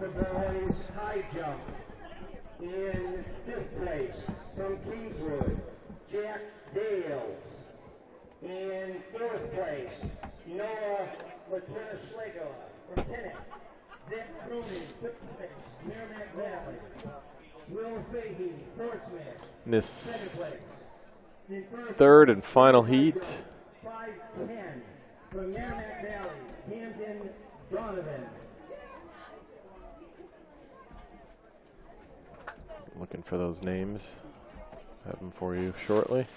for boys high jump. In 5th place from Kingswood, Jack Dales. In 4th place, Noah Latina-Schlegel from Tennant. Zach Cronin, 5th place, Merrimack Valley. Will Fahey, Portsmouth. This 2nd place. In 3rd and final heat. 5:10 from Merrimack Valley, Camden Donovan. Looking for those names. Have them for you shortly.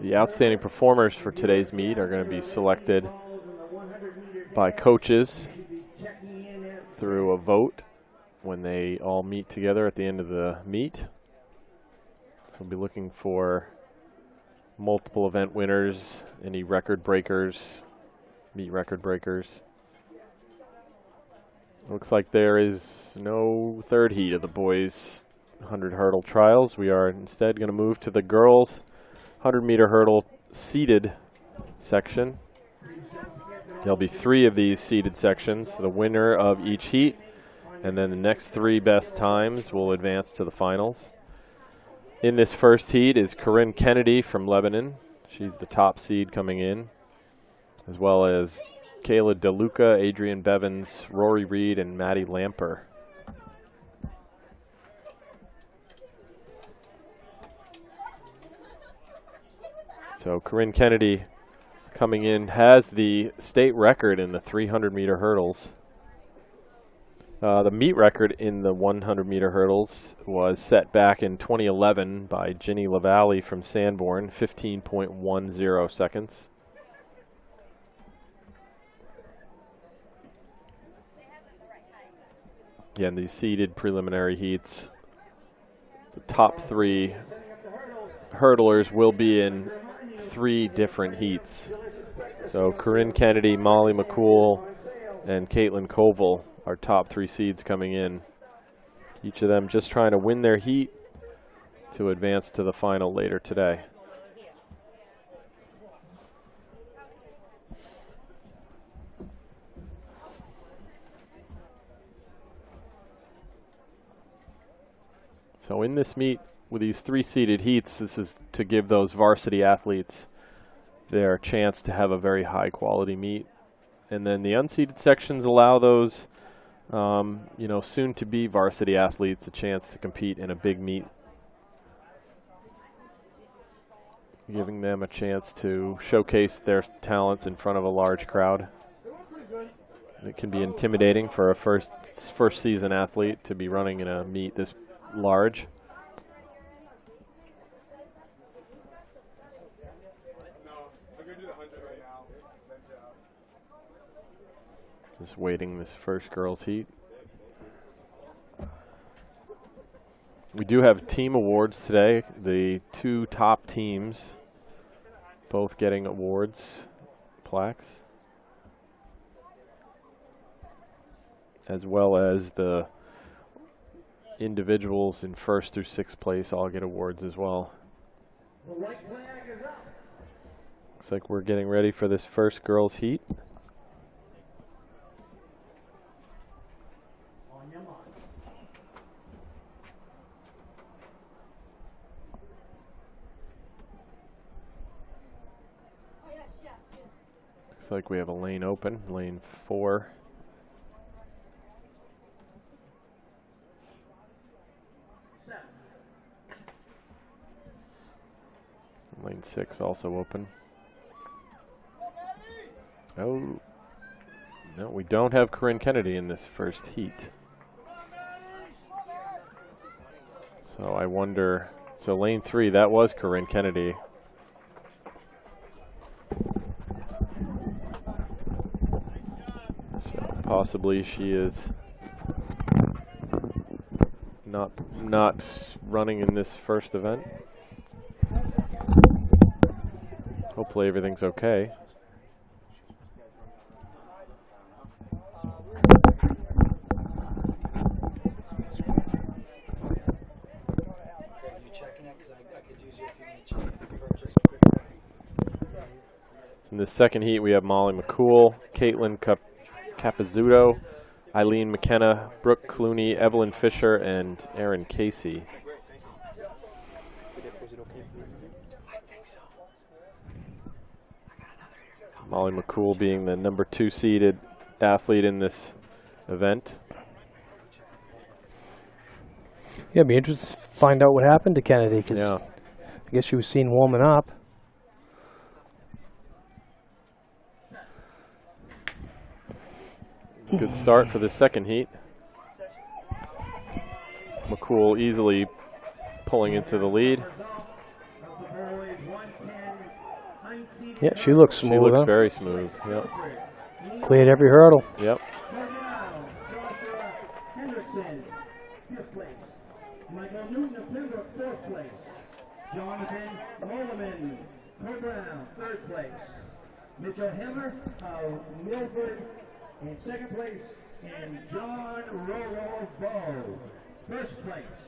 The outstanding performers for today's meet are going to be selected by coaches through a vote when they all meet together at the end of the meet. So we'll be looking for multiple event winners, any record breakers, meet record breakers. Looks like there is no 3rd heat of the boys 100 hurdle trials. We are instead going to move to the girls 100-meter hurdle seeded section. There'll be 3 of these seeded sections, the winner of each heat, and then the next 3 best times will advance to the finals. In this first heat is Corinne Kennedy from Lebanon. She's the top seed coming in, as well as Kayla DeLuca, Adrian Bevins, Rory Reed, and Maddie Lamper. So Corinne Kennedy coming in has the state record in the 300-meter hurdles. The meet record in the 100-meter hurdles was set back in 2011 by Ginny LaValle from Sanborn, 15.10 seconds. Again, these seeded preliminary heats, the top 3 hurdlers will be in 3 different heats. So Corinne Kennedy, Molly McCool, and Caitlin Koval are top 3 seeds coming in. Each of them just trying to win their heat to advance to the final later today. So in this meet, with these 3 seeded heats, this is to give those varsity athletes their chance to have a very high quality meet. And then the unseeded sections allow those soon to be varsity athletes a chance to compete in a big meet, giving them a chance to showcase their talents in front of a large crowd. It can be intimidating for a first season athlete to be running in a meet this large. Just waiting this first girls heat. We do have team awards today. The 2 top teams both getting awards, plaques, as well as the individuals in 1st through 6th place all get awards as well. The white flag is up. Looks like we're getting ready for this first girls heat. Looks like we have a lane open, lane 4. Lane 6 also open. Oh, no, we don't have Corinne Kennedy in this first heat. So I wonder, so lane 3, that was Corinne Kennedy. So possibly she is not running in this first event. Hopefully everything's okay. In the second heat, we have Molly McCool, Caitlin Capizzuto, Eileen McKenna, Brooke Clooney, Evelyn Fisher, and Erin Casey. Molly McCool being the number 2 seeded athlete in this event. Yeah, it'd be interesting to find out what happened to Kennedy, because Yeah. I guess she was seen warming up. Good start for the second heat. McCool easily pulling into the lead. Yeah, she looks smooth. She looks huh? very smooth. Yep. Cleared every hurdle. Yep. Michael Newton of Pembroke, 4th place. Jonathan Moleman, Brown, 3rd place. Mitchell Hemmer of Milford in 2nd place. And John Rollo of Bow, 1st place.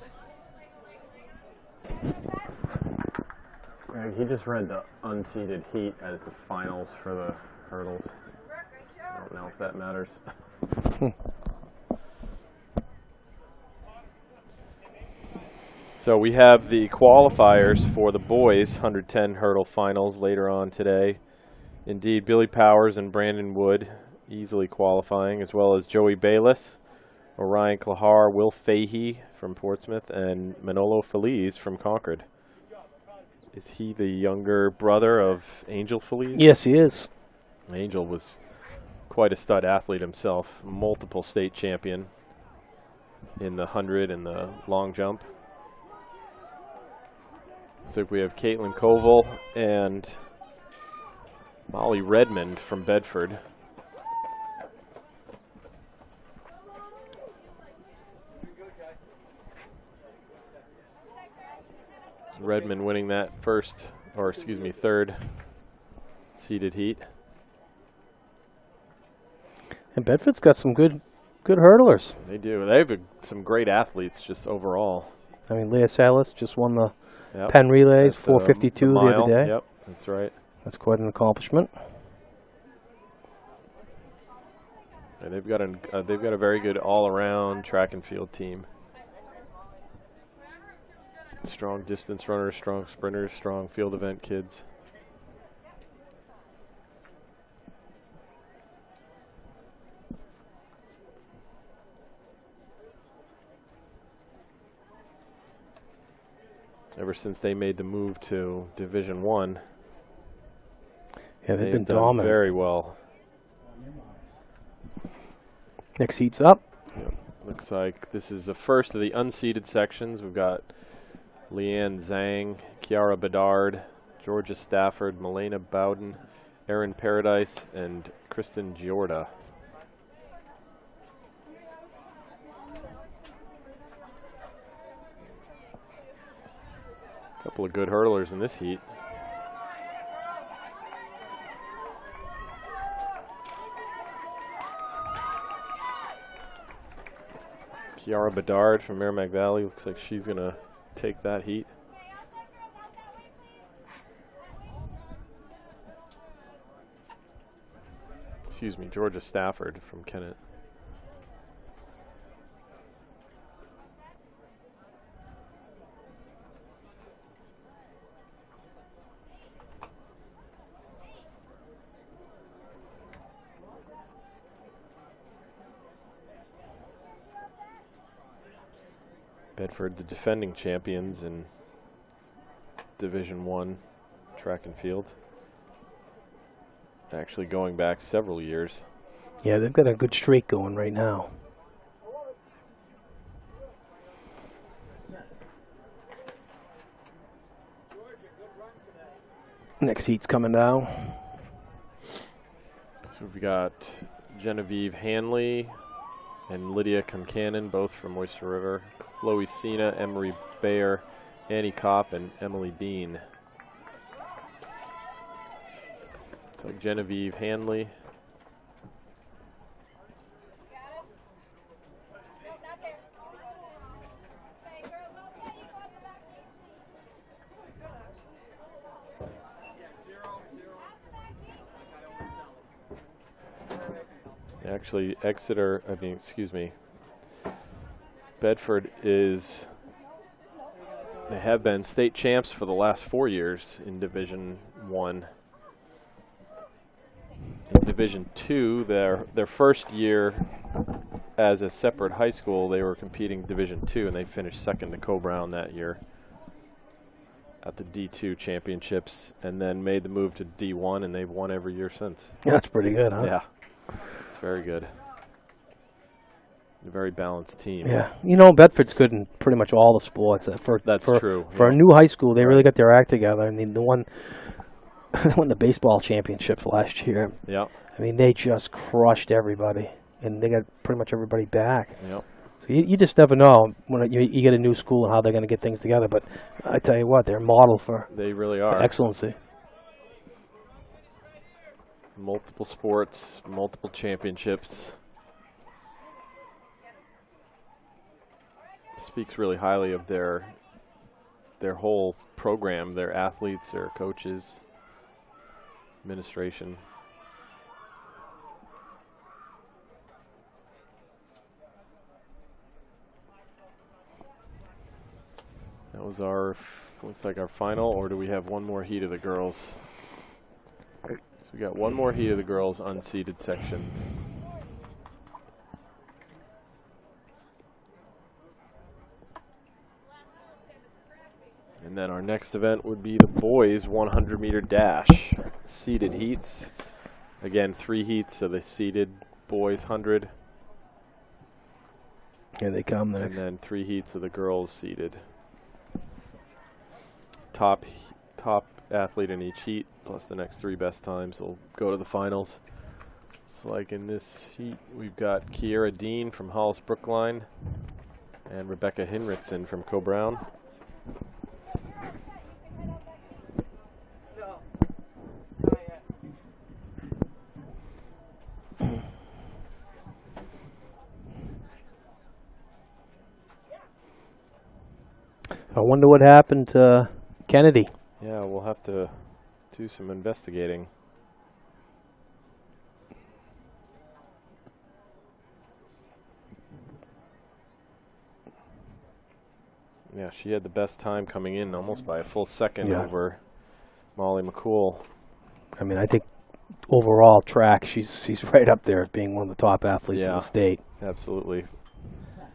Greg, he just read the unseeded heat as the finals for the hurdles. I don't know if that matters. So we have the qualifiers for the boys 110 hurdle finals later on today. Indeed, Billy Powers and Brandon Wood easily qualifying, as well as Joey Bayless, Orion Klahar, Will Fahey from Portsmouth, and Manolo Feliz from Concord. Is he the younger brother of Angel Feliz? Yes, he is. Angel was quite a stud athlete himself, multiple state champion in the 100 and the long jump. So we have Caitlin Koval and Molly Redmond from Bedford. Redmond winning that third seeded heat. And Bedford's got some good hurdlers. They do. They have some great athletes just overall. I mean, Leah Salas just won the Yep. Penn Relays, At 4:52 the mile. other day. Yep, that's right. That's quite an accomplishment. And they've got a very good all-around track and field team. Strong distance runners, strong sprinters, strong field event kids. Ever since they made the move to Division 1, Yeah, they've been done dominant. very well. Next heat's up. Yep. Looks like this is the first of the unseeded sections. We've got Leanne Zhang, Kiara Bedard, Georgia Stafford, Milena Bowden, Erin Paradise, and Kristen Giorda. Couple of good hurdlers in this heat. Kiara Bedard from Merrimack Valley looks like she's going to take that heat. Excuse me, Georgia Stafford from Kennett. Bedford, the defending champions in Division 1 track and field. Actually going back several years. Yeah, they've got a good streak going right now. Next heat's coming down. So we've got Genevieve Hanley and Lydia Concannon, both from Oyster River. Chloe Sena, Emery Bayer, Annie Kopp, and Emily Bean. So Genevieve Hanley. Actually, Bedford is, they have been state champs for the last 4 years in Division 1. In Division 2, their first year as a separate high school, they were competing Division 2, and they finished second to Co-Brown that year at the D2 championships, and then made the move to D1, and they've won every year since. That's pretty good, huh? Yeah, it's very good. A very balanced team. Yeah, you know, Bedford's good in pretty much all the sports. That's true. For a new high school, they really got their act together. I mean, won the baseball championships last year. Yeah. I mean, they just crushed everybody, and they got pretty much everybody back. Yep. So you just never know when you get a new school and how they're going to get things together. But I tell you what, they're a model for They really are. excellency. Multiple sports, multiple championships. Speaks really highly of their whole program, their athletes, their coaches, administration. That was looks like our final, or do we have one more heat of the girls? So we got one more heat of the girls unseeded section. And then our next event would be the boys 100-meter dash. Seeded heats. Again, 3 heats of the seeded boys 100. Here they come next. And then 3 heats of the girls seeded. Top athlete in each heat, plus the next 3 best times will go to the finals. It's like in this heat, we've got Kiera Dean from Halls Brookline and Rebecca Hinrichsen from Co-Brown. I wonder what happened to Kennedy. Yeah, we'll have to do some investigating. Yeah, she had the best time coming in, almost by a full second over Molly McCool. I mean, I think overall track, she's right up there as being one of the top athletes in the state. Absolutely.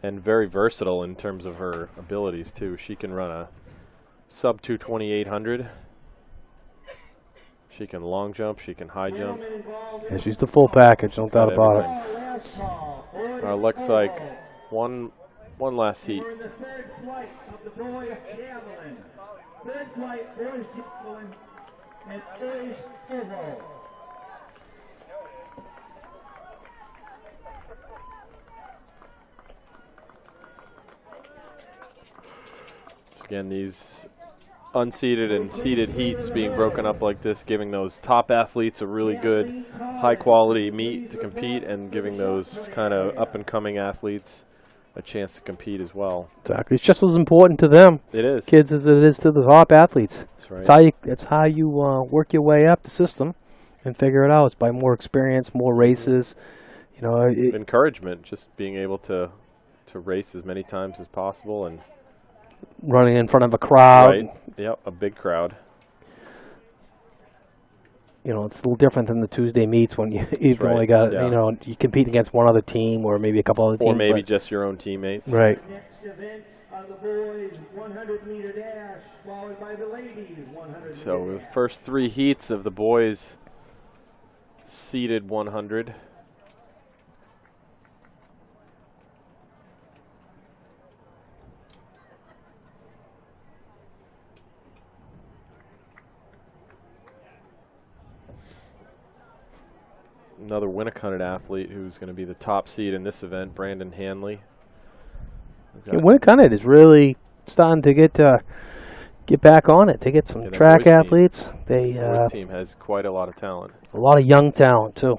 And very versatile in terms of her abilities, too. She can run a sub 22800. She can long jump. She can high jump. Yeah, she's the full package, no doubt about it. Looks like one last heat. We're in the third flight of the boys javelin. Third flight boys javelin and boys oval. Again, these unseeded and seeded heats being broken up like this, giving those top athletes a really good, high-quality meet to compete, and giving those kind of up-and-coming athletes a chance to compete as well. Exactly. It's just as important to them, It is. kids, as it is to the top athletes. That's right. That's how you work your way up the system and figure it out. It's by more experience, more races. You know, Encouragement, just being able to race as many times as possible and running in front of a crowd. right. Yep, a big crowd. You know, it's a little different than the Tuesday meets when you've only got, you know, you compete against one other team or maybe a couple other teams. Or maybe just your own teammates. Right. Next event are the boys 100-meter dash, followed by the ladies 100-meter So the dash. first 3 heats of the boys seeded 100. Another Winnicott athlete who's going to be the top seed in this event, Brandon Hanley. Winnicott is really starting to get back on it. They get some track athletes. The boys team has quite a lot of talent. A lot of young talent too.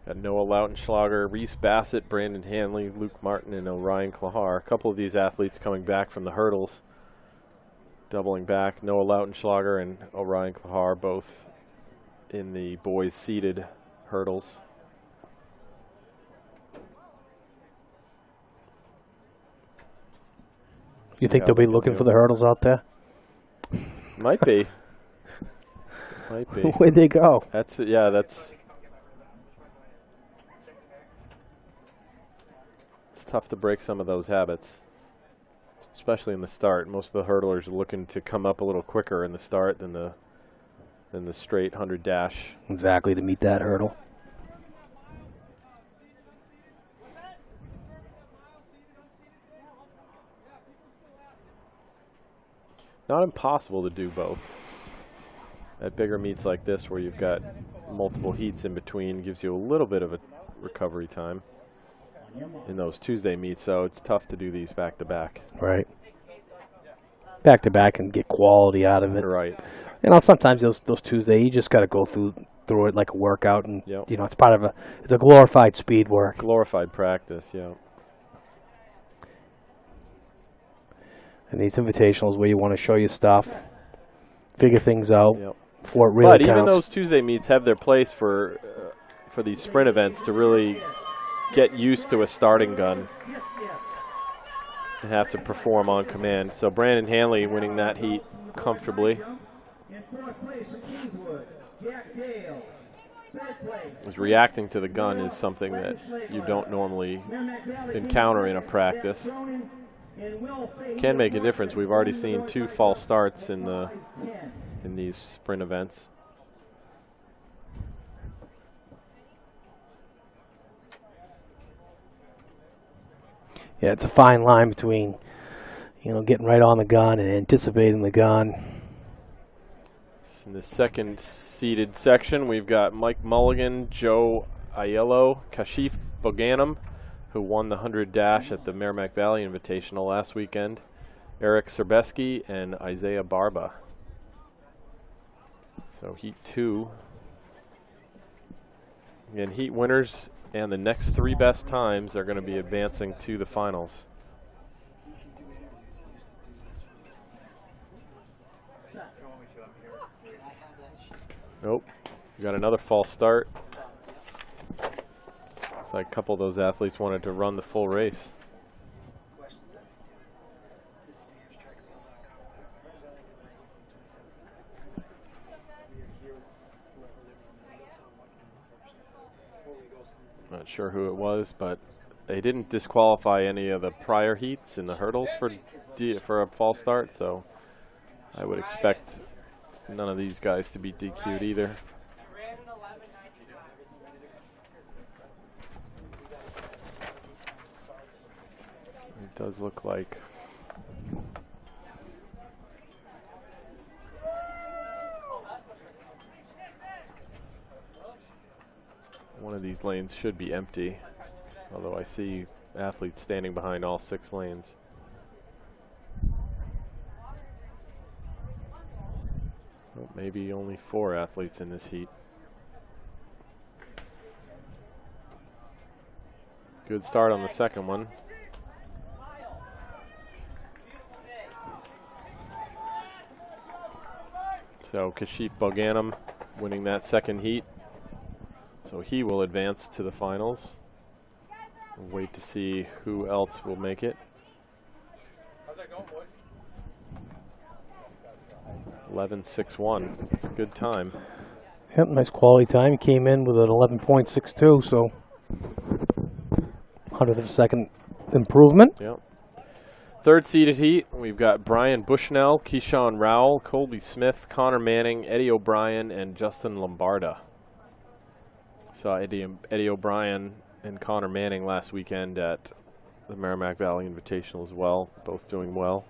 Got Noah Lautenschlager, Reese Bassett, Brandon Hanley, Luke Martin, and Orion Klahar. A couple of these athletes coming back from the hurdles, doubling back. Noah Lautenschlager and Orion Klahar both in the boys seeded hurdles. You think they'll be looking for the hurdles out there? Might be. Might be. Where'd they go? That's it's tough to break some of those habits, especially in the start. Most of the hurdlers are looking to come up a little quicker in the start than the straight 100 dash. Exactly, to meet that hurdle. Not impossible to do both. At bigger meets like this, where you've got multiple heats in between, gives you a little bit of a recovery time. In those Tuesday meets, so it's tough to do these back to back. Right. Back to back and get quality out of it. Right. You know, sometimes those Tuesday, you just got to go through it like a workout, and you know, it's part of it's a glorified speed work. Glorified practice, yeah. And these invitationals where you want to show your stuff, figure things out before it really counts. But even those Tuesday meets have their place for these sprint events to really get used to a starting gun and have to perform on command. So Brandon Hanley winning that heat comfortably. Is reacting to the gun is something that you don't normally encounter in a practice. Can make a difference. We've already seen 2 false starts in these sprint events. Yeah, it's a fine line between, you know, getting right on the gun and anticipating the gun. In the second seeded section, we've got Mike Mulligan, Joe Aiello, Kashif Boganum, who won the 100 dash at the Merrimack Valley Invitational last weekend, Eric Serbeski, and Isaiah Barba. So heat 2. Again, heat winners and the next 3 best times are going to be advancing to the finals. Nope. We got another false start. It's like a couple of those athletes wanted to run the full race. Not sure who it was, but they didn't disqualify any of the prior heats in the hurdles for a false start, so I would expect none of these guys to be DQ'd either. It does look like one of these lanes should be empty, although I see athletes standing behind all 6 lanes. Well, maybe only 4 athletes in this heat. Good start on the second one. So Kashif Boganum winning that second heat. So he will advance to the finals. We'll wait to see who else will make it. How's that going, boys? 11.61. It's a good time. Yep, nice quality time. He came in with an 11.62, so 100th of a second improvement. Yep. Third seeded heat, we've got Brian Bushnell, Keyshawn Rowell, Colby Smith, Connor Manning, Eddie O'Brien, and Justin Lombarda. Saw Eddie O'Brien and Connor Manning last weekend at the Merrimack Valley Invitational as well, both doing well.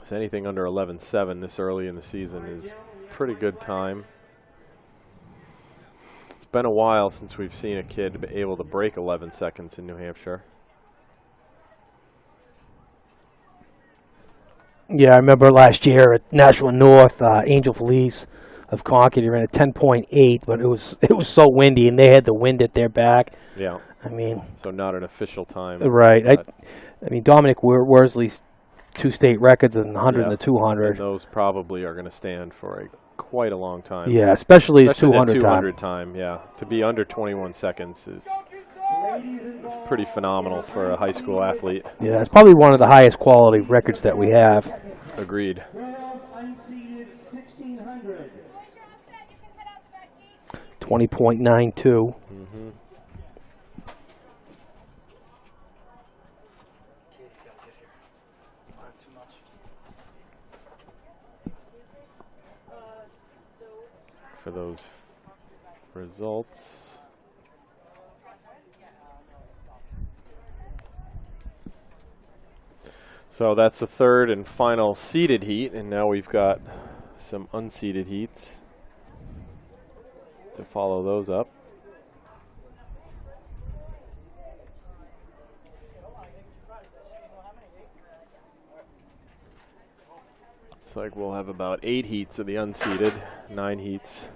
So anything under 11.7 this early in the season is pretty good time. It's been a while since we've seen a kid be able to break 11 seconds in New Hampshire. Yeah, I remember last year at Nashua North, Angel Felice of Concord ran a 10.8, but it was so windy and they had the wind at their back. Yeah. I mean, so not an official time. Right. I mean, Dominic Worsley's 2 state records in the 100 and the 200. And those probably are going to stand for a quite a long time. Yeah, especially his Especially 200 the time. 200 time. Yeah, to be under 21 seconds is pretty phenomenal for a high school athlete. Yeah, it's probably one of the highest quality records that we have. Agreed. 20.92. For those results. So that's the third and final seeded heat, and now we've got some unseeded heats to follow those up. Looks like we'll have about 8 heats of the unseeded, 9 heats.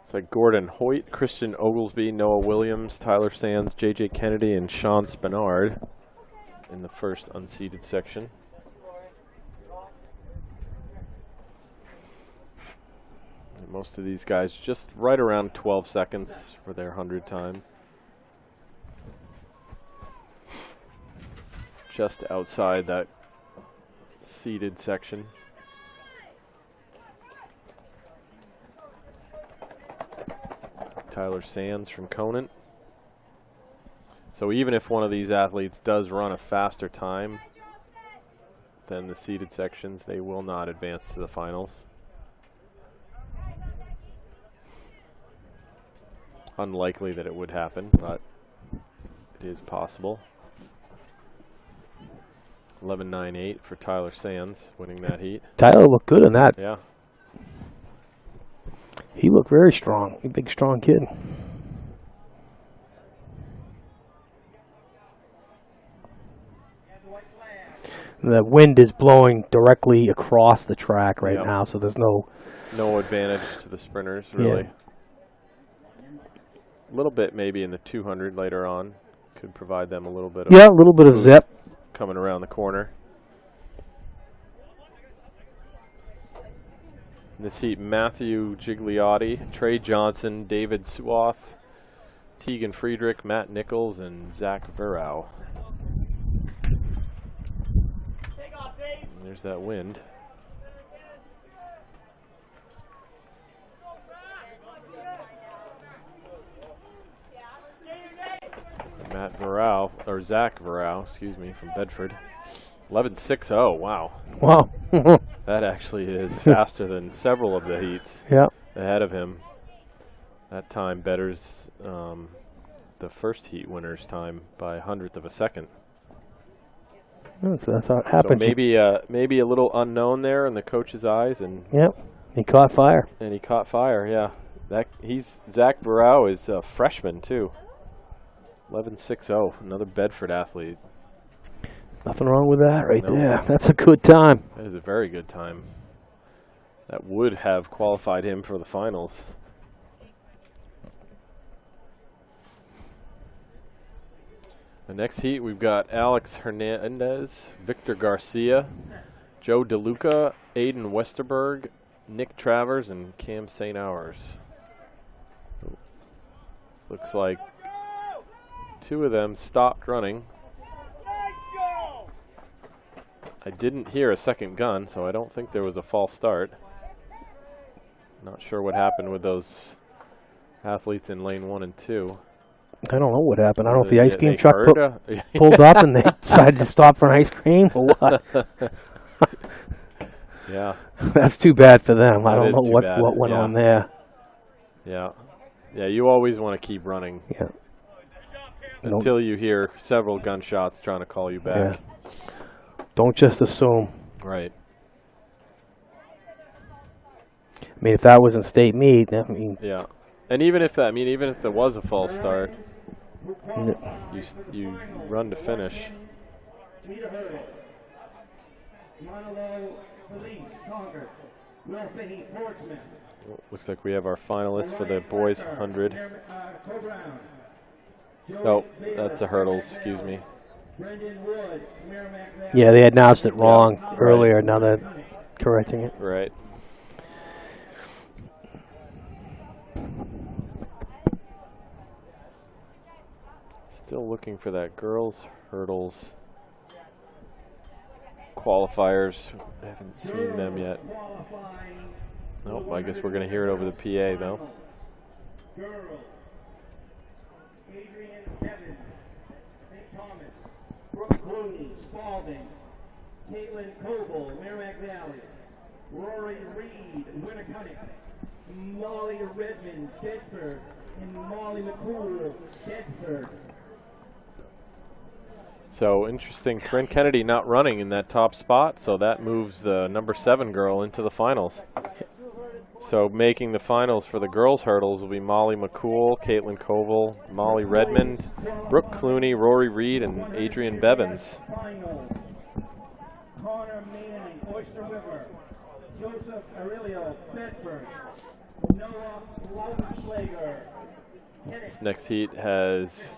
It's like Gordon Hoyt, Christian Oglesby, Noah Williams, Tyler Sands, J.J. Kennedy, and Sean Spinard in the first unseeded section. And most of these guys just right around 12 seconds for their 100 time. Just outside that seeded section. Tyler Sands from Conant. So even if one of these athletes does run a faster time than the seeded sections, they will not advance to the finals. Unlikely that it would happen, but it is possible. 11.98 for Tyler Sands, winning that heat. Tyler looked good in that. Yeah. He looked very strong. A big, strong kid. The wind is blowing directly across the track right now, so there's no advantage to the sprinters, really. Yeah. A little bit maybe in the 200 later on could provide them a little bit of a little bit of zip coming around the corner. In this heat, Matthew Gigliotti, Trey Johnson, David Suoth, Tegan Friedrich, Matt Nichols, and Zach Verow. And there's that wind. Matt Verow, or Zach Verow, excuse me, from Bedford. 11.60, wow. Wow. That actually is faster than several of the heats ahead of him. That time betters the first heat winner's time by 100th of a second. Oh, so that's how it happens. So maybe a little unknown there in the coach's eyes, and he caught fire. And he caught fire, yeah. Zach Verow is a freshman too. 11.60, another Bedford athlete. Nothing wrong with that right there. That's a good time. That is a very good time. That would have qualified him for the finals. The next heat, we've got Alex Hernandez, Victor Garcia, Joe DeLuca, Aiden Westerberg, Nick Travers, and Cam St. Hours. Looks like 2 of them stopped running. I didn't hear a second gun, so I don't think there was a false start. Not sure what happened with those athletes in lane 1 and 2. I don't know what happened. I don't know if the ice cream truck pulled up and they decided to stop for an ice cream or what. Yeah. That's too bad for them. I That don't is know too bad. what went on there. Yeah. Yeah, you always want to keep running. Yeah. Until you hear several gunshots trying to call you back. Yeah. Don't just assume. Right. I mean, if that was in state meet, I mean. Yeah. And even if there was a false start, you run to finish. Will Fahey Portsmouth. Looks like we have our finalists for the boys 100. Co-Brown. Oh, that's the hurdles, excuse me. Brendan Wood, Merrimack Valley. Yeah, they announced it wrong earlier. Now they're correcting it. Right. Still looking for that girls hurdles qualifiers. I haven't seen them yet. Nope, I guess we're going to hear it over the PA though. Girls. Adrian Evans, St. Thomas, Brooke Clooney, Spalding, Caitlin Coble, Merrimack Valley, Rory Reed, Winnicott, Molly Redmond, Bedford, and Molly McCool, Bedford. So interesting, Corinne Kennedy not running in that top spot, so that moves the number 7 girl into the finals. So making the finals for the girls hurdles will be Molly McCool, Caitlin Koval, Molly Redmond, Brooke Clooney, Rory Reed, and Adrian Bevins. Connor Manning, Oyster River, Joseph Aurelio, Bedford, Noah Lautenschlager. This next heat has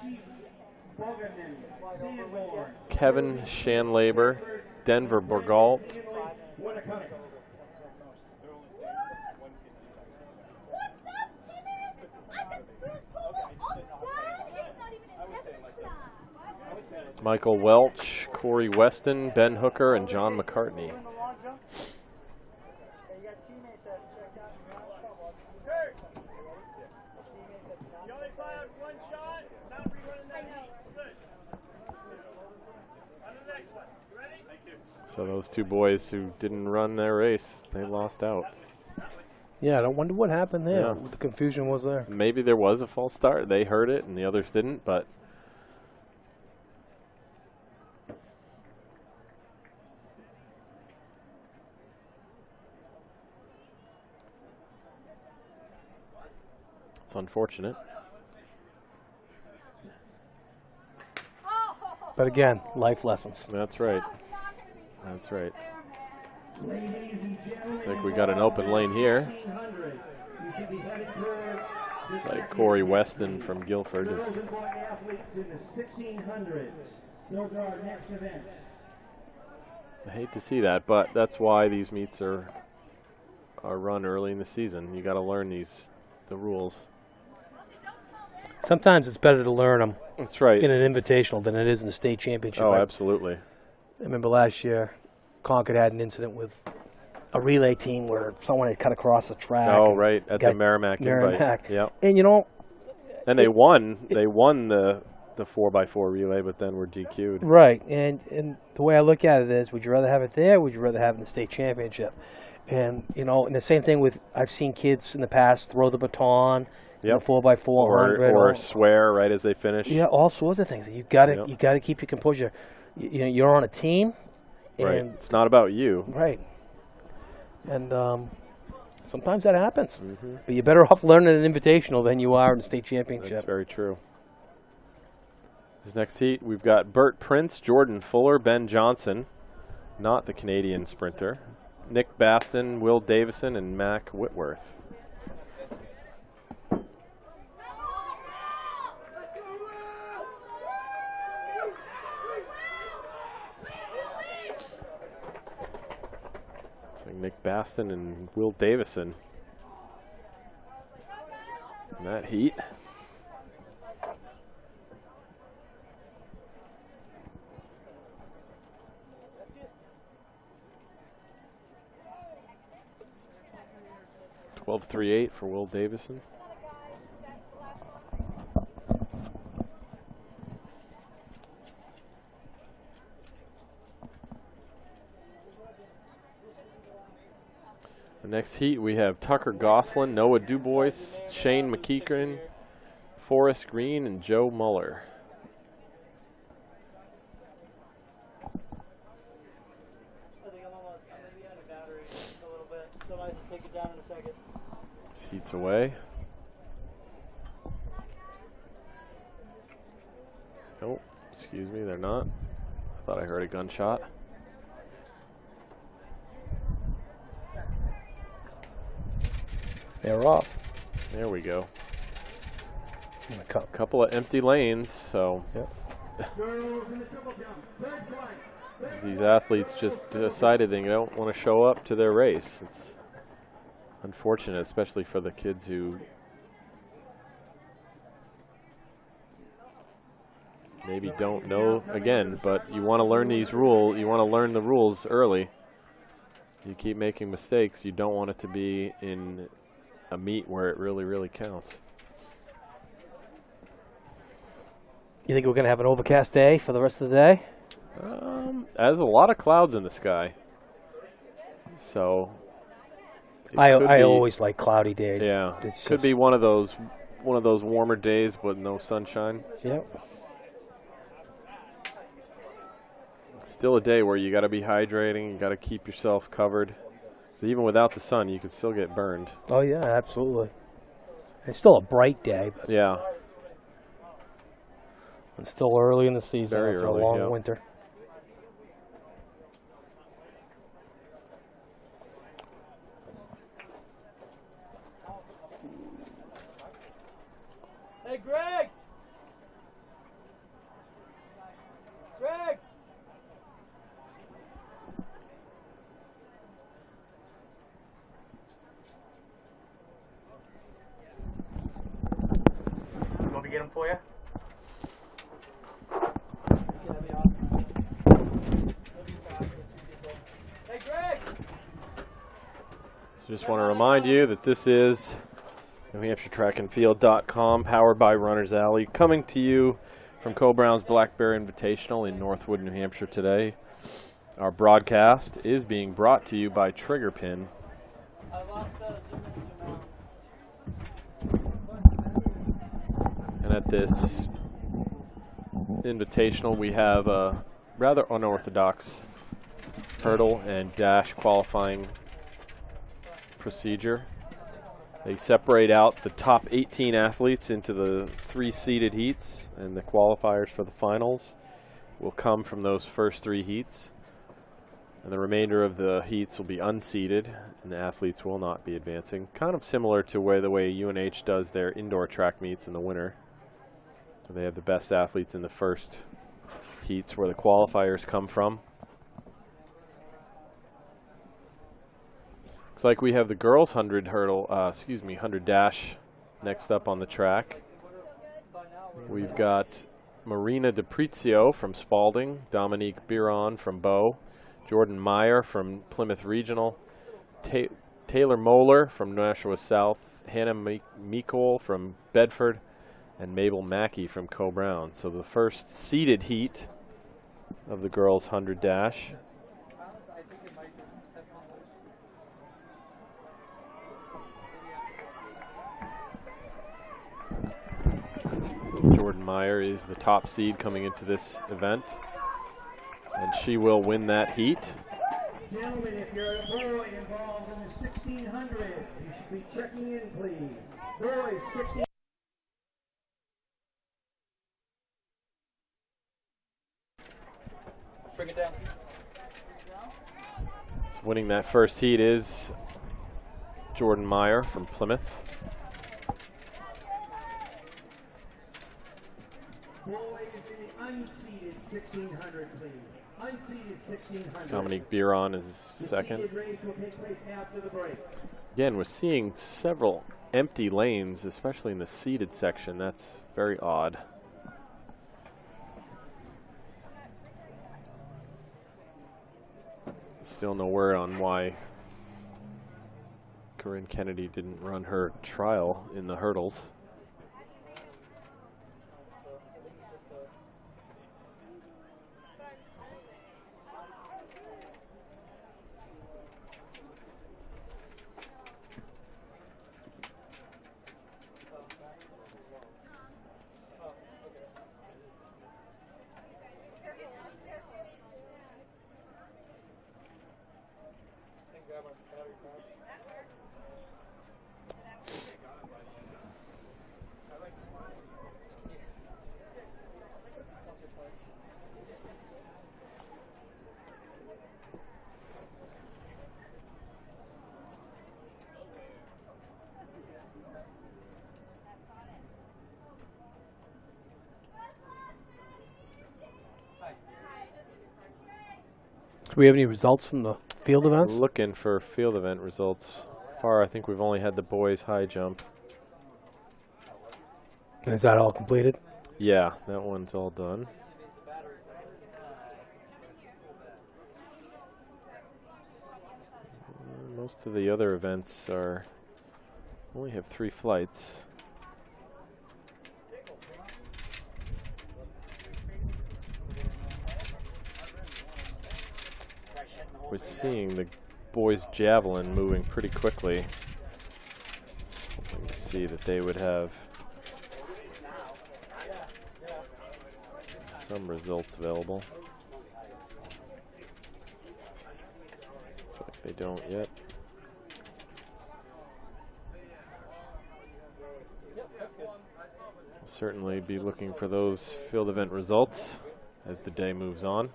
Bogerman, Sanborn, Kevin Shanlaber, Denver Borgalt, Winnicott. Michael Welch, Corey Weston, Ben Hooker, and John McCartney. So those two boys who didn't run their race, they lost out. Yeah, I don't wonder what happened there. Yeah. What the confusion was there. Maybe there was a false start. They heard it and the others didn't, but it's unfortunate. But again, life lessons. That's right. That's right. Looks like we got an open lane here. It's like Corey Weston from Guilford is. Those are our next events. I hate to see that, but that's why these meets are run early in the season. You got to learn the rules. Sometimes it's better to learn them That's right. in an invitational than it is in the state championship. Oh, I absolutely. remember last year, Concord had an incident with a relay team where someone had cut across the track. Oh, and right, at the got Merrimack Merrimack. invite. Yep. And you know, And they won. They won the 4x4 relay, but then were DQ'd. right. And the way I look at it is, would you rather have it there or would you rather have it in the state championship? And, you know, and the same thing with, I've seen kids in the past throw the baton, Yep. 4x4, Or swear right as they finish. yeah, all sorts of things. You got to Yep. you got to keep your composure. You know, you're on a team, Right. and It's not about you. right. And sometimes that happens. Mm-hmm. But you're better off learning an invitational than you are in the state championship. That's very true. This next heat, we've got Bert Prince, Jordan Fuller, Ben Johnson, not the Canadian sprinter, Nick Baston, Will Davison, and Mac Whitworth. It's like Nick Baston and Will Davison in that heat. .12.38 for Will Davison. The next heat we have Tucker Goslin, Noah Dubois, Shane McEachran, Forrest Green, and Joe Muller. This heat's away. Oh, excuse me, they're not. I thought I heard a gunshot. They're off. There we go. And a cup. Couple of empty lanes, so Yep. these athletes just decided they don't want to show up to their race. It's unfortunate, especially for the kids who maybe don't know again, but you want to learn these rules. You want to learn the rules early. You keep making mistakes, you don't want it to be in a meet where it really, really counts. You think we're going to have an overcast day for the rest of the day? There's a lot of clouds in the sky, so I always like cloudy days. yeah, It's could be just- one of those warmer days with no sunshine. Yep. Still a day where you got to be hydrating, you got to keep yourself covered. So even without the sun, you could still get burned. Oh yeah, absolutely. It's still a bright day, but Yeah, it's still early in the season Very after early, a long yeah. winter. Hey, Greg! Greg! You want me to get him for you? Hey, Greg! so just want to remind you that this is NewHampshireTrackandField.com, powered by Runners Alley, coming to you from Co-Brown's Black Bear Invitational in Northwood, New Hampshire today. Our broadcast is being brought to you by Trigger Pin. And at this invitational, we have a rather unorthodox hurdle and dash qualifying procedure. They separate out the top 18 athletes into the 3 seeded heats, and the qualifiers for the finals will come from those first 3 heats. And the remainder of the heats will be unseeded, and the athletes will not be advancing. Kind of similar to the way UNH does their indoor track meets in the winter. So they have the best athletes in the first heats where the qualifiers come from. Looks like we have the girls 100 dash next up on the track. We've got Marina DiPrizio from Spalding, Dominique Biron from Bow, Jordan Meyer from Plymouth Regional, Taylor Moeller from Nashua South, Hannah Meekole from Bedford, and Mabel Mackey from Co-Brown. So the first seeded heat of the girls 100 dash. Jordan Meyer is the top seed coming into this event, and she will win that heat. Gentlemen, if you're a boy involved in the 1600, you should be checking in, please. Boys, 16. Bring it down. So winning that first heat is Jordan Meyer from Plymouth. Boys in the unseeded 1600, please. Unseeded 1600. Dominique Biron is The second. seeded race will take place after the break. Again, we're seeing several empty lanes, especially in the seated section. That's very odd. Still no word on why Corinne Kennedy didn't run her trial in the hurdles. Do we have any results from the field events? Looking for field event results. Far, I think we've only had the boys high jump. And is that all completed? Yeah, that one's all done. Most of the other events only have 3 flights. We're seeing the boys javelin moving pretty quickly. Hoping to see that they would have some results available. Looks like they don't yet. We'll certainly be looking for those field event results as the day moves on.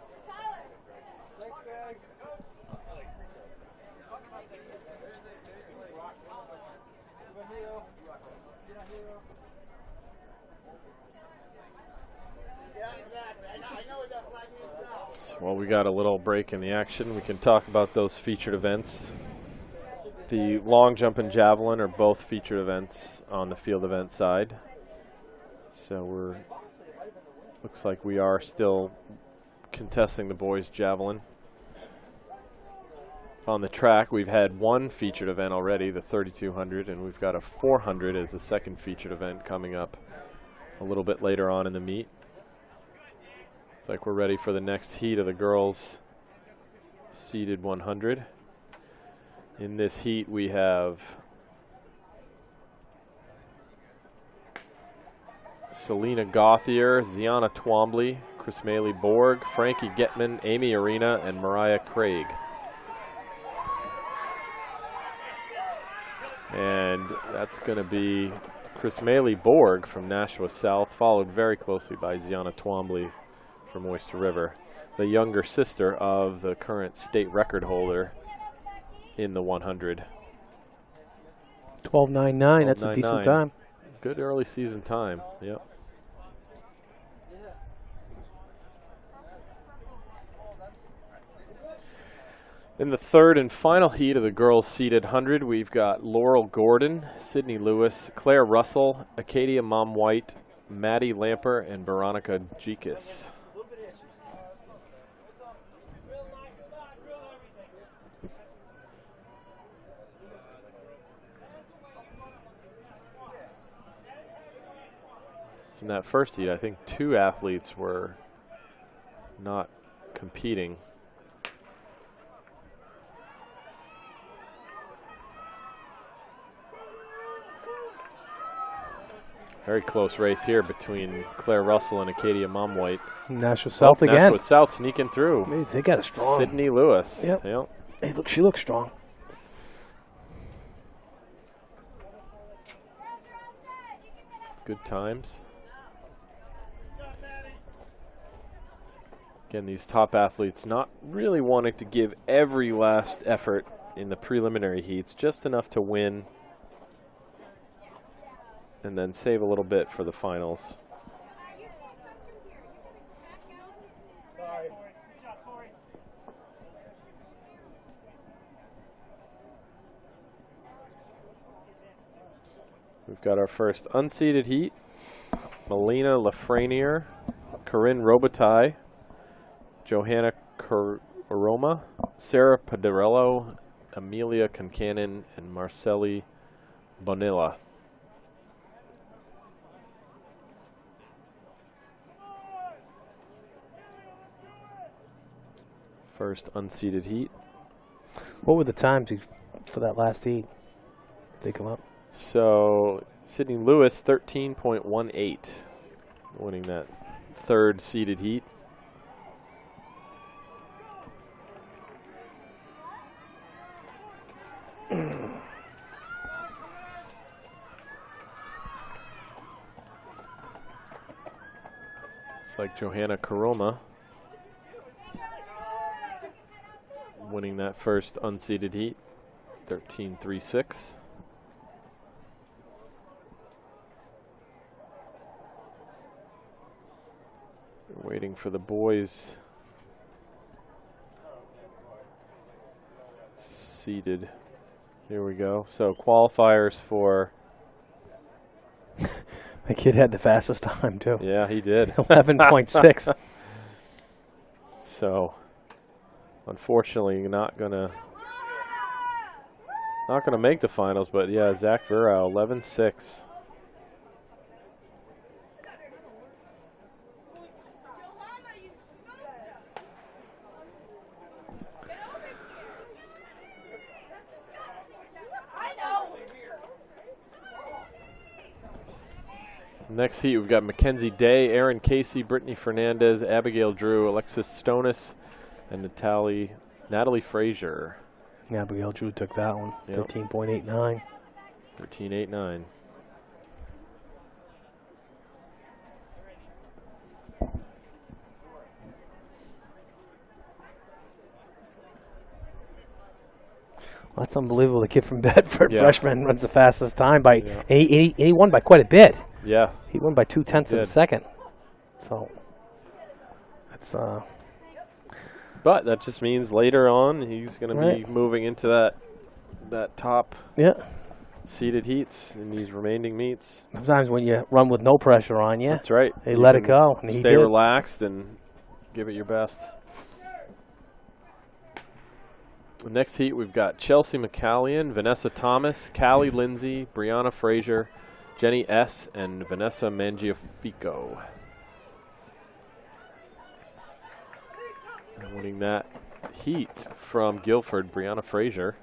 So while we got a little break in the action, we can talk about those featured events. The long jump and javelin are both featured events on the field event side. So looks like we are still contesting the boys javelin. On the track, we've had one featured event already, the 3200, and we've got a 400 as the second featured event coming up a little bit later on in the meet. It's like we're ready for the next heat of the girls seeded 100. In this heat, we have Selena Gauthier, Ziana Twombly, Chris Maley Borg, Frankie Getman, Amy Arena, and Mariah Craig. And that's going to be Chris Maley Borg from Nashua South, followed very closely by Ziana Twombly from Oyster River, the younger sister of the current state record holder in the 100. 12:99. That's a decent time. Good early season time. Yep. In the third and final heat of the girls seeded 100, we've got Laurel Gordon, Sydney Lewis, Claire Russell, Acadia Mom White, Maddie Lamper, and Veronica Jeekis. In that first heat, I think 2 athletes were not competing. Very close race here between Claire Russell and Acadia Momwhite. Nashua South again. Nashua South sneaking through. They got a strong. Sydney Lewis. Yep. Hey, look, she looks strong. Good times. Again, these top athletes not really wanting to give every last effort in the preliminary heats, just enough to win and then save a little bit for the finals. We've got our first unseeded heat. Melina Lafreniere, Corinne Robitaille, Johanna Aroma, Sarah Paderello, Amelia Concanon, and Marceli Bonilla. First unseeded heat. What were the times for that last heat? They come up. So Sydney Lewis 13.18, winning that third seeded heat. It's like Johanna Karoma winning that first unseeded heat, 13.36. Waiting for the boys unseeded. Here we go. So qualifiers for. The kid had the fastest time too. Yeah, he did. 11.6. So, unfortunately, not gonna make the finals. But yeah, Zach Verau, 11.6. Next heat, we've got Mackenzie Day, Aaron Casey, Brittany Fernandez, Abigail Drew, Alexis Stonis, and Natalie Frazier. Abigail Drew took that one. Yep. 13.89. 13.89. Well, that's unbelievable. The kid from Bedford, Yeah. freshman, runs the fastest time by, Yeah. and he won by quite a bit. Yeah. He won by 0.2 of a second. So that's But that just means later on he's going to be moving into that top seeded heats in these remaining meets. Sometimes when you run with no pressure on you, That's right. they You let it can go. And he stay did. relaxed and give it your best. The next heat, we've got Chelsea McCallion, Vanessa Thomas, Callie Lindsay, Brianna Frazier, Jenny S., and Vanessa Mangiafico. And winning that heat from Guilford, Brianna Frazier.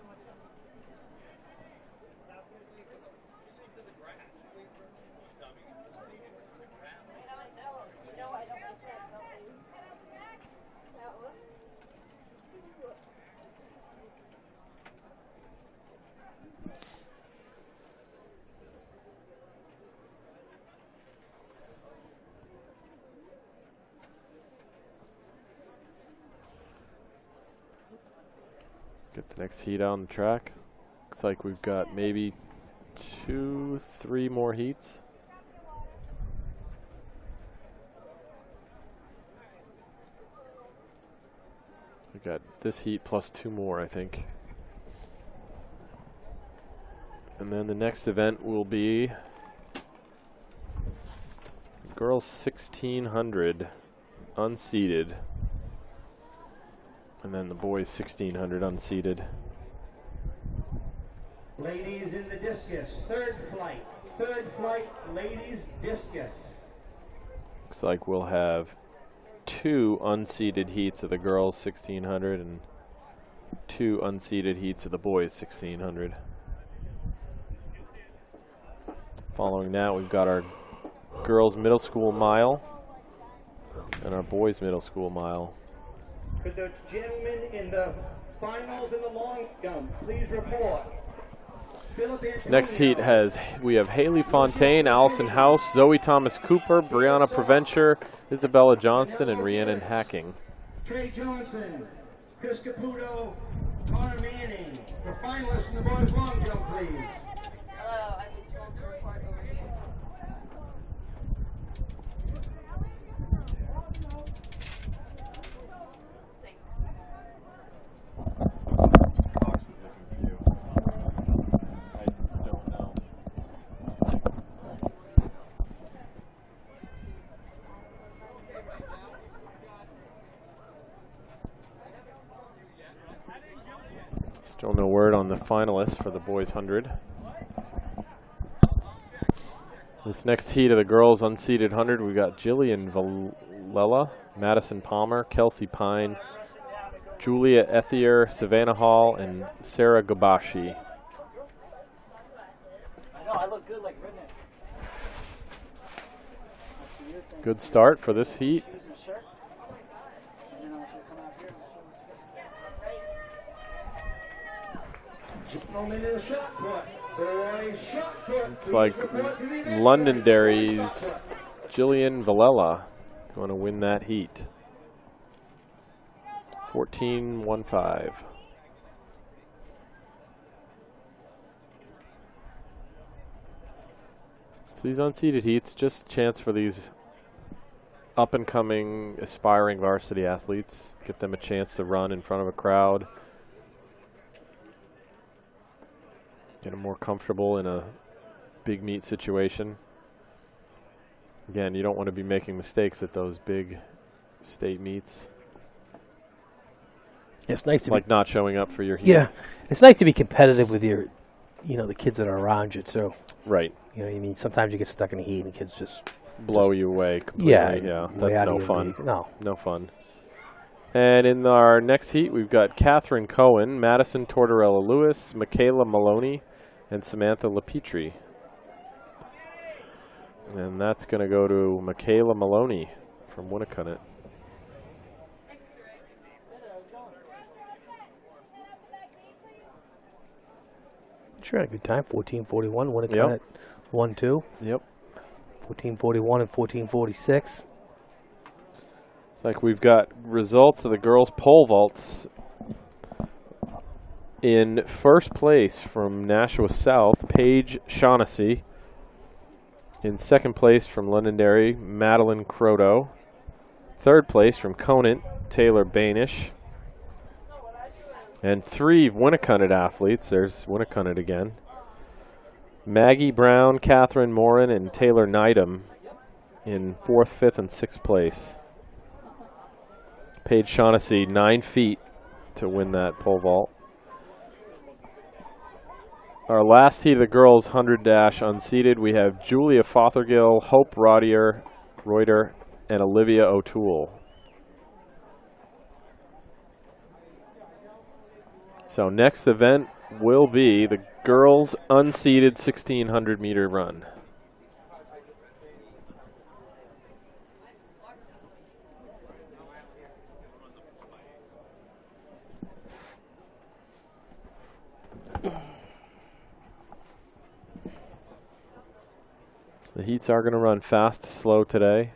Get the next heat on the track. Looks like we've got maybe 2-3 more heats. We got this heat plus 2 more, I think. And then the next event will be girls 1600 unseeded. And then the boys 1600 unseeded. Ladies in the discus, third flight, ladies discus. Looks like we'll have 2 unseeded heats of the girls 1600 and 2 unseeded heats of the boys 1600. Following that, we've got our girls middle school mile and our boys middle school mile. For the gentlemen in the finals in the long jump, please report. This next heat we have Haley Fontaine, Allison House, Zoe Thomas Cooper, Brianna Preventure, Isabella Johnston, and Rhiannon Hacking. Trey Johnson, Chris Caputo, Connor Manning. For finalists in the boys long jump, please. Hello, I've been told to report over here. Cox is looking for you. I don't know. Still no word on the finalists for the boys 100. This next heat of the girls unseeded 100, we've got Jillian Valella, Madison Palmer, Kelsey Pine, Julia Ethier, Savannah Hall, and Sarah Gabashi. I know, I look good like redneck. Good start for this heat. Shoes and a shirt. And then I want you to come out here and Gentlemen in the shot put. Boys shot put. It's like Londonderry's Jillian Valella going to win that heat. 14.15. So these unseeded heats, just a chance for these up-and-coming, aspiring varsity athletes. Get them a chance to run in front of a crowd. Get them more comfortable in a big meet situation. Again, you don't want to be making mistakes at those big state meets. It's nice to like not showing up for your heat. Yeah, it's nice to be competitive with your, the kids that are around you too. Right. I mean, sometimes you get stuck in the heat and the kids just blow you away completely. Yeah, that's no fun. No fun. And in our next heat, we've got Catherine Cohen, Madison Tortorella-Lewis, Michaela Maloney, and Samantha LaPetrie. And that's going to go to Michaela Maloney from Winnicott. Sure, had a good time. 14:41. Winnicott 1-2. Yep. 14:41 and 14:46. It's like we've got results of the girls' pole vaults. In first place from Nashua South, Paige Shaughnessy. In second place from Londonderry, Madeline Croto. Third place from Conant, Taylor Bainish. And 3 Winnicott athletes. There's Winnicott again. Maggie Brown, Catherine Morin, and Taylor Neidham in 4th, 5th, and 6th place. Paige Shaughnessy 9 feet to win that pole vault. Our last heat of the girls 100 dash unseated, we have Julia Fothergill, Hope Reuter, and Olivia O'Toole. So next event will be the girls unseated 1600 meter run. The heats are going to run fast to slow today.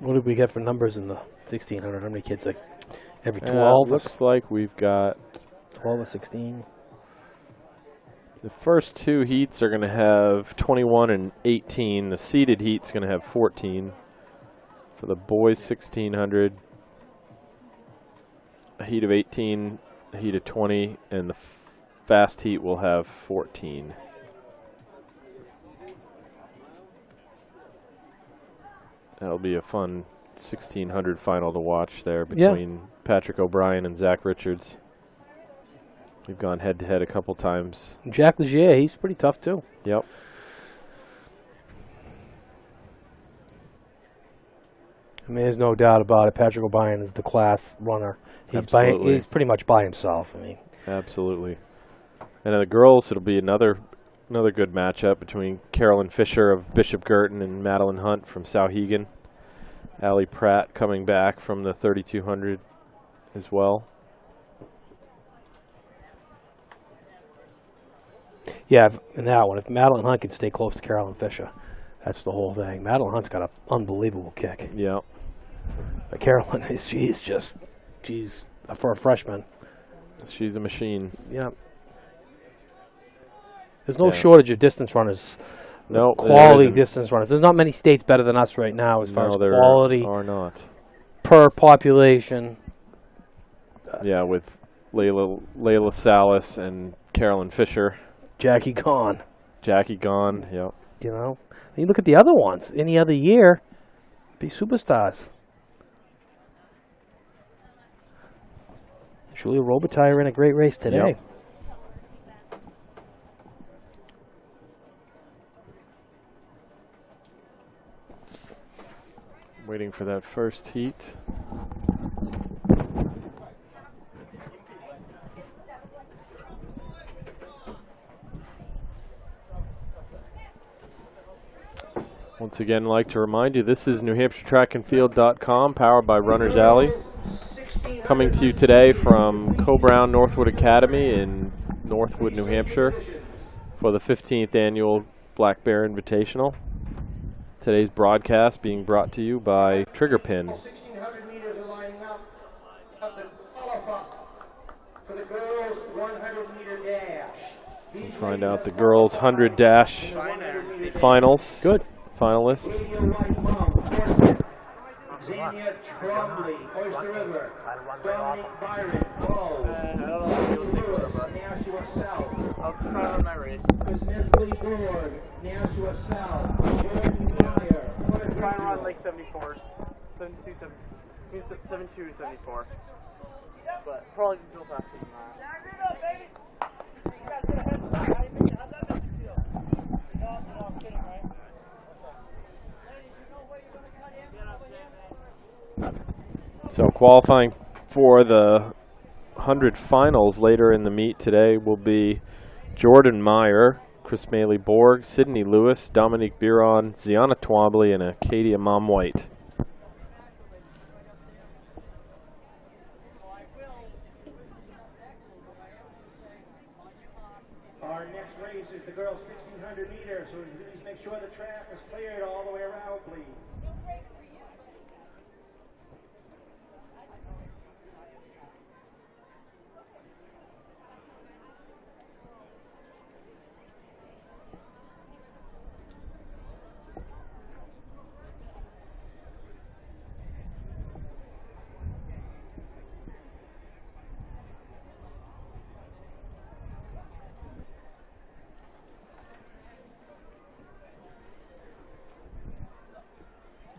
What did we get for numbers in the 1600? How many kids? Like every 12? Looks like we've got 12 or 16. The first 2 heats are going to have 21 and 18. The seeded heat's going to have 14. For the boys 1600, a heat of 18, a heat of 20, and the fast heat will have 14. That'll be a fun 1600 final to watch there between Patrick O'Brien and Zach Richards. We've gone head-to-head a couple times. Jack Legier, he's pretty tough too. Yep. I mean, there's no doubt about it. Patrick O'Brien is the class runner. He's pretty much by himself. I mean, absolutely. And in the girls, it'll be another good matchup between Carolyn Fisher of Bishop Girton and Madeline Hunt from Souhegan. Allie Pratt coming back from the 3200 as well. Yeah, in that one, if Madeline Hunt can stay close to Carolyn Fisher, that's the whole thing. Madeline Hunt's got an unbelievable kick. Yeah. But Carolyn, she's for a freshman. She's a machine. Yeah. There's no shortage of distance runners. No, quality distance runners. There's not many states better than us right now as far as quality. There are not. Per population. Yeah, with Layla Salas and Carolyn Fisher. Jackie Gone. Yep. You know, and you look at the other ones. Any other year, be superstars. Julia Robitaille ran a great race today. Yep. Waiting for that first heat. Once again, I'd like to remind you, this is NewHampshireTrackandField.com, powered by Runner's Alley. Coming to you today from Co-Brown Northwood Academy in Northwood, New Hampshire, for the 15th annual Black Bear Invitational. Today's broadcast being brought to you by Triggerpin. 1,600 meters are lining up of the qualify for the girls 100-meter dash. We'll find out the girls 100 dash finals. Good. Finalists. Xenia Trombley, Oyster River. Dominic Byron, Bow. I don't know if you'll stick with her, but Nashua South. I'll try to run my race. Chris Nestle Board, Nashua South. Jordan Meyer. Try and run like 74s. 72, 74. But probably can go faster than that. So qualifying for the 100 finals later in the meet today will be Jordan Meyer, Chris Maley Borg, Sydney Lewis, Dominique Biron, Ziana Twombly, and Acadia Mom White. Our next race is the girls 1,600 meters, so please make sure the track is cleared all the way around, please.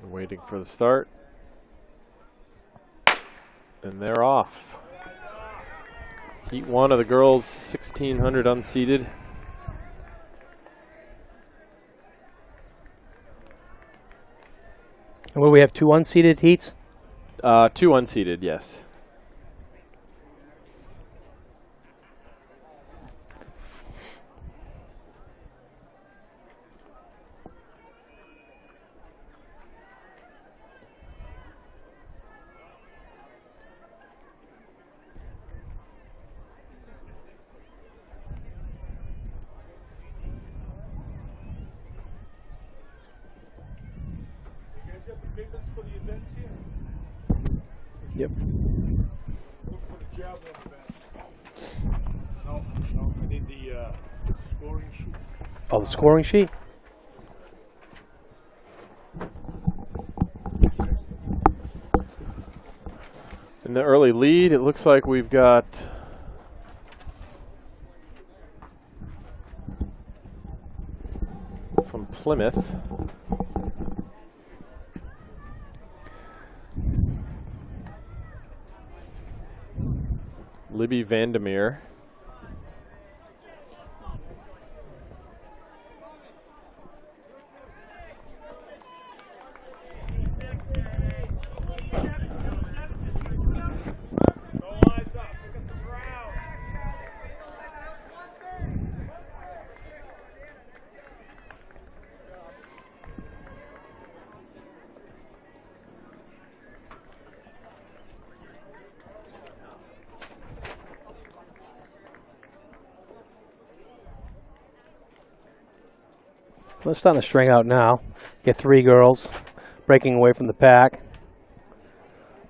Waiting for the start. And they're off. Heat 1 of the girls 1,600 unseeded. And will we have 2 unseeded heats? 2 unseeded, yes. Yep. No, I need the scoring sheet. Oh, the scoring sheet? In the early lead, it looks like we've got from Plymouth. Libby Vandermeer. Let's start to string out now. Get 3 girls breaking away from the pack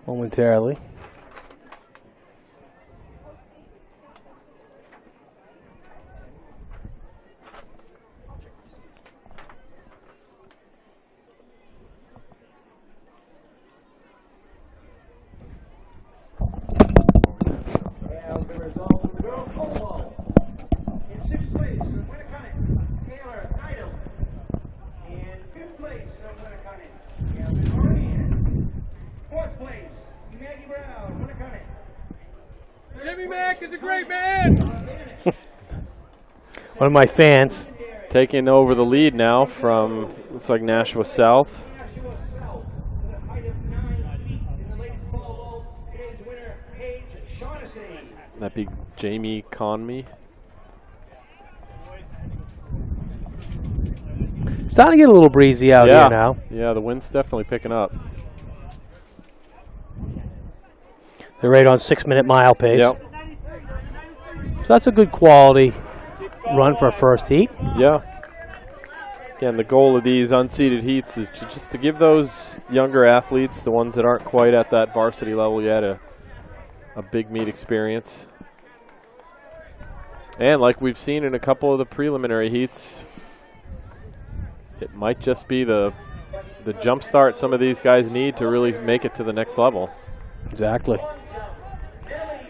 momentarily. And the result of the girls pole in 6th place, Winnicott, Taylor, Idle. In 5th place, Winnicott, Gavin Orion. 4th place, Maggie Brown, Winnicott. Jimmy Mack is a great man! One of my fans. Taking over the lead now from, looks like Nashua South. Nashua South, with a height of 9 feet. In the ladies polo, today's winner, Paige Shaughnessy. That'd be Jamie Conmee. Starting to get a little breezy out here now. Yeah, the wind's definitely picking up. They're right on 6-minute mile pace. Yep. So that's a good quality run for a first heat. Yeah. Again, the goal of these unseeded heats is just to give those younger athletes, the ones that aren't quite at that varsity level yet, a big meet experience. And like we've seen in a couple of the preliminary heats, it might just be the jump start some of these guys need to really make it to the next level. Exactly.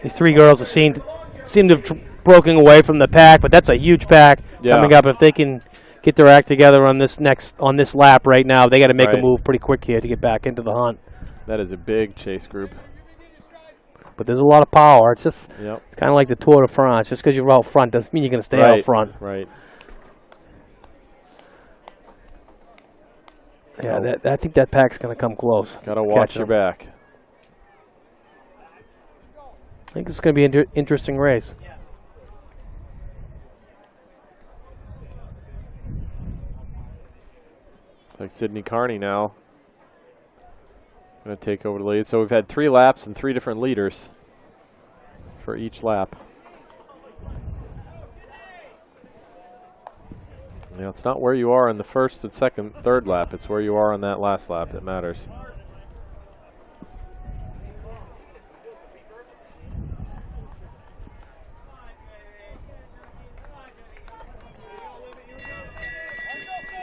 These three girls have seem to have broken away from the pack, but that's a huge pack coming up. If they can get their act together on this lap right now, they got to make a move pretty quick here to get back into the hunt. That is a big chase group. But there's a lot of power. It's just Yep. it's kind of like the Tour de France. Just because you're out front doesn't mean you're going to stay out front. Right. Yeah, I think that pack's going to come close. Got to watch your back. I think it's going to be an interesting race. It's like Sydney Carney now. Going to take over the lead. So we've had 3 laps and 3 different leaders for each lap. You know, it's not where you are in the first and second, third lap. It's where you are on that last lap that matters.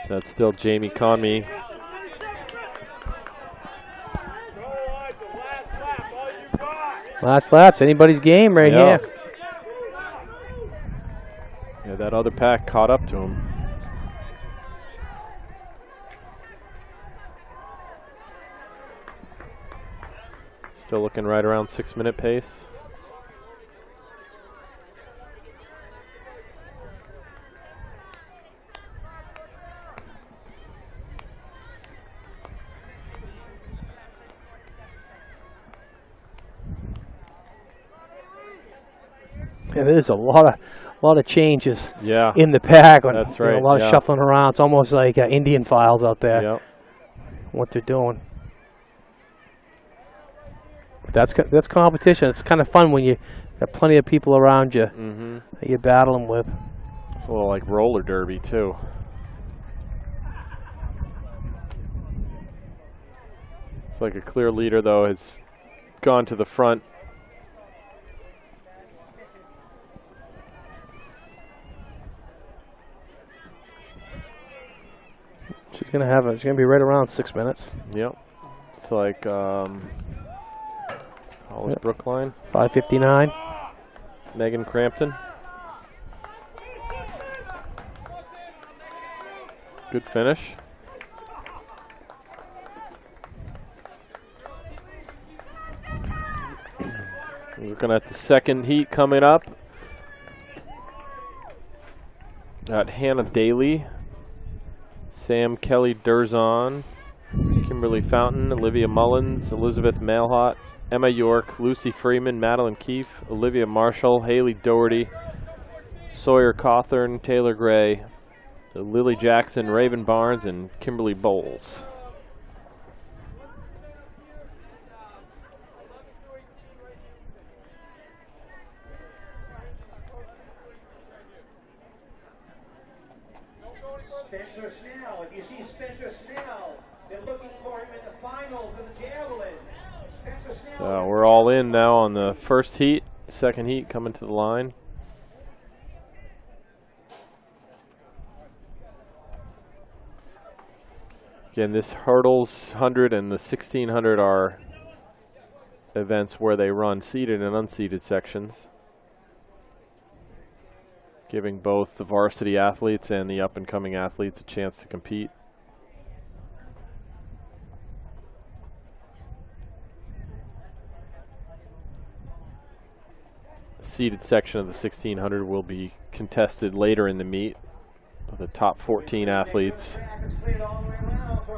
That's still Jamie Conmee. Last lap's anybody's game right here. Yeah, that other pack caught up to him. Still looking right around 6-minute pace. Yeah, there's a lot of changes Yeah, in the pack. that's right. A lot of shuffling around. It's almost like Indian files out there. Yep. What they're doing. That's competition. It's kind of fun when you got plenty of people around you that you're battling with. It's a little like roller derby too. It's like a clear leader though has gone to the front. She's gonna be right around 6 minutes. Yep. It's like Hollis Brookline. 5:59. Megan Crampton. Good finish. Looking at the second heat coming up. Got Hannah Daly, Sam Kelly Durzon, Kimberly Fountain, Olivia Mullins, Elizabeth Malhot, Emma York, Lucy Freeman, Madeline Keefe, Olivia Marshall, Haley Doherty, Sawyer Cawthorn, Taylor Gray, Lily Jackson, Raven Barnes, and Kimberly Bowles. Spencer Snell, if you see Spencer Snell, they're looking for him in the final for the javelin. Spencer Snell. So we're all in now on the first heat, second heat coming to the line. Again, this hurdles 100 and the 1600 are events where they run seeded and unseeded sections, giving both the varsity athletes and the up-and-coming athletes a chance to compete. The seeded section of the 1600 will be contested later in the meet. The top 14 athletes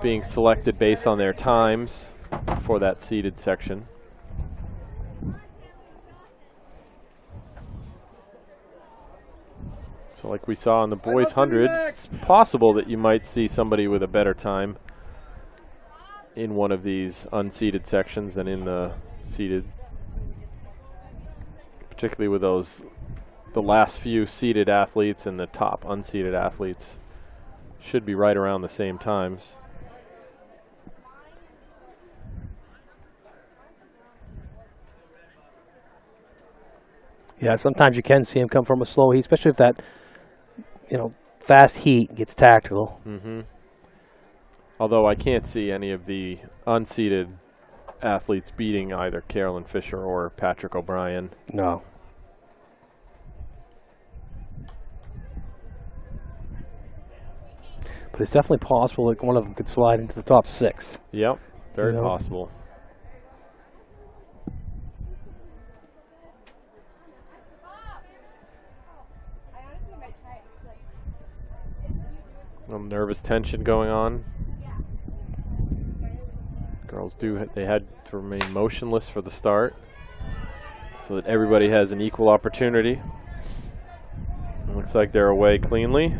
being selected based on their times for that seeded section. So like we saw in the boys 100, it's possible that you might see somebody with a better time in one of these unseeded sections than in the seeded, particularly with those the last few seeded athletes and the top unseeded athletes should be right around the same times. Yeah, sometimes you can see him come from a slow heat, especially if that, fast heat gets tactical. Mm-hmm. Although I can't see any of the unseeded athletes beating either Carolyn Fisher or Patrick O'Brien. No. But it's definitely possible that one of them could slide into the top 6. Yep, very possible. Some nervous tension going on. Girls they had to remain motionless for the start so that everybody has an equal opportunity. It looks like they're away cleanly.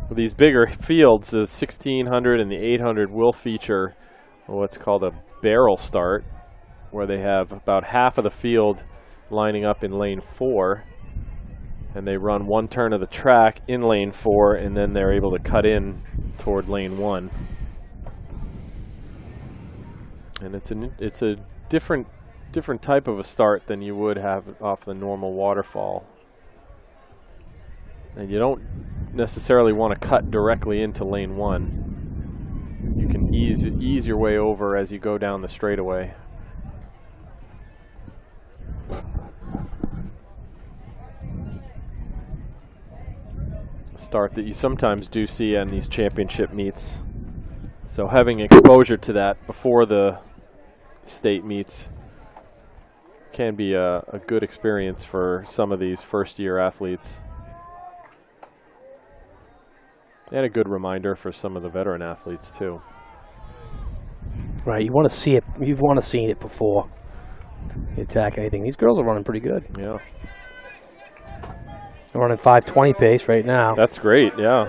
For these bigger fields, the 1600 and the 800 will feature what's called a barrel start, where they have about half of the field lining up in lane 4, and they run one turn of the track in lane 4, and then they're able to cut in toward lane 1. And it's a different type of a start than you would have off the normal waterfall. And you don't necessarily want to cut directly into lane 1. You can ease your way over as you go down the straightaway. Start that you sometimes do see on these championship meets. So having exposure to that before the state meets can be a good experience for some of these first-year athletes. And a good reminder for some of the veteran athletes too. Right, you want to see it. You want to see it before you attack anything. These girls are running pretty good. Yeah. They're running 5:20 pace right now. That's great, yeah.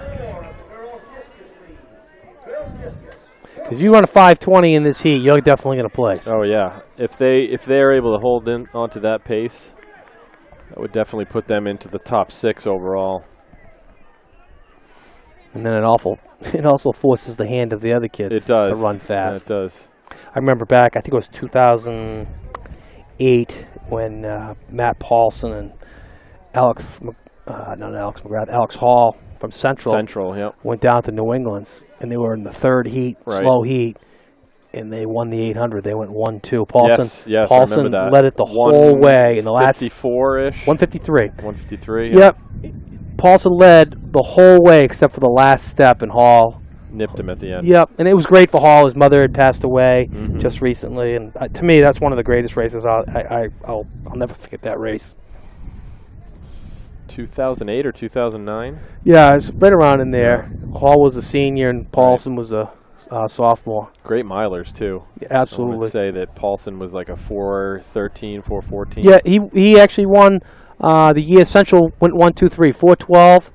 Because you run a 5:20 in this heat, you're definitely going to place. Oh yeah. If they're able to hold in onto that pace, that would definitely put them into the top 6 overall. And then it also forces the hand of the other kids to run fast. Yeah, it does. I remember back, I think it was 2008 when Matt Paulson and Alex Hall from Central yep. went down to New England, and they were in the third heat, slow heat, and they won the 800. They went 1-2. Paulson led it the whole way in the last 154-ish. 153. 153. Yep. Paulson led the whole way except for the last step, and Hall nipped him at the end. Yep, and it was great for Hall. His mother had passed away just recently, and to me, that's one of the greatest races. I'll never forget that race. 2008 or 2009? Yeah, it's right around in there. Yeah. Hall was a senior, and Paulson was a sophomore. Great milers too. Yeah, absolutely. I would say that Paulson was like a 4:13, 4:14. Yeah, he actually won the year. Central went 1, 2, 3, 4:12.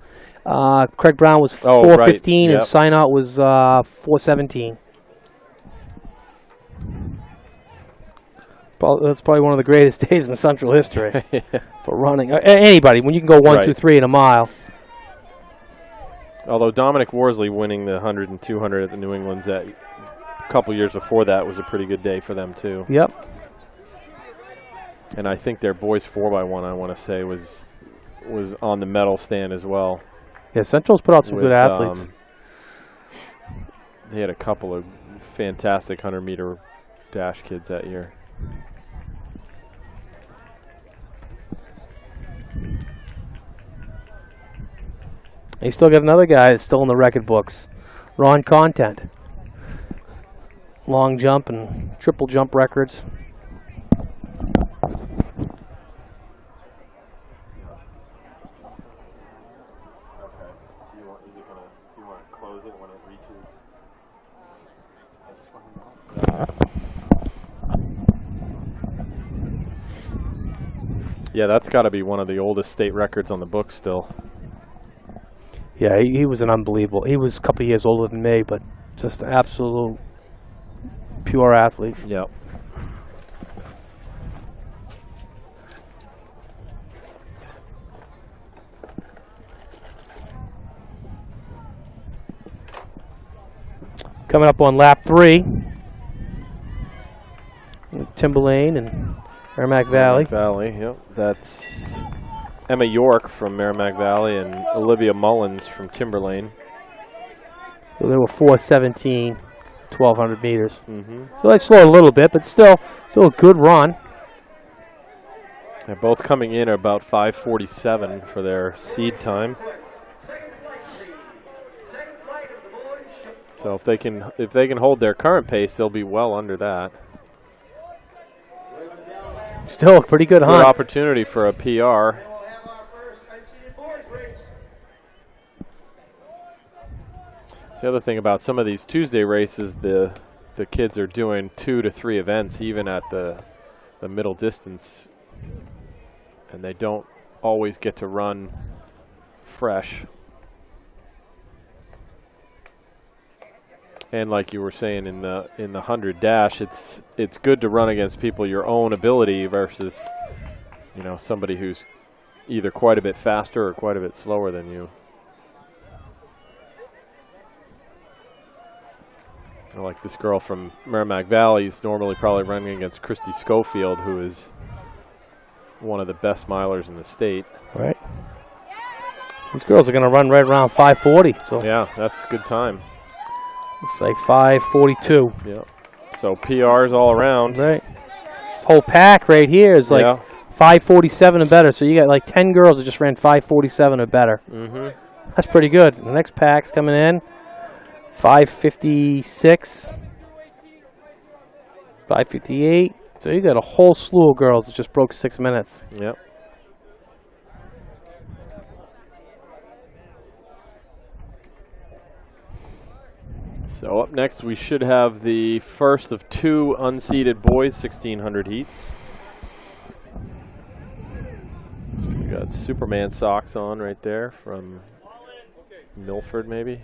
Craig Brown was 4:15, and Sinot was 4:17. That's probably one of the greatest days in Central history for running. Anybody, when you can go 1, 2, 3 in a mile. Although Dominic Worsley winning the 100 and 200 at the New England's a couple years before that was a pretty good day for them too. Yep. And I think their boys 4x1, I want to say, was on the medal stand as well. Yeah, Central's put out some good athletes. They had a couple of fantastic 100-meter dash kids that year. They still got another guy that's still in the record books, Ron Content. Long jump and triple jump records. Yeah, that's got to be one of the oldest state records on the book still. Yeah, he was an unbelievable. He was a couple of years older than me, but just an absolute pure athlete. Yep. coming up on lap 3. Timberlane and Merrimack Valley. Yep. That's Emma York from Merrimack Valley and Olivia Mullins from Timberlane. So they were 4:17, 1,200 meters. Mm-hmm. So they slowed a little bit, but still a good run. They're both coming in at about 5:47 for their seed time. So if they can hold their current pace, they'll be well under that. Still a pretty good Good hunt. opportunity for a PR. The other thing about some of these Tuesday races, the kids are doing 2 to 3 events even at the middle distance, and they don't always get to run fresh. And like you were saying in the 100 dash, it's good to run against people your own ability versus, you know, somebody who's either quite a bit faster or quite a bit slower than you. Like this girl from Merrimack Valley is normally probably running against Christy Schofield, who is one of the best milers in the state. Right. These girls are going to run right around 5:40. So yeah, that's a good time. Looks like 5:42. Yeah. So PRs all around. Right. This whole pack right here is like 5:47 and better. So you got like 10 girls that just ran 5:47 or better. Mm-hmm. That's pretty good. The next pack's coming in. 5:56, 5:58. So you got a whole slew of girls that just broke 6 minutes. Yep. So up next, we should have the first of 2 unseeded boys 1,600 heats. So we got Superman socks on right there from Milford, maybe.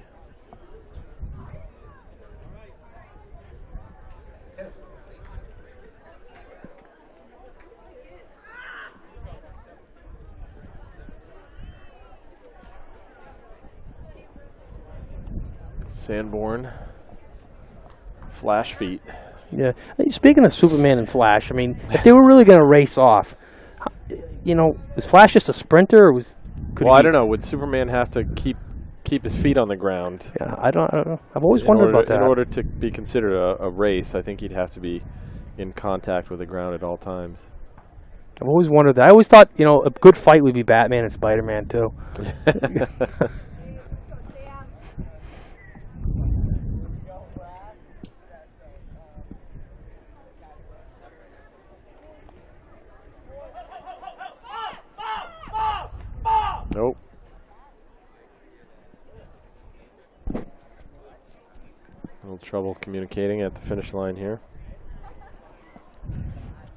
Sanborn, Flash feet. Yeah. Hey, speaking of Superman and Flash, I mean, if they were really going to race off, you know, is Flash just a sprinter, or Well, I don't know. Would Superman have to keep his feet on the ground? Yeah, I don't know. I've always wondered about that. In order to be considered a race, I think he'd have to be in contact with the ground at all times. I've always wondered that. I always thought, you know, a good fight would be Batman and Spider-Man too. Nope. A little trouble communicating at the finish line here.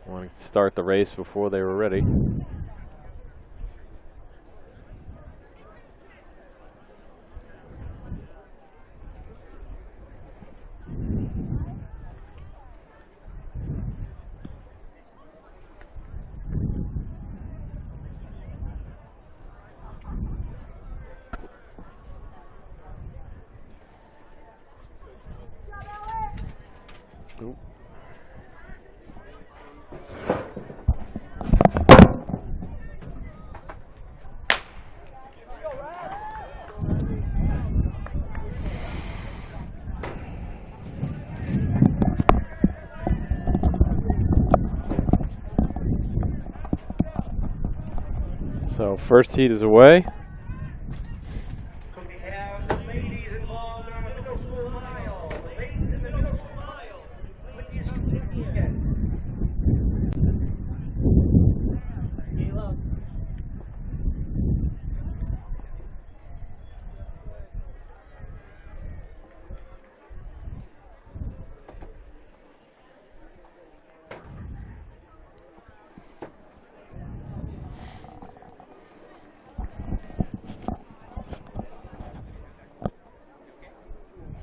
Wanting to start the race before they were ready. Oop. So first heat is away. So we have the ladies involved on the middle school mile. The ladies in the middle school mile. Please continue.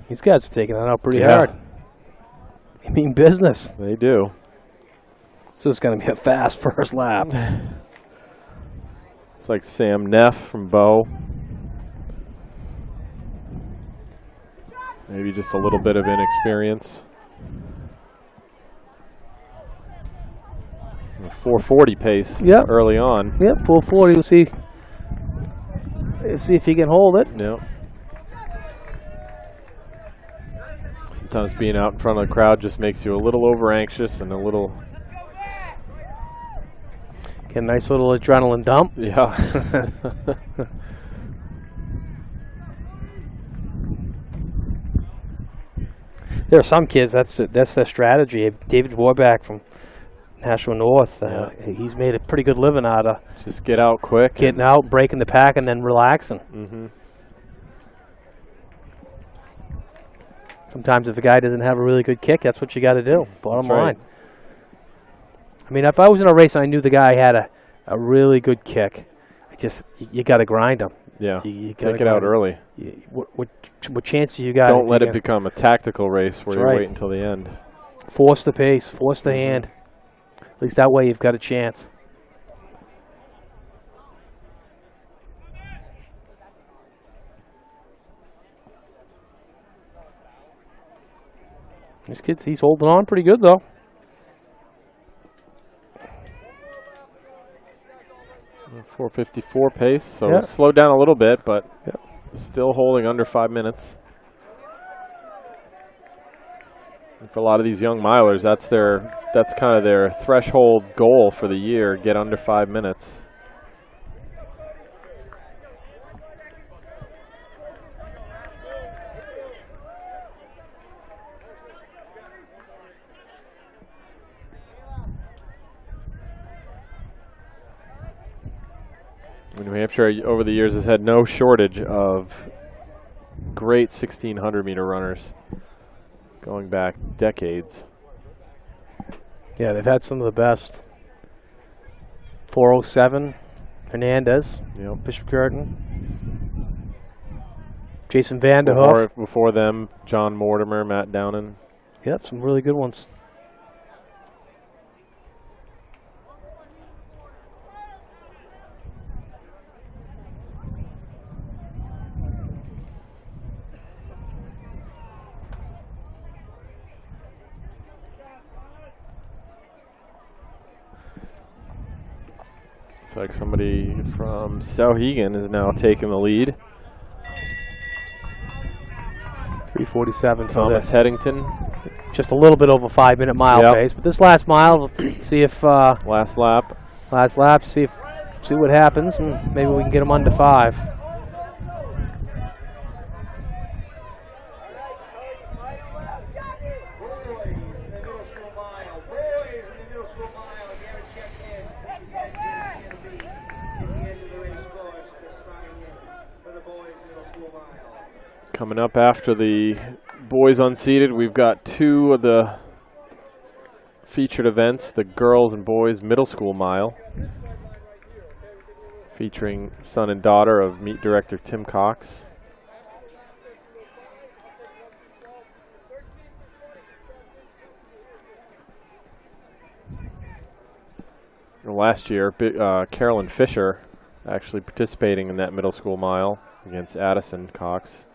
These guys are taking it out pretty hard. They mean business. They do. This is going to be a fast first lap. It's like Sam Neff from Bow. Maybe just a little bit of inexperience. A 4:40 pace early on. Yep, 4:40. We'll see. Let's see if he can hold it. Yep. Sometimes being out in front of the crowd just makes you a little over anxious and a little. Get a nice little adrenaline dump. Yeah. There are some kids, that's their strategy. David Warback from Nashua North, he's made a pretty good living out of just get out quick. Getting out, breaking the pack, and then relaxing. Mm-hmm. Sometimes if a guy doesn't have a really good kick, that's what you got to do. Bottom line. Right. I mean, if I was in a race and I knew the guy had a really good kick, you got to grind him. Yeah, you take it out early. What chance do you got? Don't let it become a tactical race where you wait until the end. Force the pace, force the hand. At least that way you've got a chance. This kid, he's holding on pretty good though. A 4:54 pace, so slowed down a little bit, but still holding under 5 minutes. And for a lot of these young milers, that's kind of their threshold goal for the year, get under 5 minutes. New Hampshire over the years has had no shortage of great 1,600 meter runners going back decades. Yeah, they've had some of the best. 4:07, Hernandez, Bishop Curtin, Jason Vanderhoof. Before them, John Mortimer, Matt Downen. Yep, some really good ones. Looks like somebody from Sauhegan is now taking the lead. 3:47. Thomas Headington. Just a little bit over 5 minute mile pace, but this last mile, we'll see if last lap, see what happens, and maybe we can get him under 5. Coming up after the boys unseated, we've got 2 of the featured events, the girls and boys middle school mile, featuring son and daughter of meet director Tim Cox. Last year, Carolyn Fisher actually participating in that middle school mile against Addison Cox.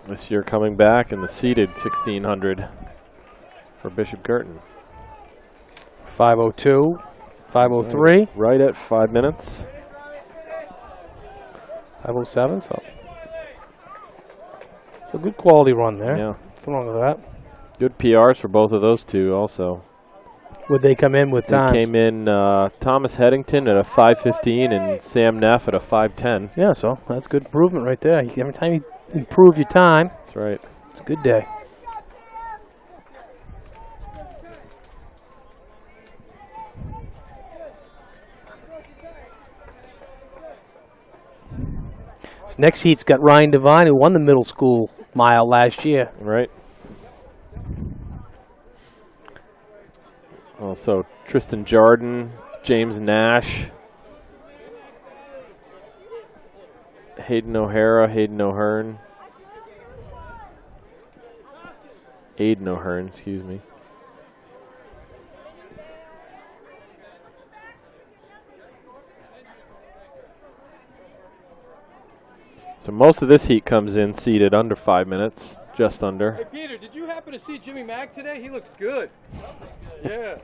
This year coming back in the seated 1,600 for Bishop Curtin. 5:02, 5:03. Right at 5 minutes. 5:07, so it's a good quality run there. Yeah. What's wrong with that? Good PRs for both of those two also. Would they come in with times? They came in Thomas Headington at a 5:15 and Sam Neff at a 5:10. Yeah, so that's good improvement right there. Every time you improve your time, that's right. It's a good day. This next heat's got Ryan Devine, who won the middle school mile last year. Right. Also, Tristan Jardin, James Nash, Hayden O'Hara, Aiden O'Hearn, excuse me. So most of this heat comes in seated under 5 minutes, just under. Hey, Peter, did you happen to see Jimmy Mack today? He looks good. Yeah.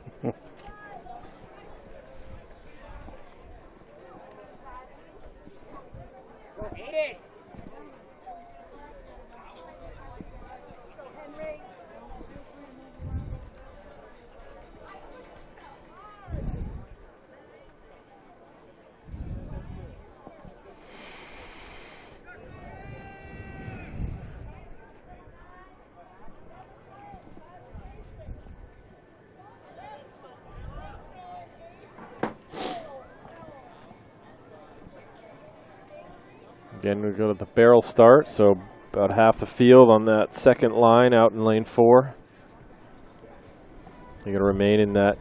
Again, we go to the barrel start, so about half the field on that second line out in lane 4. They're going to remain in that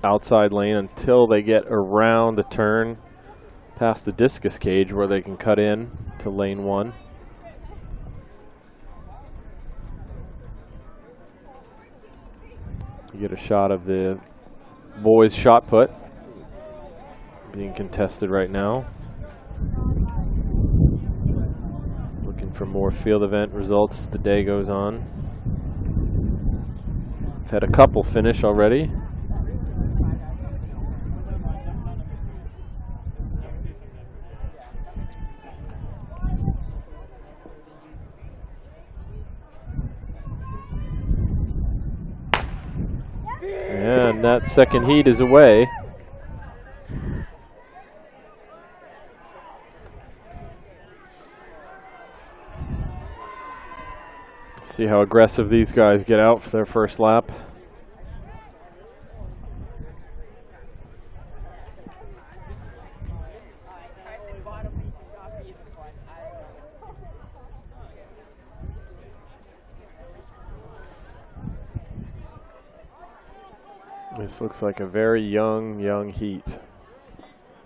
outside lane until they get around the turn past the discus cage where they can cut in to lane 1. You get a shot of the boys' shot put being contested right now. Looking for more field event results as the day goes on. We've had a couple finish already. And that second heat is away. Let's see how aggressive these guys get out for their first lap. This looks like a very young heat.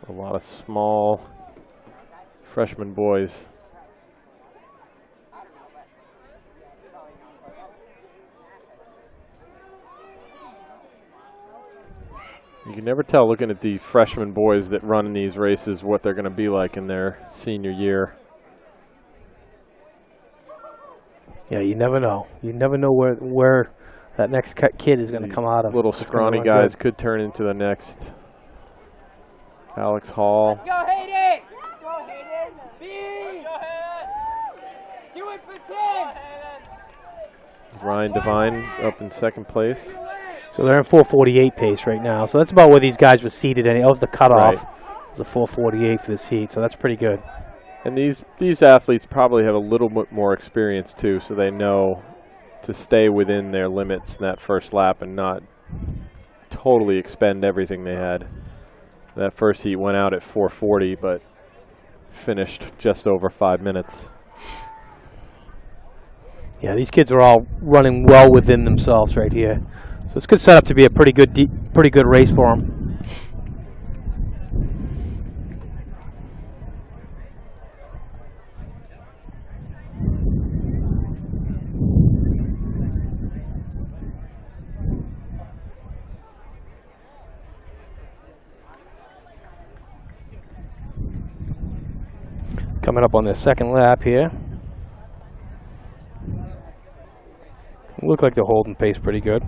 A lot of small freshman boys. You can never tell looking at the freshman boys that run in these races what they're going to be like in their senior year. Yeah, you never know. You never know where that next kid is going to come out of. Little scrawny guys could turn into the next Alex Hall. Let's go, Hayden! Let's go, Hayden! B! Go ahead! Do it for 10! Ryan Devine up in second place. So they're in 4:48 pace right now. So that's about where these guys were seated. And that was the cutoff. Right. It was a 4:48 for this heat. So that's pretty good. And these athletes probably have a little bit more experience too, so they know to stay within their limits in that first lap and not totally expend everything they had. That first heat went out at 4:40, but finished just over 5 minutes. Yeah, these kids are all running well within themselves right here. So it's good setup to be a pretty good race for them. Coming up on their second lap here. Look like they're holding pace pretty good.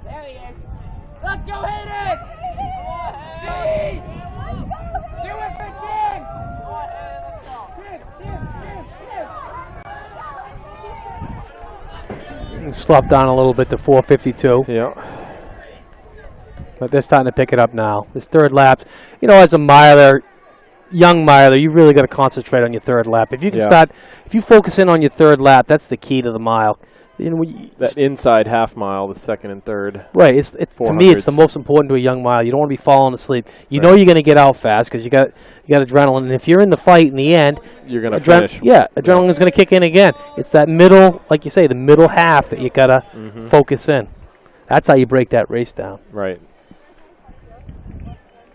There he is! Let's go, Hayden! D! Do it for 10! Go ahead, let's go! 10! Slopped down a little bit to 4:52. Yeah. But they're starting to pick it up now. This third lap, you know, as a miler, young miler, you really got to concentrate on your third lap. If you can if you focus in on your third lap, that's the key to the mile. You know, That inside half mile, the second and third. Right. It's to me, it's the most important to a young mile. You don't want to be falling asleep. You know you're going to get out fast because you got adrenaline. And if you're in the fight in the end, You're going to finish. Yeah, adrenaline is going to kick in again. It's that middle, like you say, the middle half that you got to focus in. That's how you break that race down. Right.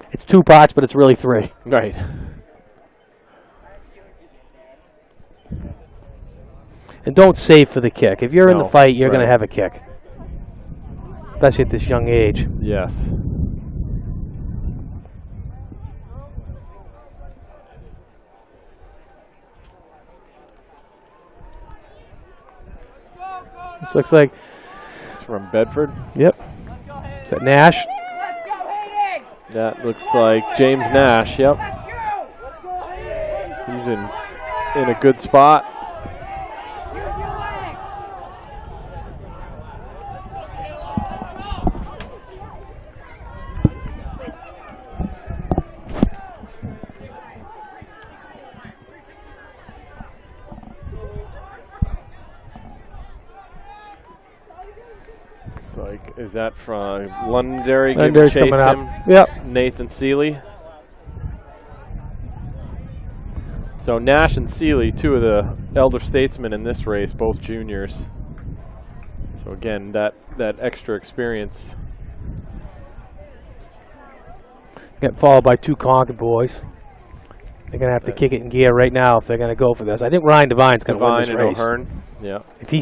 It's 2 parts, but it's really 3. Right. And don't save for the kick. If you're in the No, fight, you're going to right. have a kick. Especially at this young age. Yes. This looks like. It's from Bedford. Yep. Is that Nash? Let's go, Hayden! That looks like James Nash. Yep. Let's go! He's in a good spot. Use your leg! Looks like, is that from Londonderry? Londonderry's Chase coming up. him. Yep. Nathan Seeley. So Nash and Seeley, two of the elder statesmen in this race, both juniors. So again, that extra experience. Get followed by 2 Concord boys. They're going to have to kick it in gear right now if they're going to go for this. I think Ryan Devine's going to win this Devine and race. O'Hearn. Yeah. If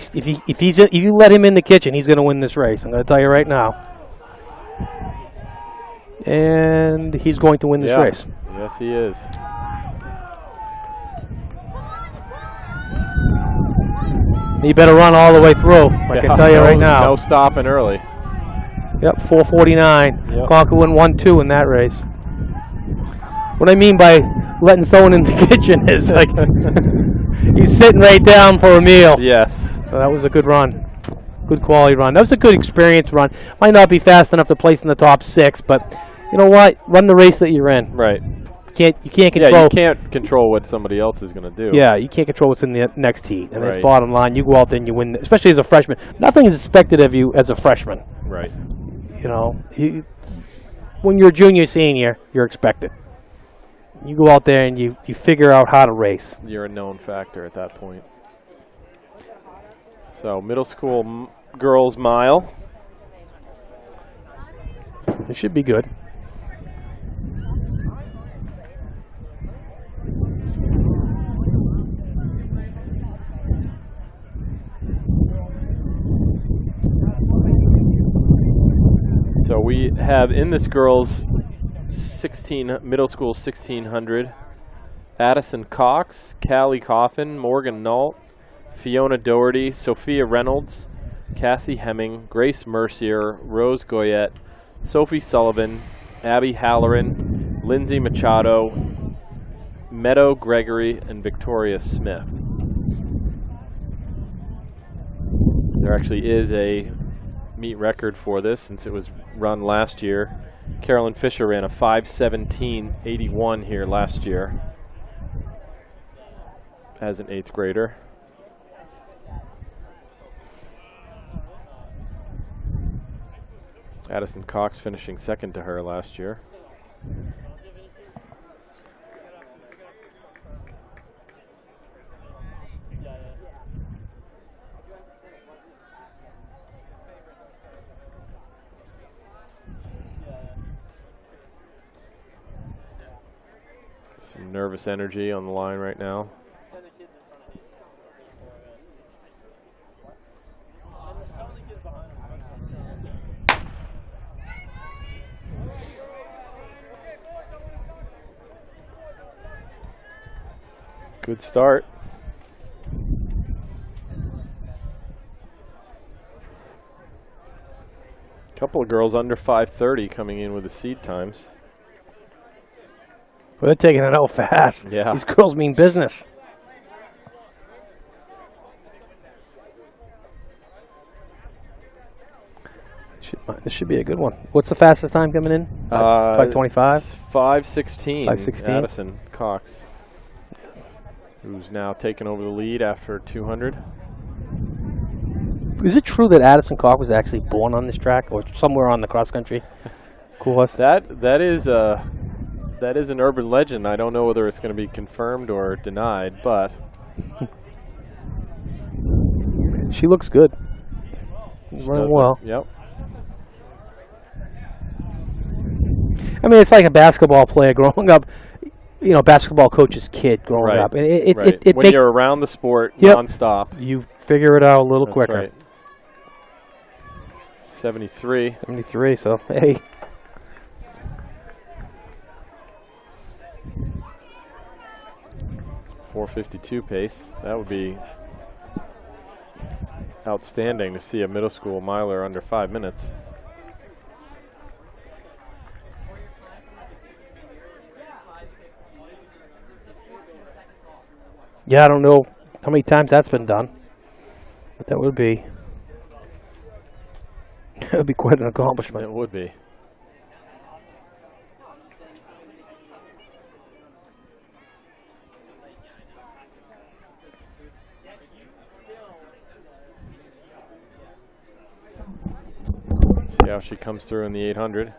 you let him in the kitchen, he's going to win this race. I'm going to tell you right now. And he's going to win this race. Yes, he is. He better run all the way through. I can tell you right now. No stopping early. Yep, 4:49. Yep. Concord won 1-2 in that race. What I mean by letting someone in the kitchen is like he's sitting right down for a meal. Yes. So that was a good run. Good quality run. That was a good experience run. Might not be fast enough to place in the top 6, but you know what? Run the race that you're in. Right. You can't control. Yeah, you can't control what somebody else is going to do. Yeah, you can't control what's in the next heat. And that's Right. bottom line. You go out there and you win, especially as a freshman. Nothing is expected of you as a freshman. Right. You know, when you're a junior, senior, you're expected. You go out there and you figure out how to race. You're a known factor at that point. So middle school girls mile. It should be good. So we have in this girls 16 middle school 1600 Addison Cox, Callie Coffin, Morgan Nault, Fiona Doherty, Sophia Reynolds, Cassie Hemming, Grace Mercier, Rose Goyette, Sophie Sullivan, Abby Halloran, Lindsay Machado, Meadow Gregory, and Victoria Smith. There actually is a meet record for this since it was run last year. Carolyn Fisher ran a 5:17.81 here last year as an 8th grader. Addison Cox finishing second to her last year. Some nervous energy on the line right now. Good start. Couple of girls under 5:30 coming in with the seed times. Well, they're taking it out fast. Yeah. These girls mean business. This should be a good one. What's the fastest time coming in? 5:25? 5:16. 5:16. Addison Cox, who's now taken over the lead after 200. Is it true that Addison Cox was actually born on this track or somewhere on the cross country course? That is an urban legend. I don't know whether it's going to be confirmed or denied, but She looks good. She's running well. Yep. I mean, it's like a basketball player growing up. You know, basketball coach's kid growing Right. up. It Right. When you're around the sport Yep. nonstop, you figure it out a little that's quicker. right. 73. 73. So hey. .452 pace. That would be outstanding to see a middle school miler under 5 minutes. Yeah, I don't know how many times that's been done, but that would be quite an accomplishment. It would be. See how she comes through in the 800.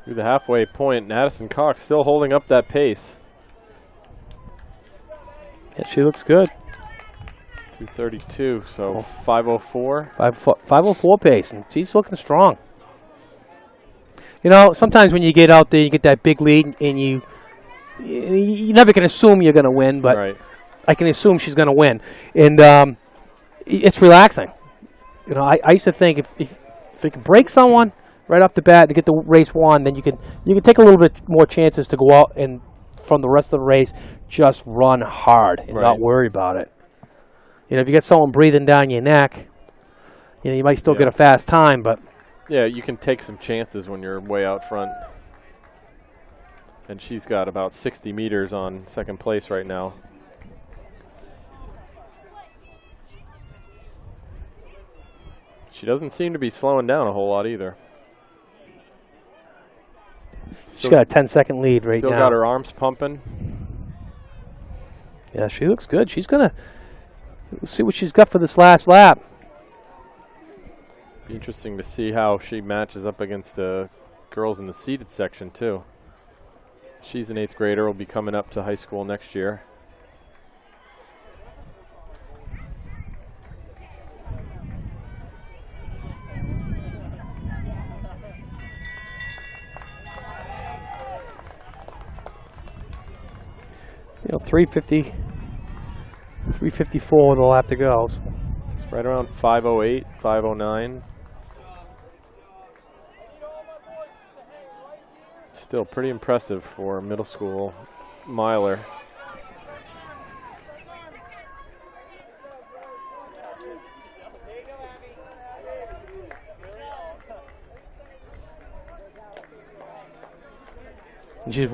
Through the halfway point, Addison Cox still holding up that pace. Yeah, she looks good. 2:32, so 5:04. 5:04 pace, and she's looking strong. You know, sometimes when you get out there, you get that big lead, and you never can assume you're going to win, but Right. I can assume she's going to win, and it's relaxing. You know, I used to think if you can break someone right off the bat to get the race won, then you can take a little bit more chances to go out and from the rest of the race just run hard and not worry about it. You know, if you get someone breathing down your neck, you know, you might still get a fast time, but yeah, you can take some chances when you're way out front. And she's got about 60 meters on second place right now. She doesn't seem to be slowing down a whole lot either. She's got a 10-second lead right now. Still got her arms pumping. Yeah, she looks good. She's going to see what she's got for this last lap. Be interesting to see how she matches up against the girls in the seated section, too. She's an 8th grader, will be coming up to high school next year. You know, 350, 354 with a lap to go. So. It's right around 5:08, 5:09. Still pretty impressive for a middle school miler. And she's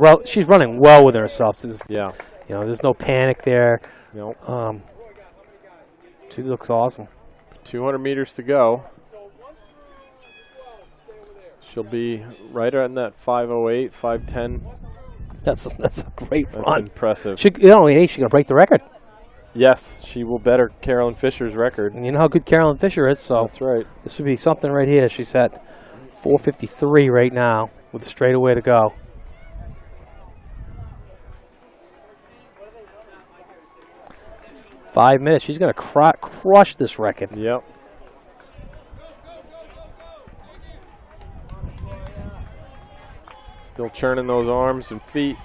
running well with herself. Yeah. You know, there's no panic there. Nope. She looks awesome. 200 meters to go. She'll be right around that 5:08, 5:10. That's a great That's run. impressive. She's going to break the record. Yes, she will better Carolyn Fisher's record. And you know how good Carolyn Fisher is, so That's right. this would be something right here. She's at 4:53 right now with a straightaway to go. Five minutes. She's going to crush this record. Yep. Still churning those arms and feet.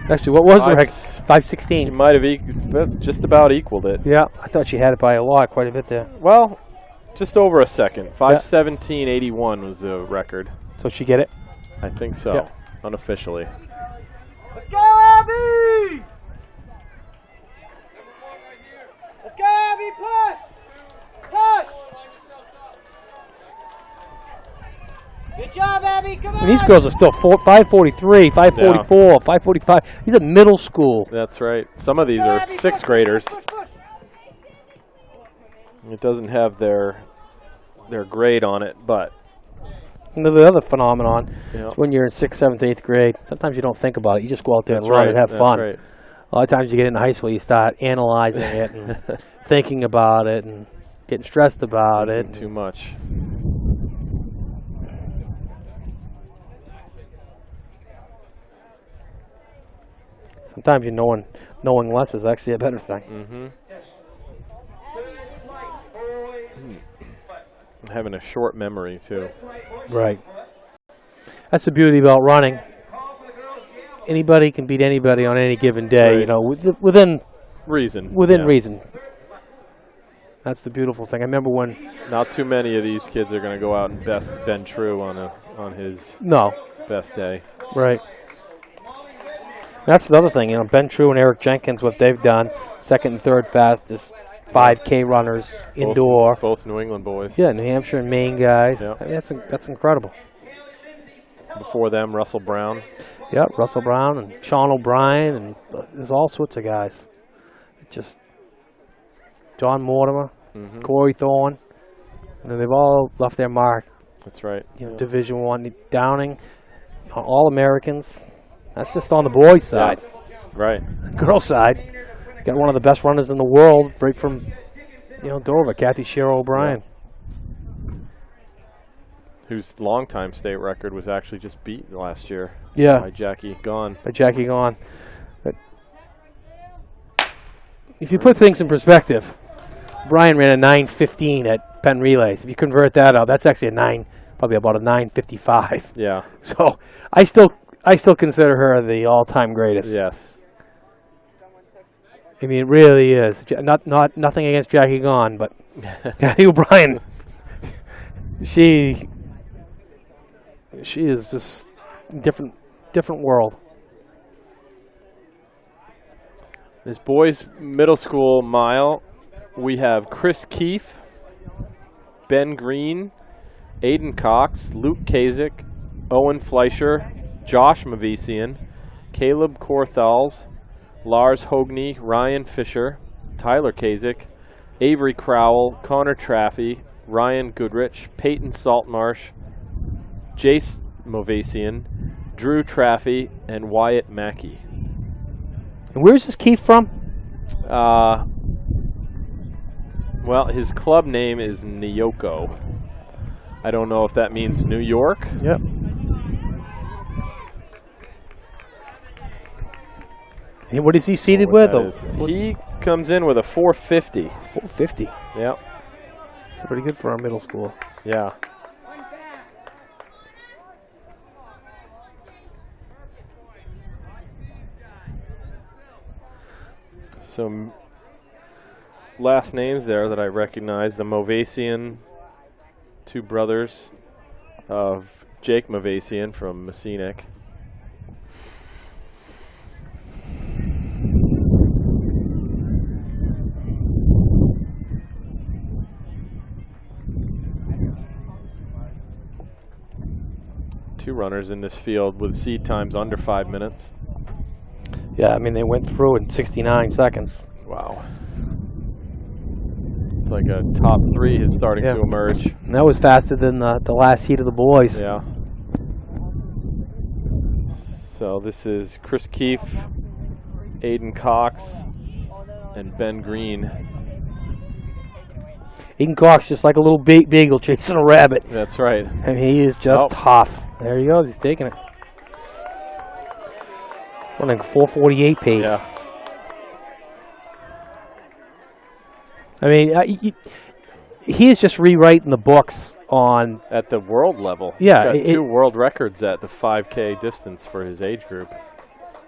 Actually, what was the record? 5:16. She might have just about equaled it. Yeah, I thought she had it by a lot, quite a bit there. Well, just over a second. 5:17.81 was the record. So she get it? I think so, Yeah. unofficially. Let's go, Abby! Let's go, Abby, push! Push! Good job, Abby, come on! And these girls are still 5:43, 5:44, 5:45. These are middle school. That's right. Some of these are 6th graders. It doesn't have their grade on it, but And the other phenomenon yeah. is when you're in 6th, 7th, 8th grade, sometimes you don't think about it. You just go out there That's and run right. and have That's fun. right. A lot of times you get into high school, you start analyzing it and thinking about it and getting stressed about it. Too much. Sometimes knowing less is actually a better thing. Mm-hmm. having a short memory too. Right. That's the beauty about running. Anybody can beat anybody on any given day. Right. You know, within Reason. Within yeah. reason. That's the beautiful thing. I remember when. Not too many of these kids are going to go out and best Ben True on his best day. Right. That's the other thing. You know, Ben True and Eric Jenkins, what they've done, second and third fastest 5K runners indoor. Both New England boys. Yeah, New Hampshire and Maine guys. Yep. I mean, that's incredible. Before them, Russell Brown. Yep, Russell Brown and Sean O'Brien, and there's all sorts of guys. Just John Mortimer, Corey Thorne. You know, they've all left their mark. That's right. You know, Division I, Downing, all Americans. That's just on the boys' side. Yeah. Right. Girls' side, got one of the best runners in the world, right from Dover, Kathy Sherrill O'Brien. Yeah. Whose longtime state record was actually just beat last year. Yeah. By Jackie Gone. But if you put things in perspective, Brian ran a 9:15 at Penn Relays. If you convert that out, that's actually probably about a 9:55. Yeah. So I still consider her the all-time greatest. Yes. I mean, it really is. Nothing against Jackie Gone, but Kathy O'Brien, she is just different world. This boys' middle school mile, we have Chris Keefe, Ben Green, Aiden Cox, Luke Kasich, Owen Fleischer, Josh Mavesian, Caleb Korthals, Lars Hogney, Ryan Fisher, Tyler Kasich, Avery Crowell, Connor Traffy, Ryan Goodrich, Peyton Saltmarsh, Jace Mavesian, Drew Traffy, and Wyatt Mackey. And where's this Keith from? Well, his club name is Nyoko. I don't know if that means New York. Yep. And what is he seated with? He comes in with a 450. 450. Yep. That's pretty good for our middle school. Yeah. Some last names there that I recognize. The Mavesian, two brothers of Jake Mavesian from Messinic. Two runners in this field with seed times under 5 minutes. Yeah, I mean, they went through in 69 seconds. Wow. It's like a top three is starting to emerge. And that was faster than the last heat of the boys. Yeah. So this is Chris Keefe, Aiden Cox, and Ben Green. Aiden Cox just like a little beagle chasing a rabbit. That's right. And he is just tough. There he goes. He's taking it. Running 4:48 pace. Yeah. I mean, he is just rewriting the books on at the world level. Yeah, he's got two world records at the 5K distance for his age group.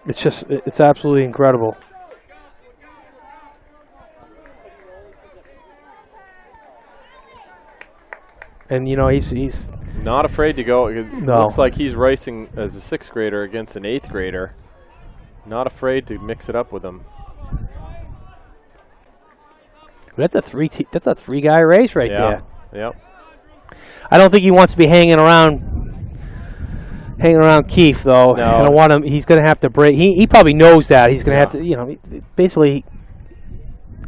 It's absolutely incredible. And you know he's not afraid to go. It no. Looks like he's racing as a 6th grader against an 8th grader. Not afraid to mix it up with him. That's a three-guy race right there. Yep. I don't think he wants to be hanging around Keefe though. No. I don't want him. He's going to have to break. He probably knows that he's going to have to. You know, basically.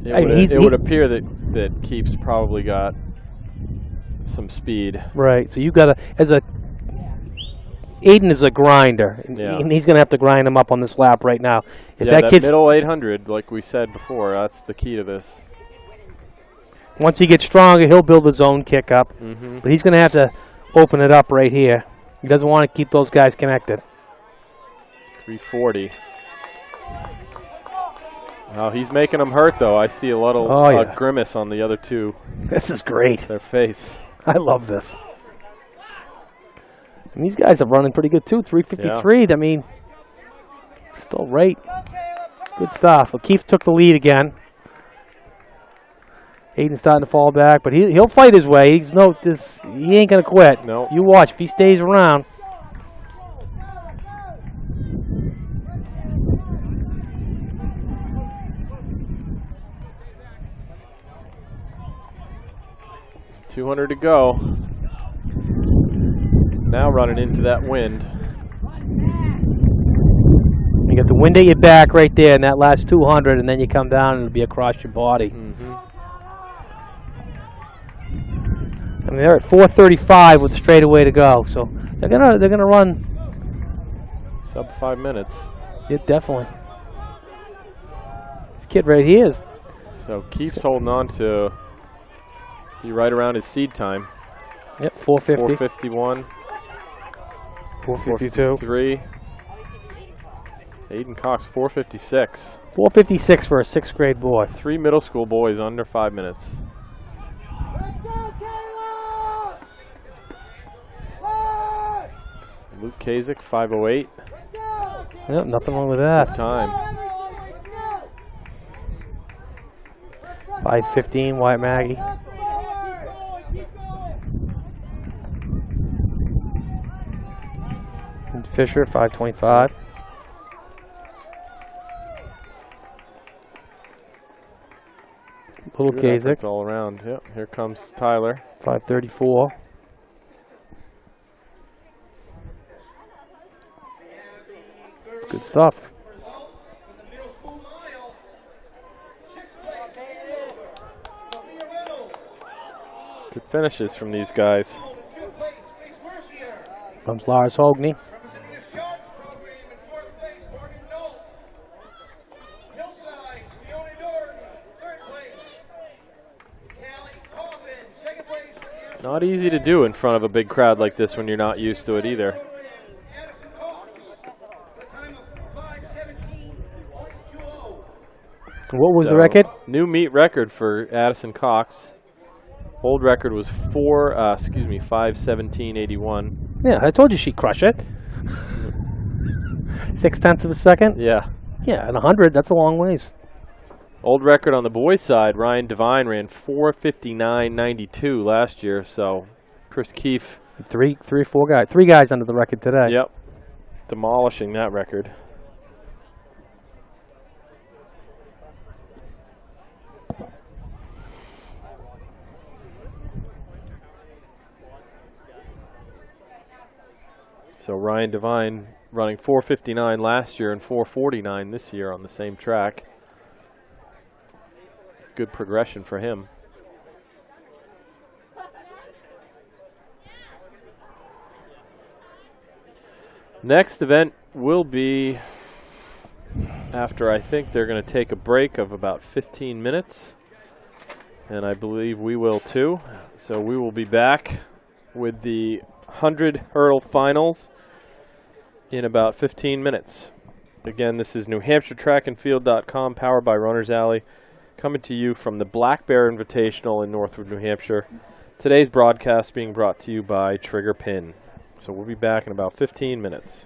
It would appear that Keefe's probably got some speed. Right. So you got to Aiden is a grinder, and he's going to have to grind him up on this lap right now. If that middle 800, like we said before, that's the key to this. Once he gets stronger, he'll build his own kick up. But he's going to have to open it up right here. He doesn't want to keep those guys connected. 340. Oh, he's making them hurt, though. I see a little grimace on the other two. This is great. Their face. I love this. And these guys are running pretty good too. 3:53. I mean, still right. Good stuff. Well, Keith took the lead again. Hayden's starting to fall back, but he'll fight his way. He ain't gonna quit. No. You watch if he stays around. $200 to go. Now running into that wind. You got the wind at your back right there in that last 200, and then you come down and it'll be across your body. I mean, they're at 4:35 with the straightaway to go, so they're gonna run sub 5 minutes. Yeah, definitely. This kid right here is. So Keith's holding on to be right around his seed time. Yep, 4:50. 4:51. 4:52. 4:53. Aiden Cox, 4:56. 4:56 for a 6th grade boy. 3 middle school boys under 5 minutes. Luke Kasich, 5:08. Yep, nothing wrong with that. Good time. 5:15, Wyatt Maggie. And Fisher, 5:25. Little Good Kasich, efforts all around. Yep, here comes Tyler. 5:34. Good stuff. Good finishes from these guys. Comes Lars Hogney. Not easy to do in front of a big crowd like this when you're not used to it either. What was the record? New meet record for Addison Cox. Old record was 5:17.81. Yeah, I told you she'd crush it. 0.6 of a second? Yeah. Yeah, and 100, that's a long ways. Old record on the boys' side, Ryan Devine ran 4:59.92 last year, so Chris Keefe. Three or four guys. 3 guys under the record today. Yep. Demolishing that record. So Ryan Devine running 4:59 last year and 4:49 this year on the same track. Good progression for him. Next event will be after, I think they're going to take a break of about 15 minutes. And I believe we will too. So we will be back with the 100 hurdle finals in about 15 minutes. Again, this is NewHampshireTrackandField.com, powered by Runners Alley, coming to you from the Black Bear Invitational in Northwood, New Hampshire. Today's broadcast being brought to you by Trigger Pin. So we'll be back in about 15 minutes.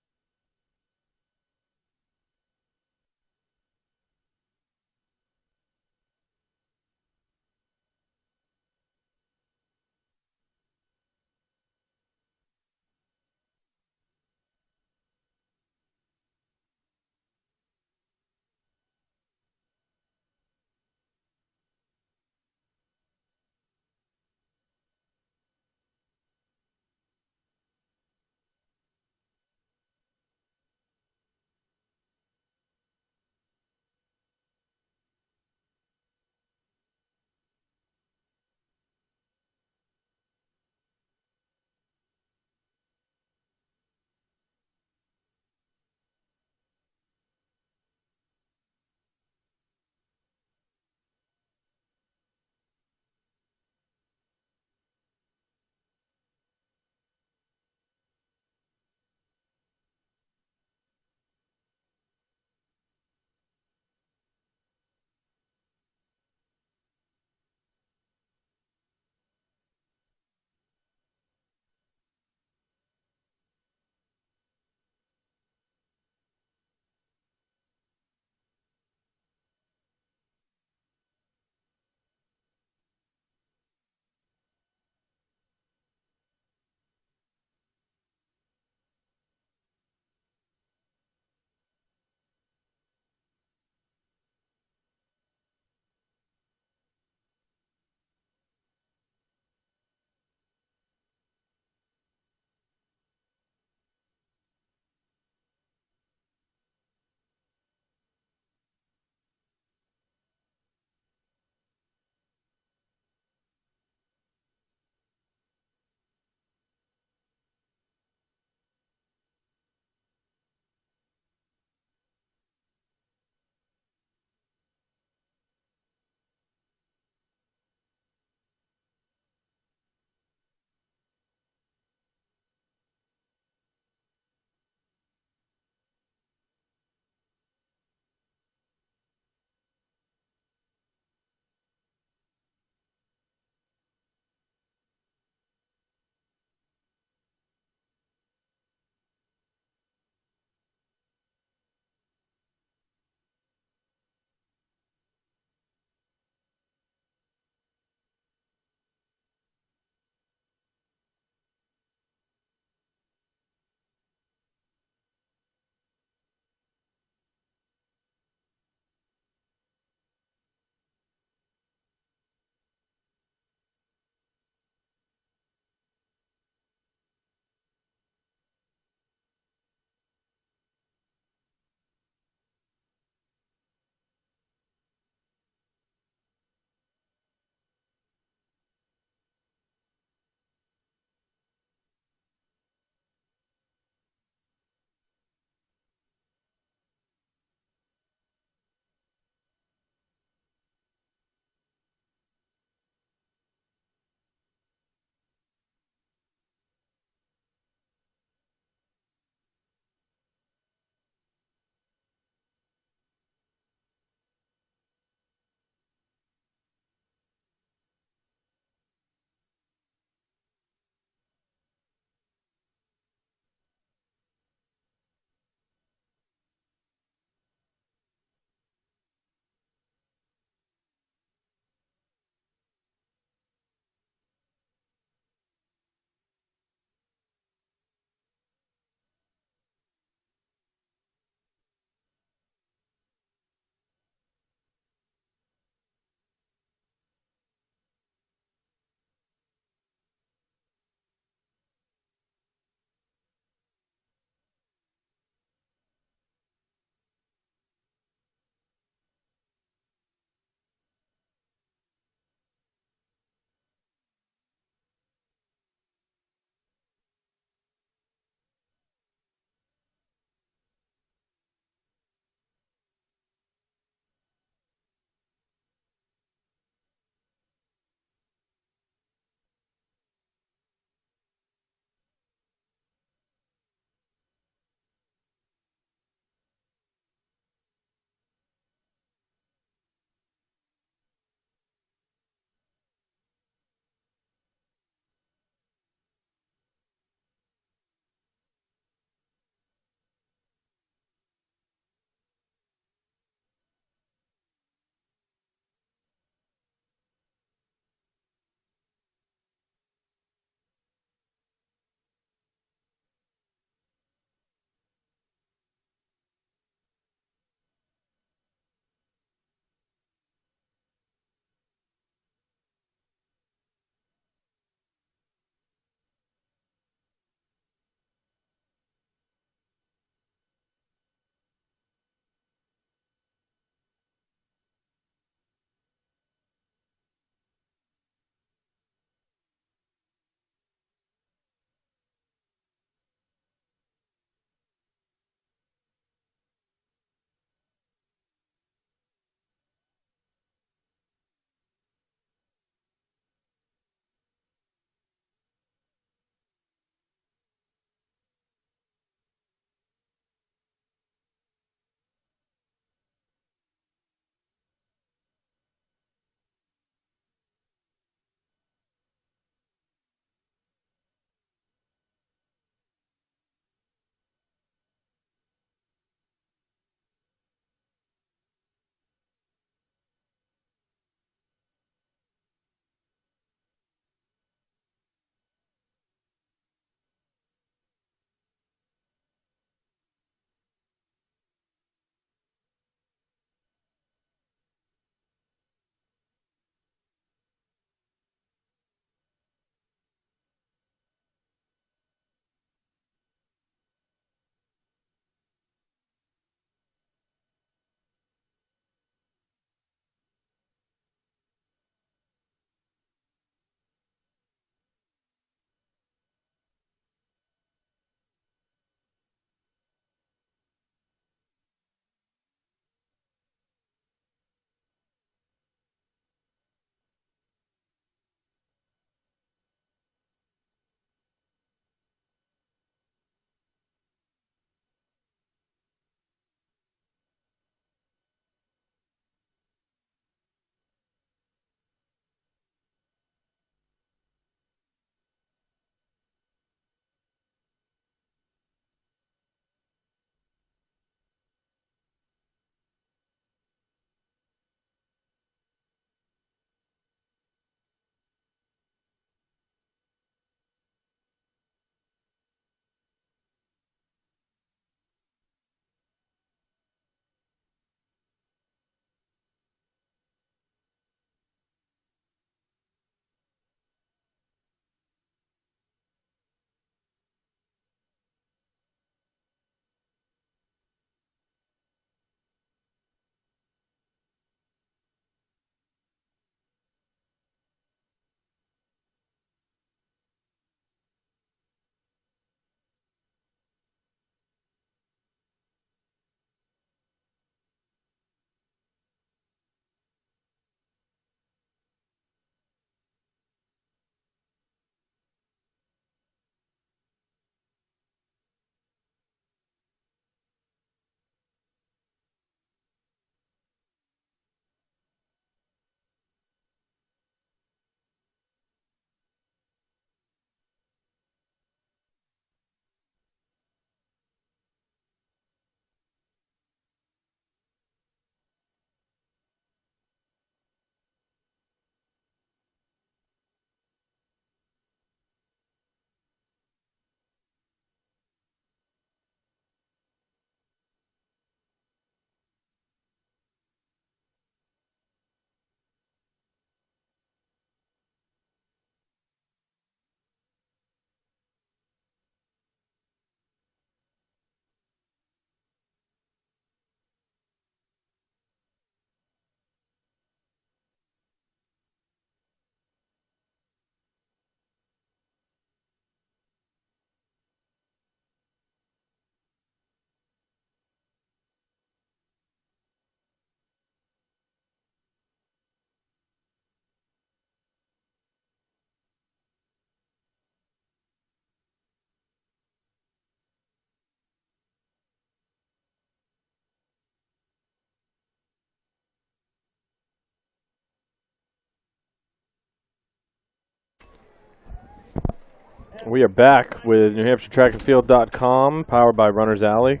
We are back with NewHampshireTrackandField.com, powered by Runner's Alley,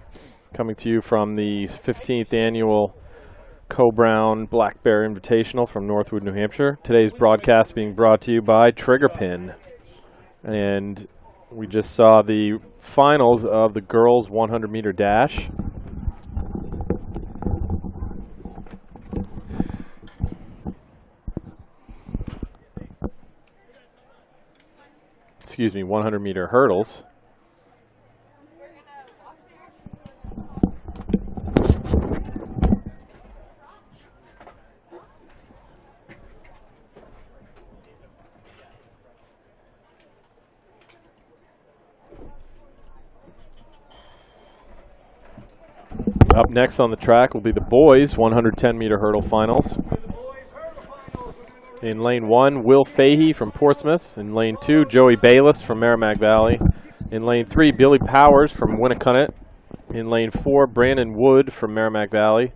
coming to you from the 15th annual Co-Brown Black Bear Invitational from Northwood, New Hampshire. Today's broadcast being brought to you by Triggerpin. And we just saw the finals of the girls' 100-meter dash. Excuse me, 100-meter hurdles. Up next on the track will be the boys' 110-meter hurdle finals. In lane 1, Will Fahey from Portsmouth. In lane 2, Joey Bayless from Merrimack Valley. In lane 3, Billy Powers from Winnicunnet. In lane 4, Brandon Wood from Merrimack Valley.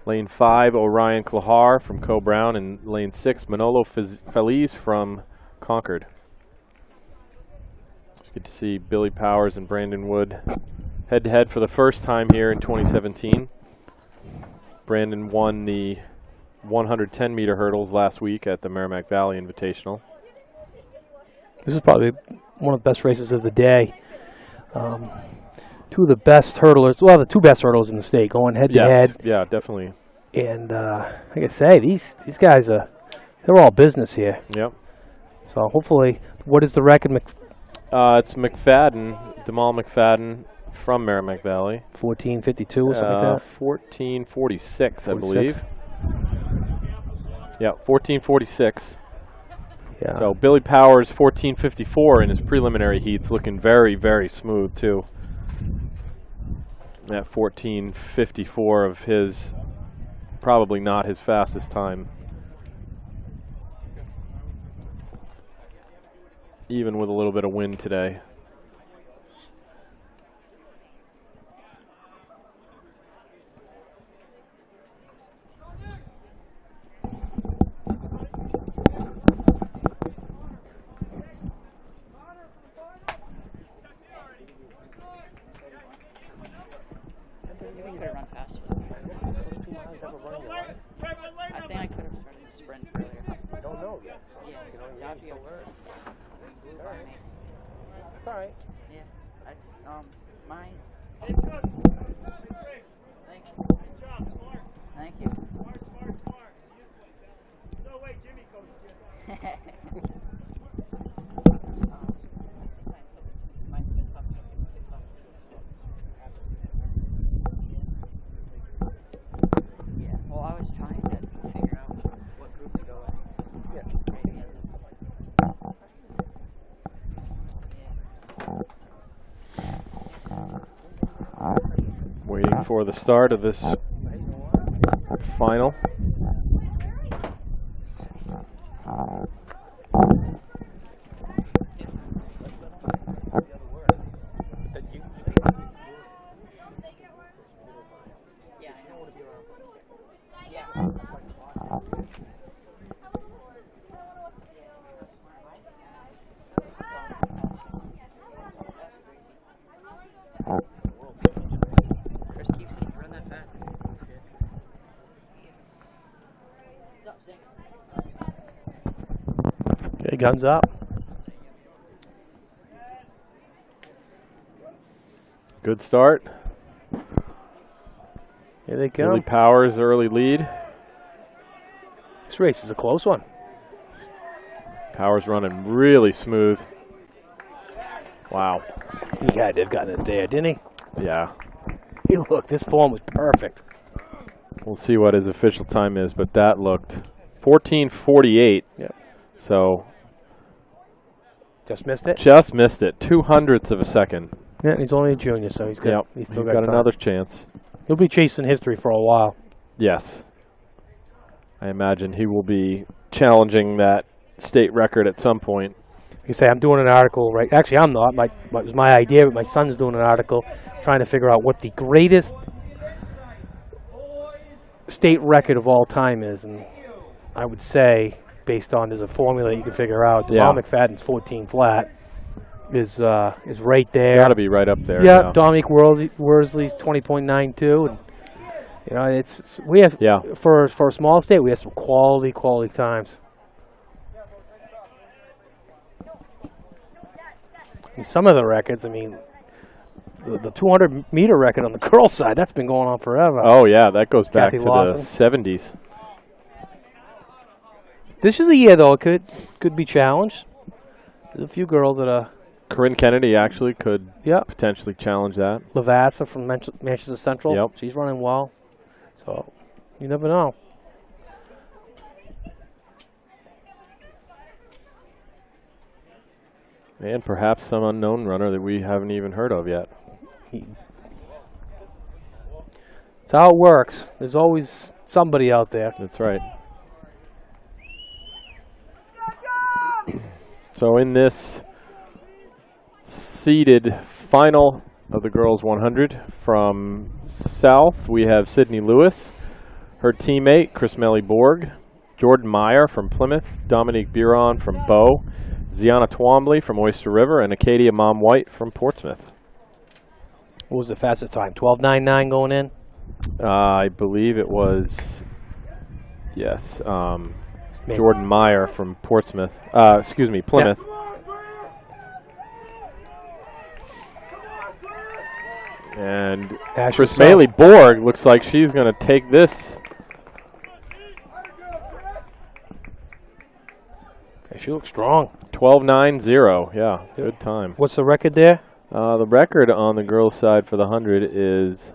Lane 5, Orion Klahar from Co-Brown. And lane 6, Manolo Feliz from Concord. It's good to see Billy Powers and Brandon Wood head-to-head for the first time here in 2017. Brandon won the 110-meter hurdles last week at the Merrimack Valley Invitational. This is probably one of the best races of the day. Two of the best hurdlers, well, the two best hurdlers in the state, going head-to-head. Yes, yeah, definitely. And like I say, these guys they're all business here. Yep. So hopefully, what is the record? It's McFadden, Demal McFadden from Merrimack Valley. 14:52 or something like that. 14:46, I believe. Yeah, 14:46. Yeah. So Billy Powers 14:54 in his preliminary heats, looking very, very smooth too. That 14:54 of his, probably not his fastest time, even with a little bit of wind today. I think I could have started the sprint earlier. I don't know yet. So Yeah, you know, that'd be still learn. Alright. It's all right. Yeah. Mine. Thanks. Thank you. No way Jimmy coached you. Yeah, well, I was trying to figure out what group to go in. Yeah. Waiting for the start of this final. Yeah, I know. Yeah. Chris keeps saying you run that fast. I said, oh shit. What's up, Zink? Okay, guns up. Good start. Here they go. Billy Powers early lead. This race is a close one. Powers running really smooth. Wow. He had to have gotten it there, didn't he? Yeah. Hey, look, this form was perfect. We'll see what his official time is, but that looked 14:48. Yep. So Just missed it. just missed it. 200ths of a second. Yeah, and he's only a junior, so he's got. Yep. He's He's still got time. another chance. He'll be chasing history for a while. Yes. I imagine he will be challenging that state record at some point. Like I say, I'm doing an article, right? Actually, I'm not. It was my idea, but my son's doing an article trying to figure out what the greatest state record of all time is. And I would say, based on, there's a formula you can figure out. Yeah. Demal McFadden's 14 flat. is right there. Got to be right up there. Yeah, Dominique Worsley's 20.92, and you know we have for a small state we have some quality times. And some of the records, I mean, the 200-meter record on the girls' side, that's been going on forever. Oh yeah, that goes back Kathy to Lawson. the 70s. This is a year though it could be challenged. There's a few girls that are. Corinne Kennedy actually could potentially challenge that. Lavassa from Manchester Central. Yep. She's running well. So, you never know. And perhaps some unknown runner that we haven't even heard of yet. That's how it works. There's always somebody out there. That's right. So in this seeded final of the girls 100 from South, we have Sydney Lewis, her teammate Chris Melly-Borg, Jordan Meyer from Plymouth, Dominique Biron from Bow, Ziana Twombly from Oyster River, and Acadia Mom-White from Portsmouth. What was the fastest time? 12.99 going in? I believe it was, yes, Jordan Meyer from Portsmouth. Plymouth. Yeah. And Ash Chris herself. Maley-Borg looks like she's going to take this. She looks strong. 12.90. Yeah, good time. What's the record there? The record on the girls' side for the 100 is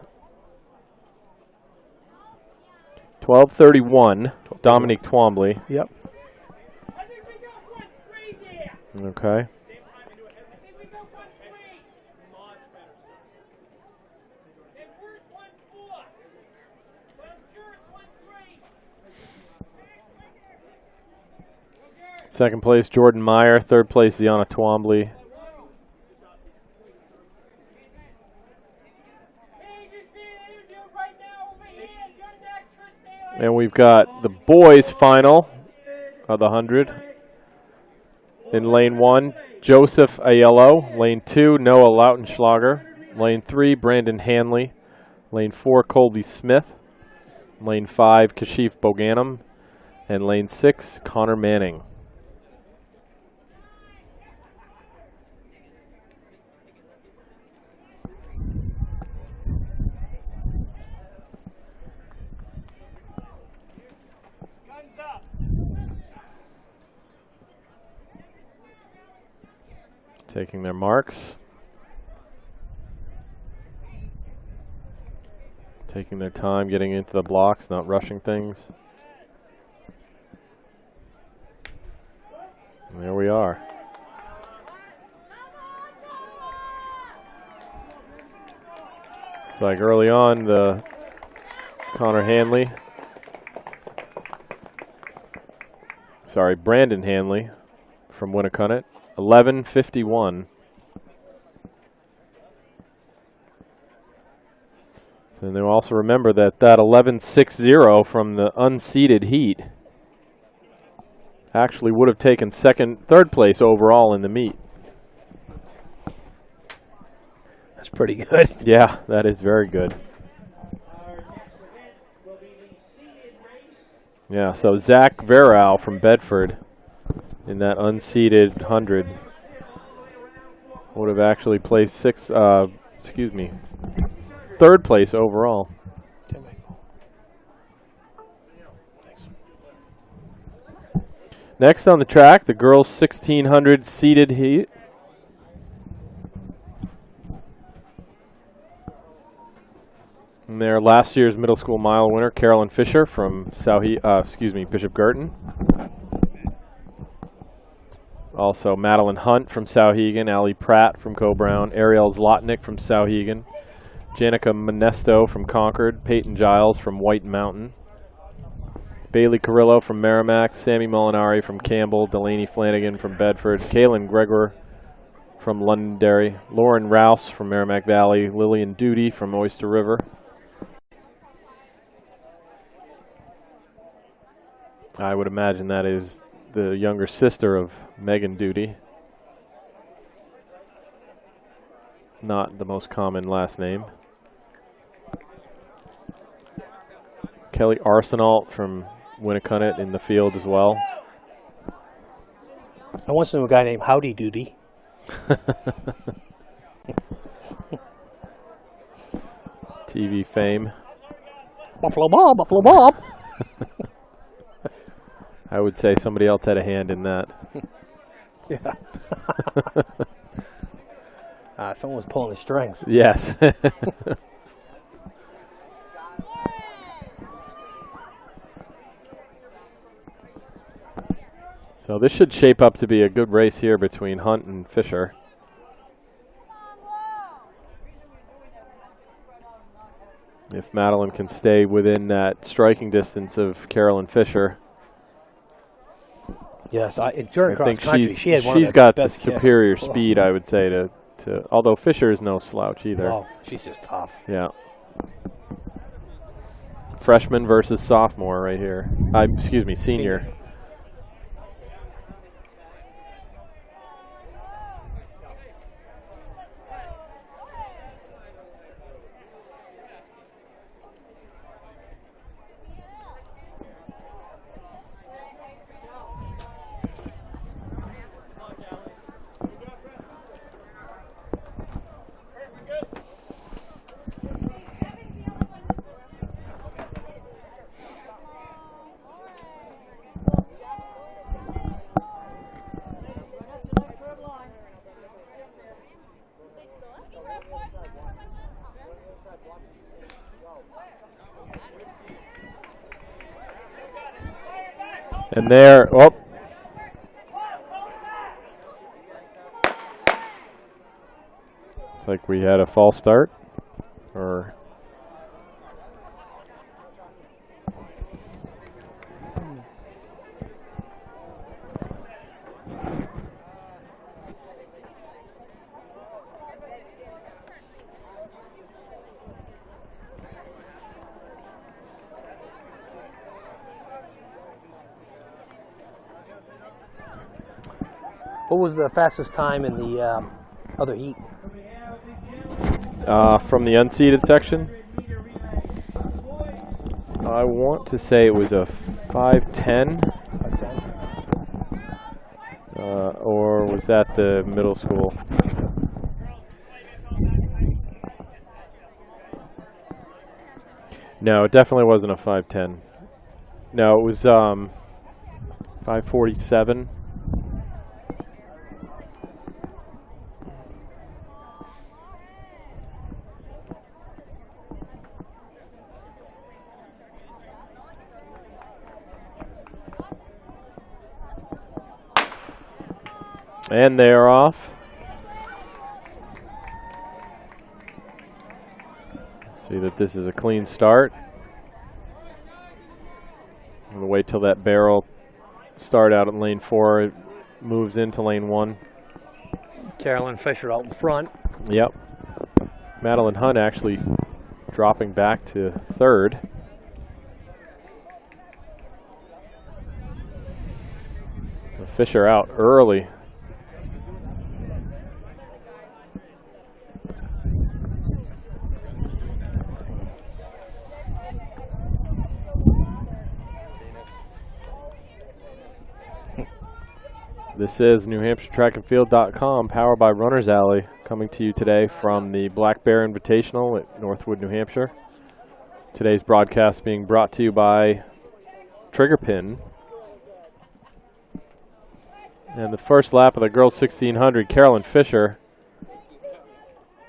12:31. Dominique Twombly. Yep. Okay. Second place, Jordan Meyer. Third place, Ziana Twombly. And we've got the boys' final of the 100. In lane 1, Joseph Aiello. Lane 2, Noah Lautenschlager. Lane 3, Brandon Hanley. Lane 4, Colby Smith. Lane 5, Kashif Boganum. And lane 6, Connor Manning. Taking their marks. Taking their time getting into the blocks, not rushing things. And there we are. It's like early on, the Brandon Hanley from Winnicott. 11:51. And they'll also remember that 11:60 from the unseeded heat actually would have taken third place overall in the meet. That's pretty good. Yeah, that is very good. Yeah, so Zach Verau from Bedford in that unseeded 100 would have actually placed third place overall. Next on the track, the girls 1600 seeded heat. And their last year's middle school mile winner, Carolyn Fisher from Bishop Girton. Also, Madeline Hunt from Sauhegan, Allie Pratt from Coe-Brown, Ariel Zlotnick from Sauhegan, Janica Monesto from Concord, Peyton Giles from White Mountain, Bailey Carrillo from Merrimack, Sammy Molinari from Campbell, Delaney Flanagan from Bedford, Kaylin Gregor from Londonderry, Lauren Rouse from Merrimack Valley, Lillian Duty from Oyster River. I would imagine that is the younger sister of Megan Duty. not the most common last name. Kelly Arsenault from Winnicott in the field as well. I once knew a guy named Howdy Doody. TV fame. Buffalo Bob, Buffalo Bob. I would say somebody else had a hand in that. Yeah. Someone was pulling the strings. Yes. So this should shape up to be a good race here between Hunt and Fisher. If Madeline can stay within that striking distance of Carolyn Fisher. Yes, during cross country, she's one of the got the best, superior speed, I would say, to although Fisher is no slouch either. Oh, she's just tough. Yeah. Freshman versus sophomore right here. Excuse me, senior. And there, oh. It's like we had a false start, or What was the fastest time in the other heat? from the unseeded section, I want to say it was a 5:10. Or was that the middle school? No, it definitely wasn't a 5:10. No, it was 5:47. And they are off. See that this is a clean start. We'll wait till that barrel start out in lane 4. It moves into lane 1. Carolyn Fisher out in front. Yep. Madeline Hunt actually dropping back to 3rd. Fisher out early. This is NewHampshireTrackAndField.com, powered by Runner's Alley, coming to you today from the Black Bear Invitational at Northwood, New Hampshire. Today's broadcast being brought to you by Trigger Pin. And the first lap of the girls 1600, Carolyn Fisher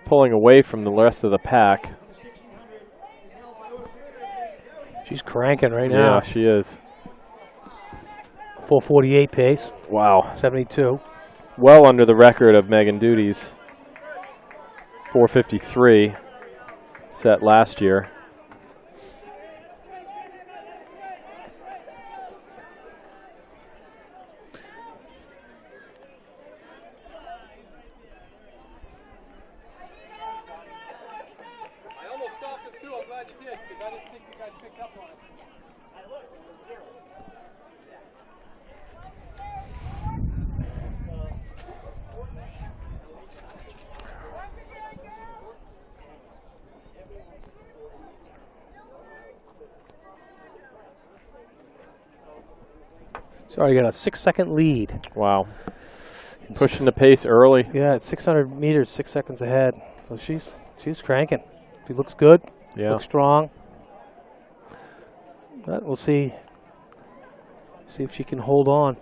pulling away from the rest of the pack. She's cranking right now. Yeah, she is. 4:48 pace. Wow. 72. Well under the record of Megan Duty's 4:53 set last year. I almost stopped it too. I'm glad you did, because I didn't think you guys picked up on it. I looked, it was zeros. She's already got a 6-second lead. Wow. Pushing the pace early. Yeah, at 600 meters, 6 seconds ahead. So she's cranking. She looks good. Yeah. Looks strong. But we'll see if she can hold on.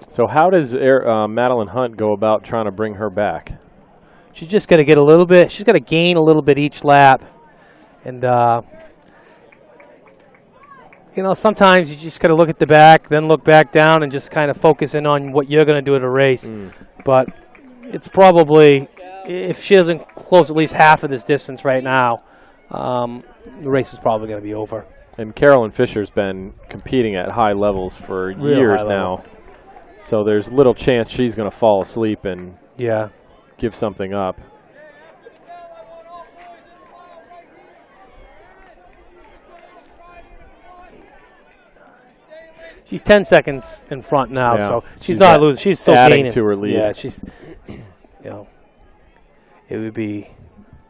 So how does Madeline Hunt go about trying to bring her back? She's just got to get a little bit. She's got to gain a little bit each lap. And, you know, sometimes you just got to look at the back, then look back down and just kind of focus in on what you're going to do at a race. But it's probably, if she doesn't close at least half of this distance right now, the race is probably going to be over. And Carolyn Fisher's been competing at high levels for years now. So there's little chance she's going to fall asleep and give something up. She's 10 seconds in front now, so she's not losing. She's still adding gaining to her lead. Yeah, she's, you know, it would be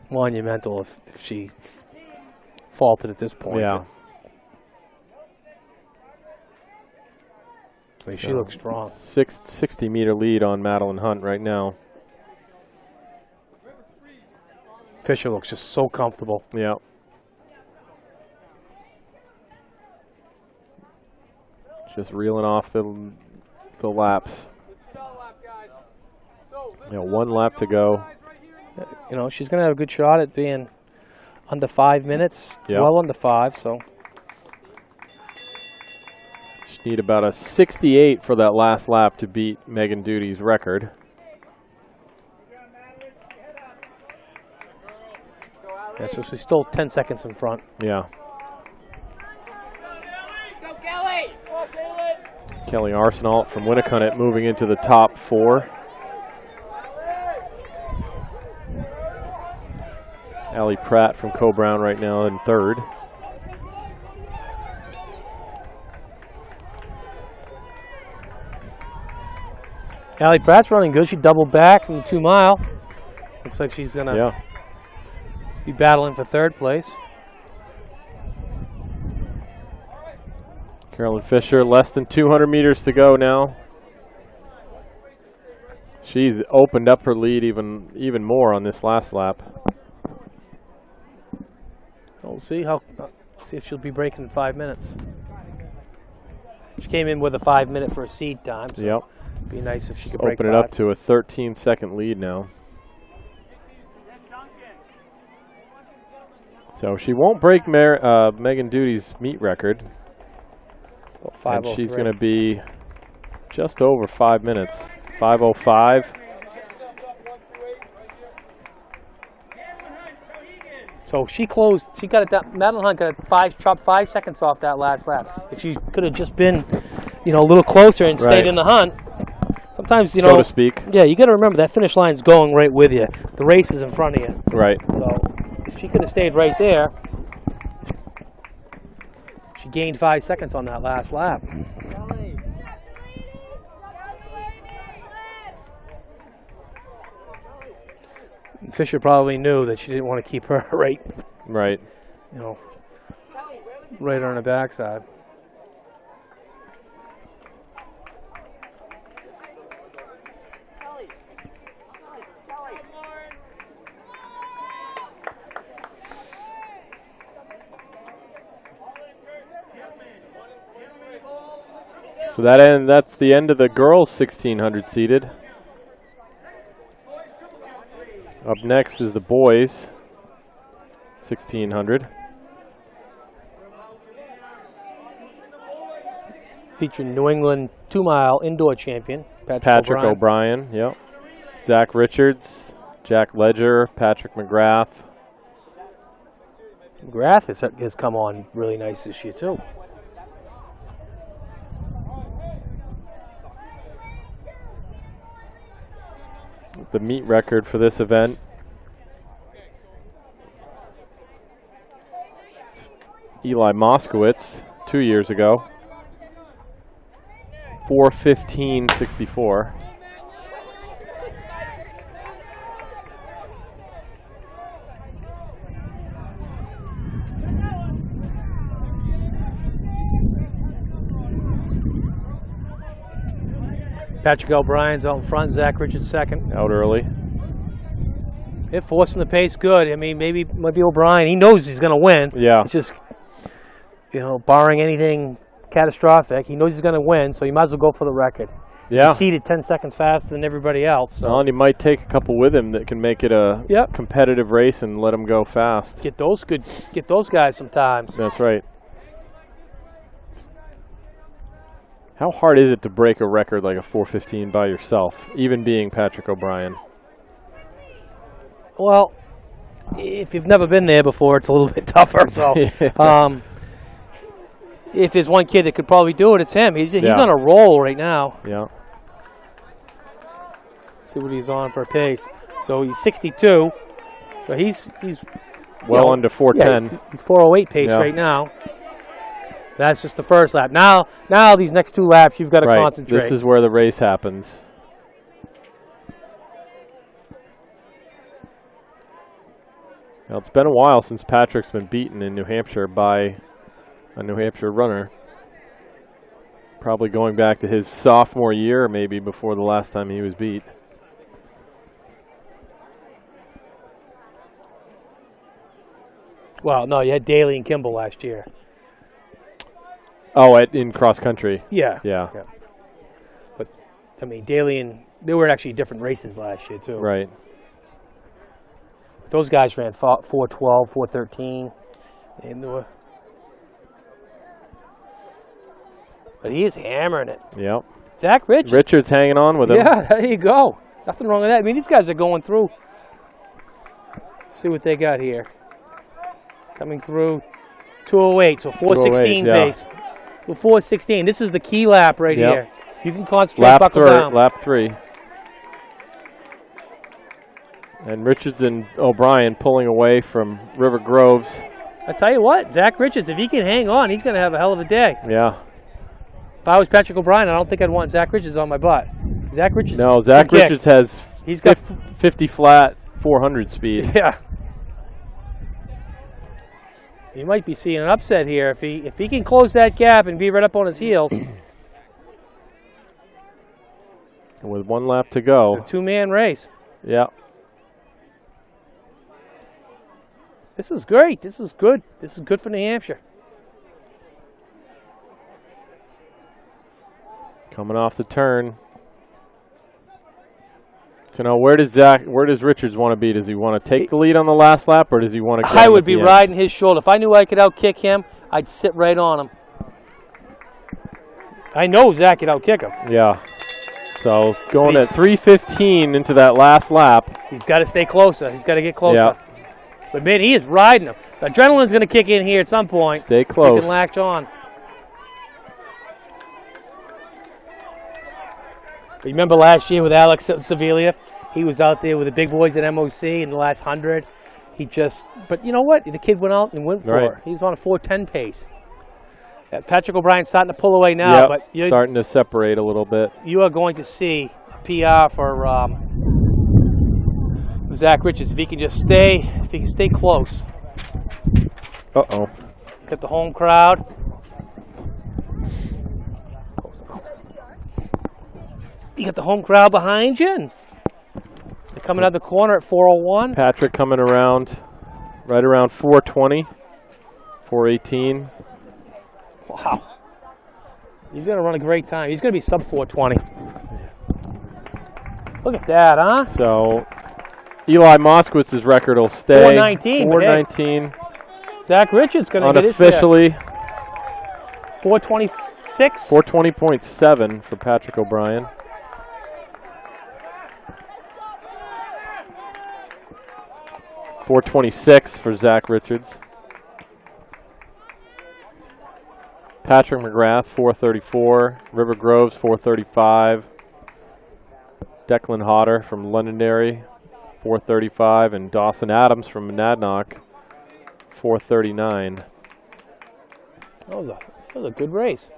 monumental if she faltered at this point. Yeah. So she looks strong. 60-meter lead on Madeline Hunt right now. Fisher looks just so comfortable. Yeah. Just reeling off the laps. You know, 1 lap to go. You know, she's going to have a good shot at being under 5 minutes. Yep. Well under 5, so. She need about a 68 for that last lap to beat Megan Duty's record. Yeah, so she's still 10 seconds in front. Yeah. Go, Kelly! Kelly Arsenault from Winnicott moving into the top 4. Allie Pratt from Co-Brown right now in 3rd. Allie Pratt's running good. She doubled back from the 2 mile. Looks like she's going to be battling for 3rd place. Carolyn Fisher, less than 200 meters to go now. She's opened up her lead even more on this last lap. We'll see if she'll be breaking in 5 minutes. She came in with a 5 minute for a seed time. So it'd be nice if she could break open it up to a 13-second lead now. So she won't break Megan Duty's meet record. And she's going to be just over 5 minutes. 5:05. So she closed. She got it down. Madeline Hunt got chopped 5 seconds off that last lap. If she could have just been, you know, a little closer and stayed in the hunt. Sometimes, you know, so to speak. Yeah, you got to remember that finish line's going right with you. The race is in front of you. Right. So if she could have stayed right there, she gained 5 seconds on that last lap. Fisher probably knew that she didn't want to keep her right, you know, right on her backside. So that's the end of the girls 1600 seeded. Up next is the boys 1600. Featuring New England 2 mile indoor champion Patrick O'Brien. Yep. Zach Richards, Jack Ledger, Patrick McGrath. McGrath has come on really nice this year too. The meet record for this event. Eli Moskowitz 2 years ago. 4:15.64. Patrick O'Brien's out in front. Zach Richards second. Out early. They're forcing the pace good. I mean, maybe O'Brien. He knows he's going to win. Yeah. It's just, barring anything catastrophic, he knows he's going to win, so he might as well go for the record. Yeah. He's seated 10 seconds faster than everybody else. So. Well, and he might take a couple with him that can make it a competitive race and let him go fast. Get those guys sometimes. That's right. How hard is it to break a record like a 4:15 by yourself, even being Patrick O'Brien? Well, if you've never been there before, it's a little bit tougher. So, if there's one kid that could probably do it, it's him. He's on a roll right now. Yeah. See what he's on for a pace. So he's 62. So he's well under 4:10. Yeah, he's 4:08 pace right now. That's just the first lap. Now these next two laps, you've got to concentrate. This is where the race happens. Now, it's been a while since Patrick's been beaten in New Hampshire by a New Hampshire runner. Probably going back to his sophomore year, maybe before the last time he was beat. Well, no, you had Daly and Kimball last year. Oh, in cross country. Yeah. But I mean, Daly and they were actually different races last year too. Right. Those guys ran 4:12, 4:13, and they were. But he is hammering it. Yep. Zach Richards. Richards hanging on with him. Yeah, there you go. Nothing wrong with that. I mean, these guys are going through. Let's see what they got here. Coming through 2:08, so 4:16 pace. So 4:16. This is the key lap right here. If you can concentrate, buckle down. Lap 3. And Richards and O'Brien pulling away from River Groves. I tell you what, Zach Richards, if he can hang on, he's going to have a hell of a day. Yeah. If I was Patrick O'Brien, I don't think I'd want Zach Richards on my butt. Zach Richards. No, Zach Richards has he's got 50 flat, 400 speed. Yeah. You might be seeing an upset here if he can close that gap and be right up on his heels. With 1 lap to go. A 2-man race. Yeah. This is great. This is good. This is good for New Hampshire. Coming off the turn. So now where does Richards want to be? Does he want to take the lead on the last lap, or does he want to? I would be riding his shoulder. If I knew I could outkick him, I'd sit right on him. I know Zach could outkick him. Yeah. So going at 3:15 into that last lap. He's got to stay closer. He's got to get closer. Yeah. But man, he is riding him. The adrenaline's going to kick in here at some point. Stay close. He can latch on. Remember last year with Alex Saveliev? He was out there with the big boys at MOC in the last 100. But you know what? The kid went out and went for it. He's on a 4:10 pace. Patrick O'Brien's starting to pull away now, but you're starting to separate a little bit. You are going to see a PR for Zach Richards if he can stay close. Uh-oh. Got the home crowd. You got the home crowd behind you. And they're coming out of the corner at 4:01. Patrick coming around, right around 4:20, 4:18. Wow. He's going to run a great time. He's going to be sub 4:20. Look at that, huh? So Eli Moskowitz's record will stay 4:19. 4:19. Zach Richards going to get his unofficially 4:26. 4:20.7 for Patrick O'Brien. .426 for Zach Richards. Patrick McGrath, 4:34. River Groves, 4:35. Declan Hodder from Londonderry, 4:35. And Dawson Adams from Monadnock, 4:39. That was a good race.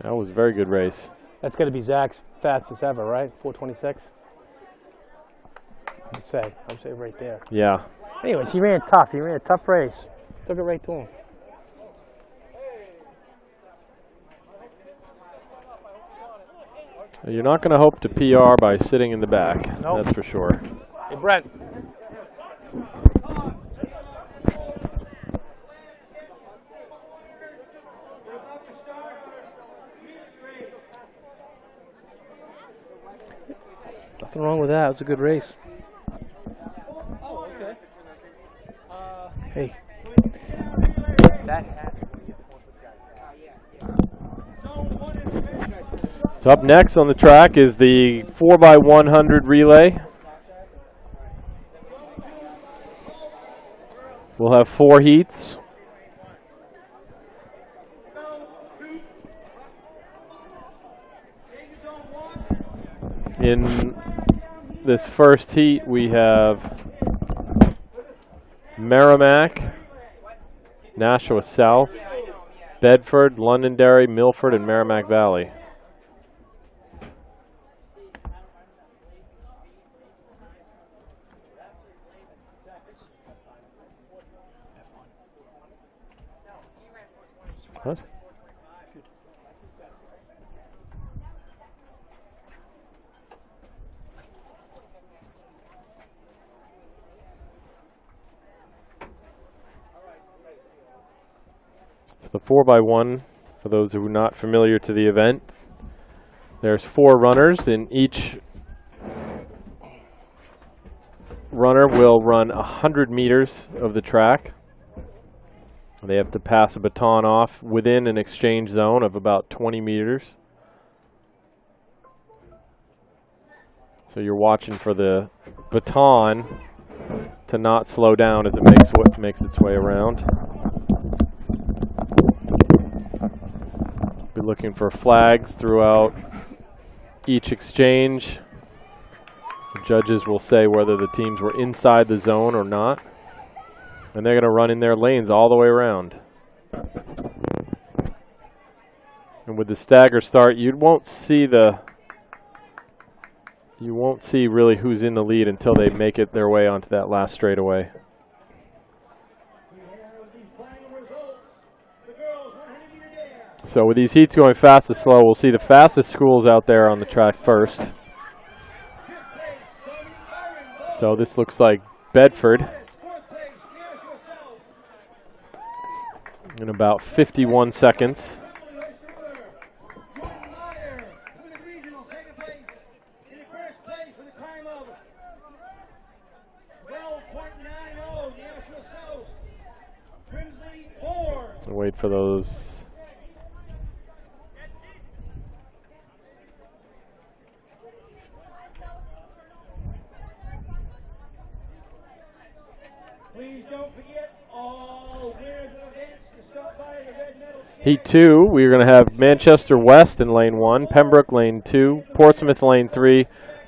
That was a very good race. That's going to be Zach's fastest ever, right? 4:26. I'd say right there. Yeah. Anyways, he ran tough. He ran a tough race. Took it right to him. You're not going to hope to PR by sitting in the back. Nope. That's for sure. Hey, Brent. Nothing wrong with that. It was a good race. Oh, okay. Hey. So up next on the track is the 4x100 relay. We'll have 4 heats. In this first heat, we have Merrimack, Nashua South, Bedford, Londonderry, Milford, and Merrimack Valley. What? So the 4x1, for those who are not familiar to the event, there's 4 runners, and each runner will run 100 meters of the track. They have to pass a baton off within an exchange zone of about 20 meters. So you're watching for the baton to not slow down as it makes its way around. Be looking for flags throughout each exchange. The judges will say whether the teams were inside the zone or not. And they're going to run in their lanes all the way around. And with the stagger start, you won't see really who's in the lead until they make it their way onto that last straightaway. So with these heats going fast and slow, we'll see the fastest schools out there on the track first. So this looks like Bedford. In about 51 seconds. Wait for those. Please don't forget all winners of events to stop by the Red Metal. Heat 2, we're going to have Manchester West in lane 1, Pembroke lane 2, Portsmouth lane 3,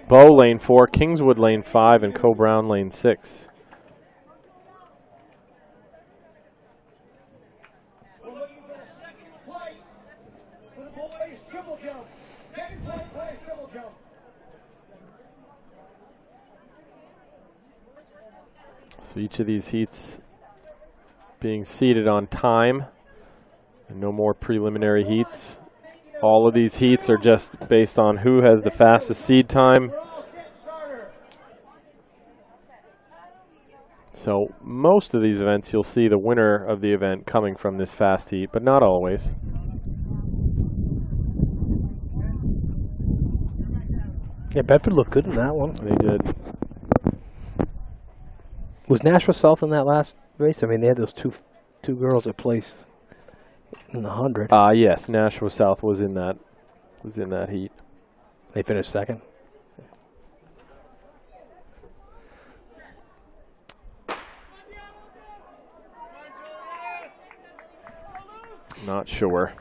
Bow lane 4, Kingswood lane 5, and Co-Brown lane 6. We're looking for a second flight for the boys triple jump. Second flight boys triple jump. So each of these heats being seated on time. And no more preliminary heats. All of these heats are just based on who has the fastest seed time. So most of these events, you'll see the winner of the event coming from this fast heat, but not always. Yeah, Bedford looked good in that one. They did. Was Nashua South in that last race? I mean, they had those two girls that placed in the 100. Yes, Nashua South was in that heat. They finished second. Not sure.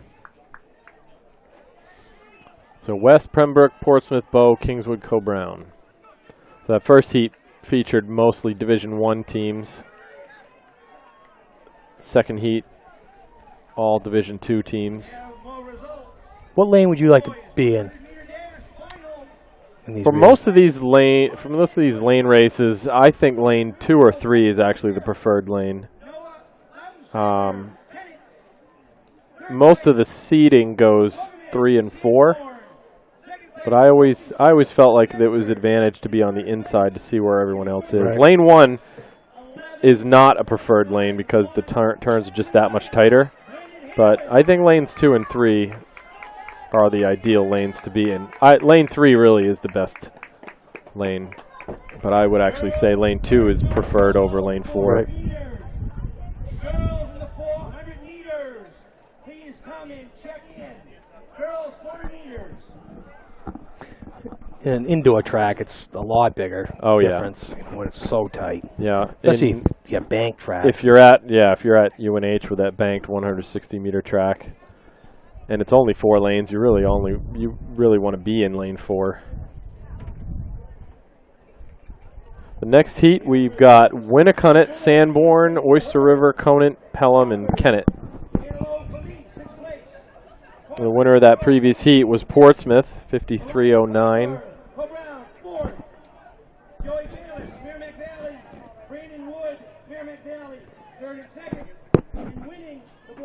So West, Pembroke, Portsmouth, Bow, Kingswood, Co-Brown. So that first heat featured mostly Division I teams. Second heat, all Division II teams. What lane would you like to be in? For most of these lane races, I think lane 2 or 3 is actually the preferred lane. Most of the seating goes 3 and 4. But I always felt like it was advantage to be on the inside to see where everyone else is. Right. Lane 1 is not a preferred lane because the turns are just that much tighter. But I think lanes 2 and 3 are the ideal lanes to be in. Lane 3 really is the best lane. But I would actually say lane 2 is preferred over lane 4. Right. Girls in the 400 meters. Please come and check in. Girls 400 meters. In an indoor track, it's a lot bigger difference when it's so tight. Yeah. Especially if you have bank track. If you're at UNH with that banked 160-meter track, and it's only 4 lanes, you really want to be in lane 4. The next heat, we've got Winnicunnet, Sanborn, Oyster River, Conant, Pelham, and Kennett. The winner of that previous heat was Portsmouth, 53.09.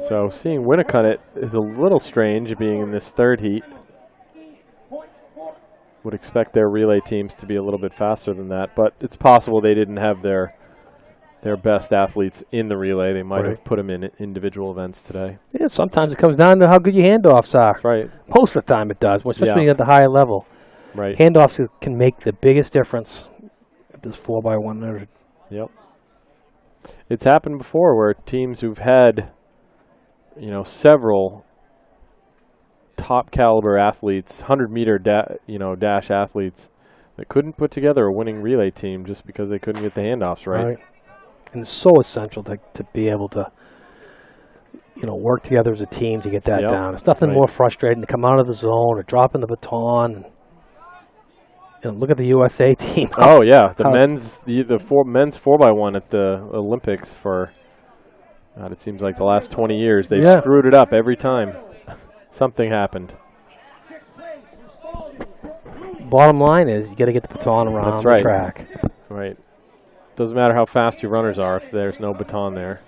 So seeing Winnicunnet is a little strange being in this third heat. Would expect their relay teams to be a little bit faster than that, but it's possible they didn't have their best athletes in the relay. They might have put them in individual events today. Yeah, sometimes it comes down to how good your handoffs are. Right. Most of the time it does, especially at the higher level. Right. Handoffs can make the biggest difference at this 4x100. Yep. It's happened before where teams who've had, several top caliber athletes, 100-meter dash athletes that couldn't put together a winning relay team just because they couldn't get the handoffs right. And it's so essential to be able to work together as a team to get that down. It's nothing more frustrating to come out of the zone or dropping the baton. And look at the USA team. Oh yeah, the men's 4x1 at the Olympics for it seems like the last 20 years they've screwed it up every time. Something happened. Bottom line is you got to get the baton around the track. Right. Doesn't matter how fast your runners are if there's no baton there.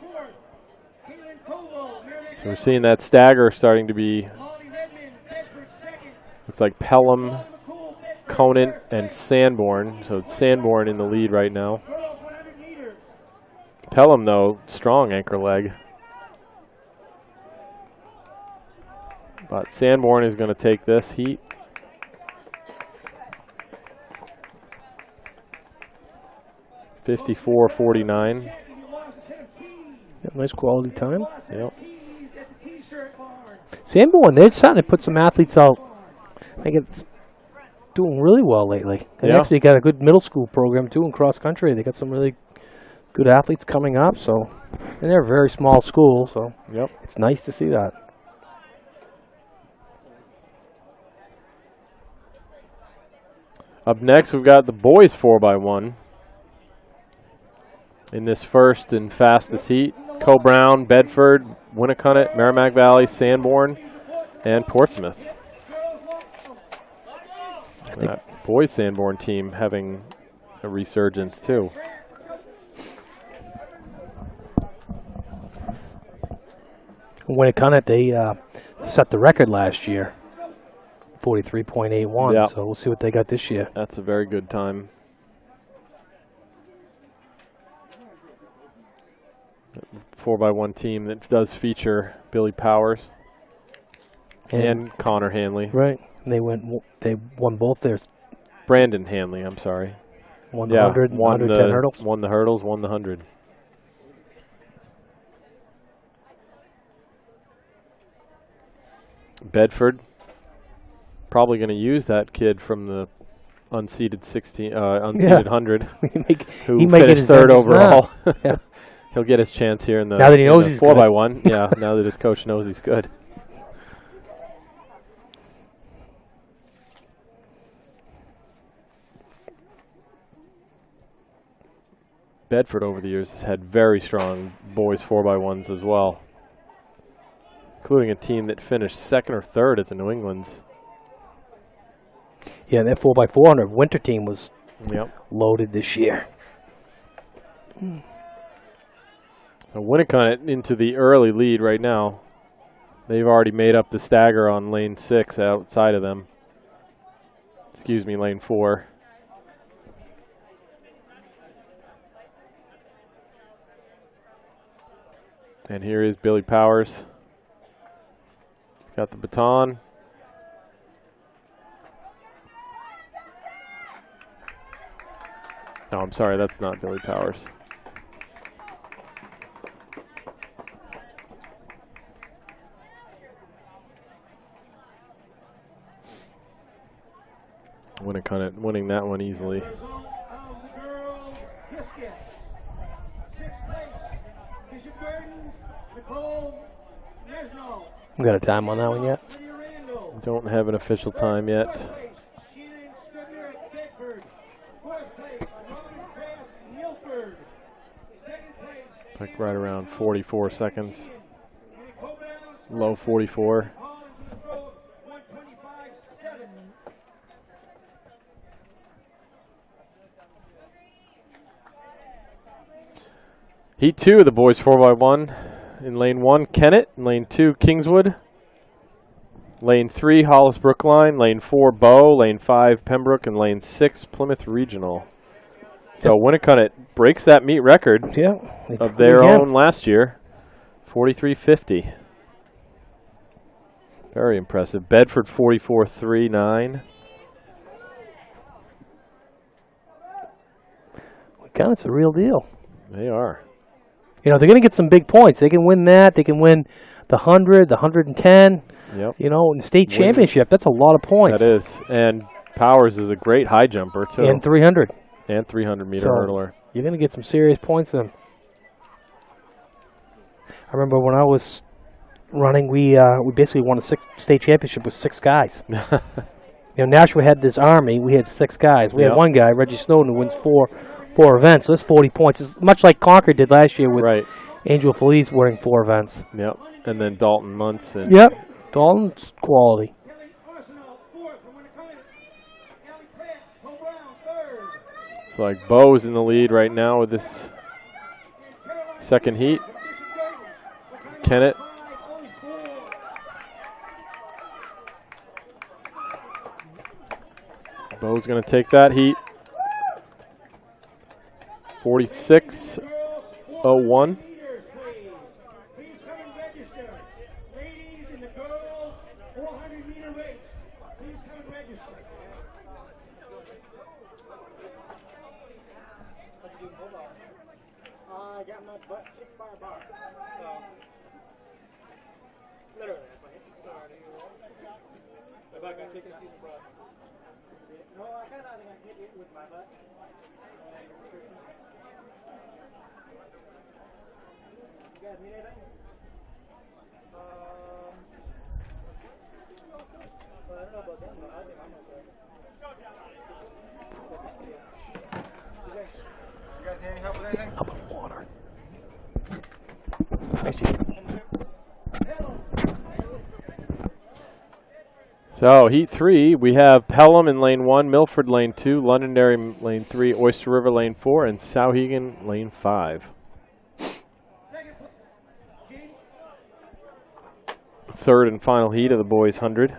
So we're seeing that stagger starting to be, looks like Pelham, Conant, and Sanborn. So it's Sanborn in the lead right now. Pelham, though, strong anchor leg. But Sanborn is going to take this heat. .54.49. Nice quality time. Yep. Sanborn, they're starting to put some athletes out. I think it's doing really well lately. They actually got a good middle school program, too, in cross country. They got some really good athletes coming up. And they're a very small school, so it's nice to see that. Up next, we've got the boys 4x1. In this first and fastest heat, Co-Brown, Bedford, Winnicunnet, Merrimack Valley, Sanborn, and Portsmouth. That boys Sanborn team having a resurgence too. Winnicunnet, they set the record last year, 43.81. So we'll see what they got this year. That's a very good time. 4x1 team that does feature Billy Powers and Connor Hanley. Right. And they won both theirs. Brandon Hanley, I'm sorry. Won the 100 and 110 hurdles. Won the hurdles, won the 100. Bedford probably going to use that kid from the unseeded 100 who finished third overall. He'll get his chance here in the, now that he knows he's 4x1. Yeah, now that his coach knows he's good. Bedford over the years has had very strong boys 4x1s as well, including a team that finished second or third at the New Englands. Yeah, that 4x400 winter team was loaded this year. Winnicunnet into the early lead right now. They've already made up the stagger on lane 6 outside of them. Excuse me, lane 4. And here is Billy Powers. He's got the baton. No, I'm sorry, that's not Billy Powers. Winning that one easily. We got a time on that one yet? Don't have an official time yet. Like right around 44 seconds. Low 44. Heat 2 of the boys 4x1. In lane 1, Kennett. In lane 2, Kingswood. Lane 3, Hollis Brookline. Lane 4, Bow. Lane 5, Pembroke. And lane 6, Plymouth Regional. So Winnicott breaks that meet record of their own last year, 43.50. Very impressive. Bedford 44.39. Winnicott's a real deal. They are. You know, they're going to get some big points. They can win that. They can win the 100, the 110. Yep. You know, in the state championship, that's a lot of points. That is. And Powers is a great high jumper, too. And 300. And 300-meter hurdler. You're going to get some serious points then. I remember when I was running, we basically won a state championship with 6 guys. You know, Nashua had this army. We had 6 guys. We had one guy, Reggie Snowden, who wins four events. So that's 40 points. It's much like Concord did last year with Angel Feliz winning 4 events. Yep. And then Dalton Muntz. And Dalton's quality. It's like Bo's in the lead right now with this second heat. Kennett. Bo's going to take that heat. 46.01. How about water? So heat 3, we have Pelham in lane 1, Milford lane 2, Londonderry lane 3, Oyster River lane 4, and Souhegan lane 5. Third and final heat of the boys 100.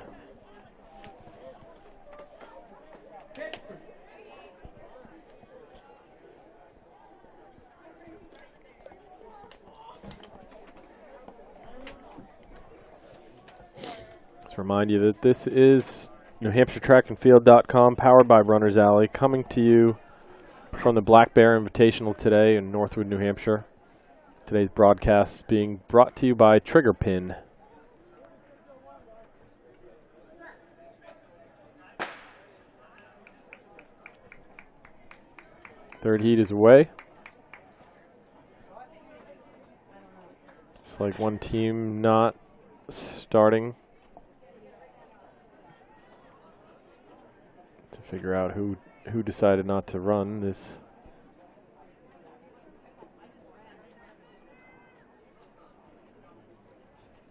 Remind you that this is NewHampshireTrackandField.com, powered by Runners Alley, coming to you from the Black Bear Invitational today in Northwood, New Hampshire. Today's broadcast is being brought to you by Trigger Pin. Third heat is away. It's like one team not starting. Figure out who decided not to run this.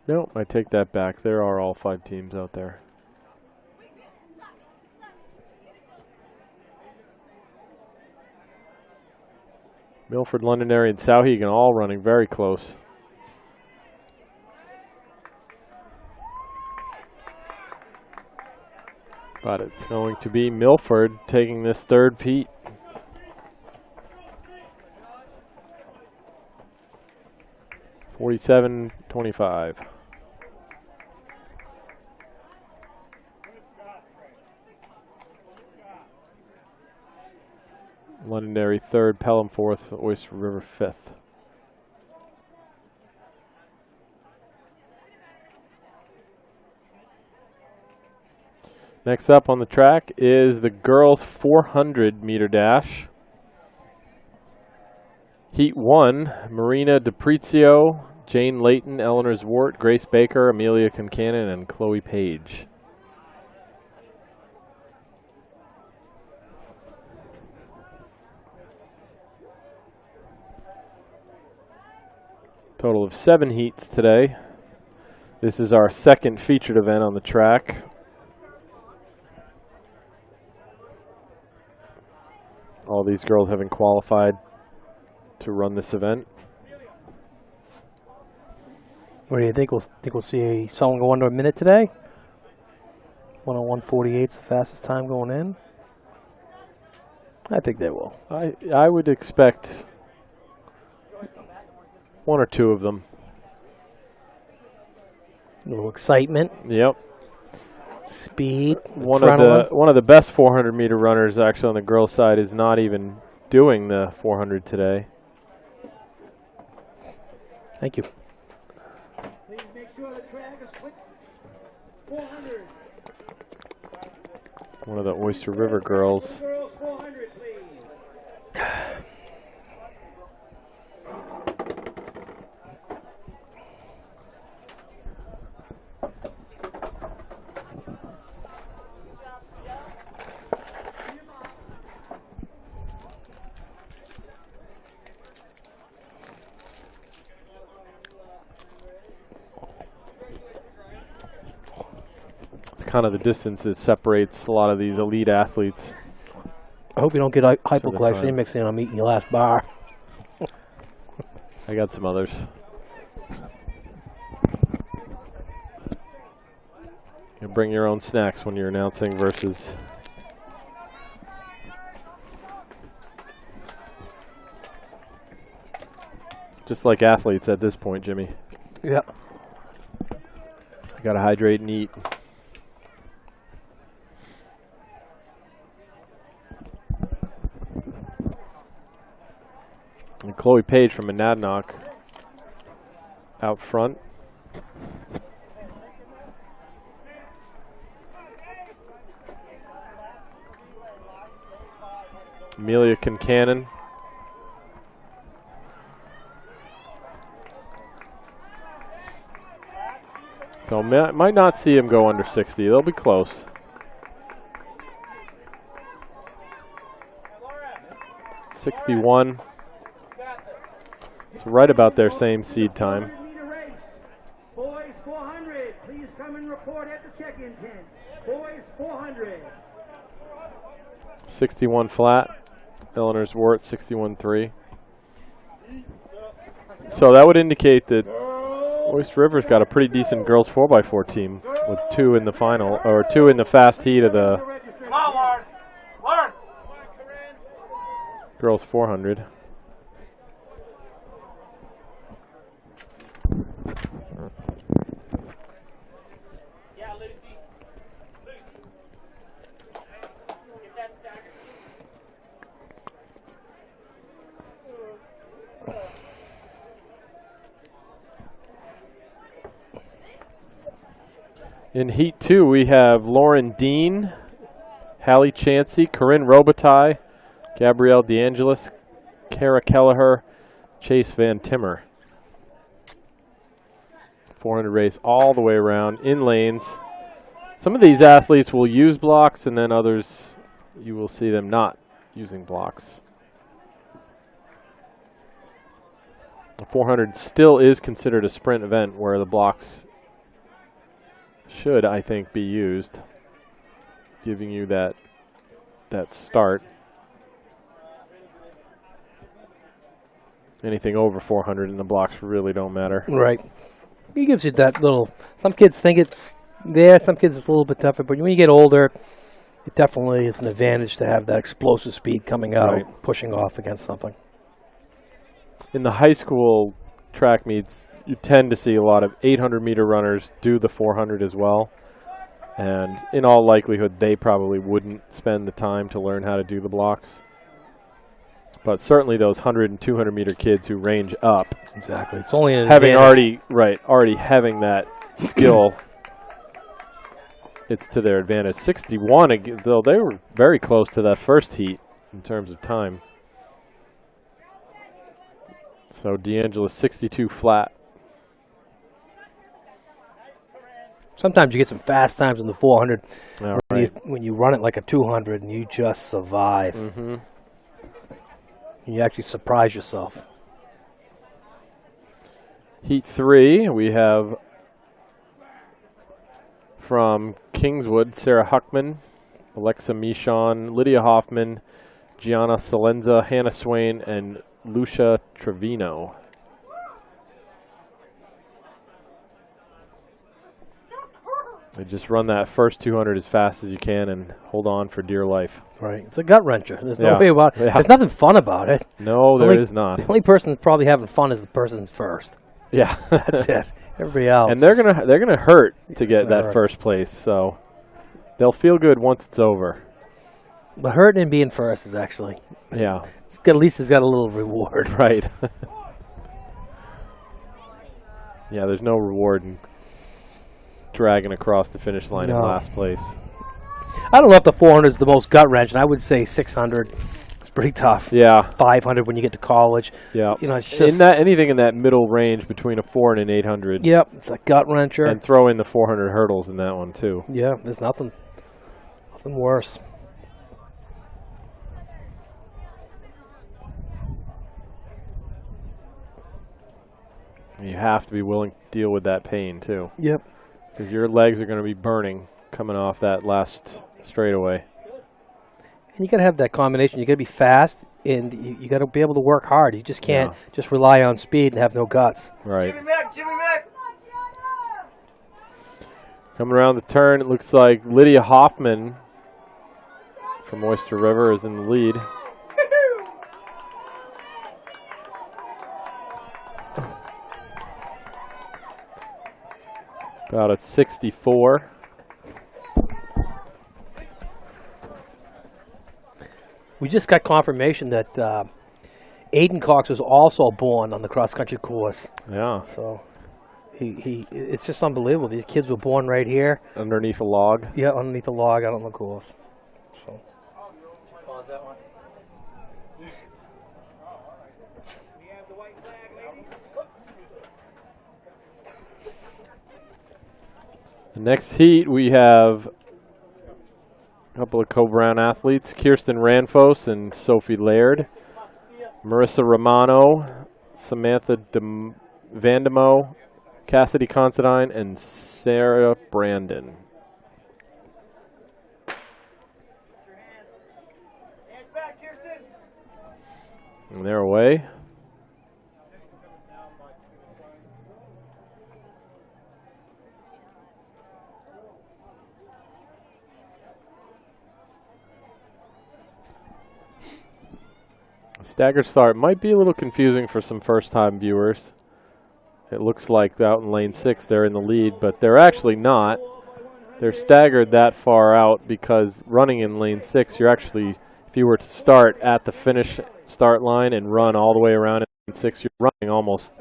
No, I take that back. There are all 5 teams out there. Milford, Londonderry, and Souhegan all running very close. But it's going to be Milford taking this third heat. (47-25). Londonderry third, Pelham fourth, Oyster River fifth. Next up on the track is the girls' 400-meter dash. Heat 1, Marina DiPrizio, Jane Layton, Eleanor Zwart, Grace Baker, Amelia Concannon, and Chloe Page. Total of 7 heats today. This is our second featured event on the track. All these girls having qualified to run this event. What do you think? We'll see someone go under a minute today? 1:01:48 is the fastest time going in. I think they will. I would expect 1 or 2 of them. A little excitement. Yep. Speed. One of the best 400-meter runners actually on the girls' side is not even doing the 400 today. Thank you. Please make sure the track is quick. 400. One of the Oyster River girls. Girls 400, please. Kind of the distance that separates a lot of these elite athletes. I hope you don't get hypoglycemic and I'm eating your last bar. I got some others. You bring your own snacks when you're announcing versus. Just like athletes at this point, Jimmy. Yeah. You gotta hydrate and eat. And Chloe Page from Monadnock out front. Amelia Concannon. So might not see him go under 60. They'll be close. (61). So right about their same seed time. Boys 400, please come and report at the check-in tent. Boys 400. 61 flat. Eleanor Zwart 61.3. So that would indicate that Oyster River's got a pretty decent girls 4x4 team with 2 in the final, or 2 in the fast heat of the girls 400. In Heat 2, we have Lauren Dean, Hallie Chansey, Corinne Robitaille, Gabrielle DeAngelis, Kara Kelleher, Chase Van Timmer. 400 race all the way around in lanes. Some of these athletes will use blocks, and then others you will see them not using blocks. The 400 still is considered a sprint event where the blocks should, I think, be used, giving you that start. Anything over 400 in the blocks really don't matter. Right. He gives you that little. Some kids think it's there. Some kids it's a little bit tougher. But when you get older, it definitely is an advantage to have that explosive speed coming out, Right. pushing off against something. In the high school track meets, you tend to see a lot of 800-meter runners do the 400 as well. And in all likelihood, they probably wouldn't spend the time to learn how to do the blocks. But certainly those 100 and 200-meter kids who range up, Exactly. It's only an having advantage. already having that skill, it's to their advantage. 61, though they were very close to that first heat in terms of time. So D'Angelo 62 flat. Sometimes you get some fast times in the 400 All when, right. when you run it like a 200 and you just survive. Mm-hmm. You actually surprise yourself. Heat 3, we have from Kingswood, Sarah Huckman, Alexa Michon, Lydia Hoffman, Gianna Salenza, Hannah Swain, and Lucia Trevino. They just run that first 200 as fast as you can and hold on for dear life. Right. It's a gut wrencher. There's no Yeah. way about it. Yeah. There's nothing fun about it. No, there is not. The only person that's probably having fun is the person's first. Yeah, That's it. Everybody else. And they're gonna hurt to get that Right. first place, so they'll feel good once it's over. But hurting and being first is actually, Yeah, at least it's got a little reward. right. Yeah, there's no reward in dragging across the finish line in No. last place. I don't know if the 400 is the most gut wrenching. I would say 600. It's pretty tough. Yeah, 500 when you get to college. yeah. You know, it's just In that anything in that middle range between a 4 and an 800, Yep, it's a gut wrencher. and throw in the 400 hurdles in that one too. Yeah, there's nothing worse. You have to be willing to deal with that pain too, Yep. because your legs are going to be burning coming off that last straightaway. And you got to have that combination. You got to be fast, and you got to be able to work hard. You just can't Yeah. just rely on speed and have no guts. Right. Jimmy Mac! Coming around the turn, it looks like Lydia Hoffman from Oyster River is in the lead. About a 64. We just got confirmation that Aiden Cox was also born on the cross-country course. Yeah, So it's just unbelievable. These kids were born right here. underneath a log. Yeah, underneath the log out on the course. So Pause that one. The next heat, we have a couple of Co-Brown athletes, Kirsten Ranfos and Sophie Laird, Marissa Romano, Samantha Vandemo, Cassidy Considine, and Sarah Brandon. And they're away. Staggered start might be a little confusing for some first-time viewers. It looks like out in lane 6 they're in the lead, but they're actually not. They're staggered that far out because running in lane 6, you're actually, if you were to start at the finish start line and run all the way around in lane 6, you're running almost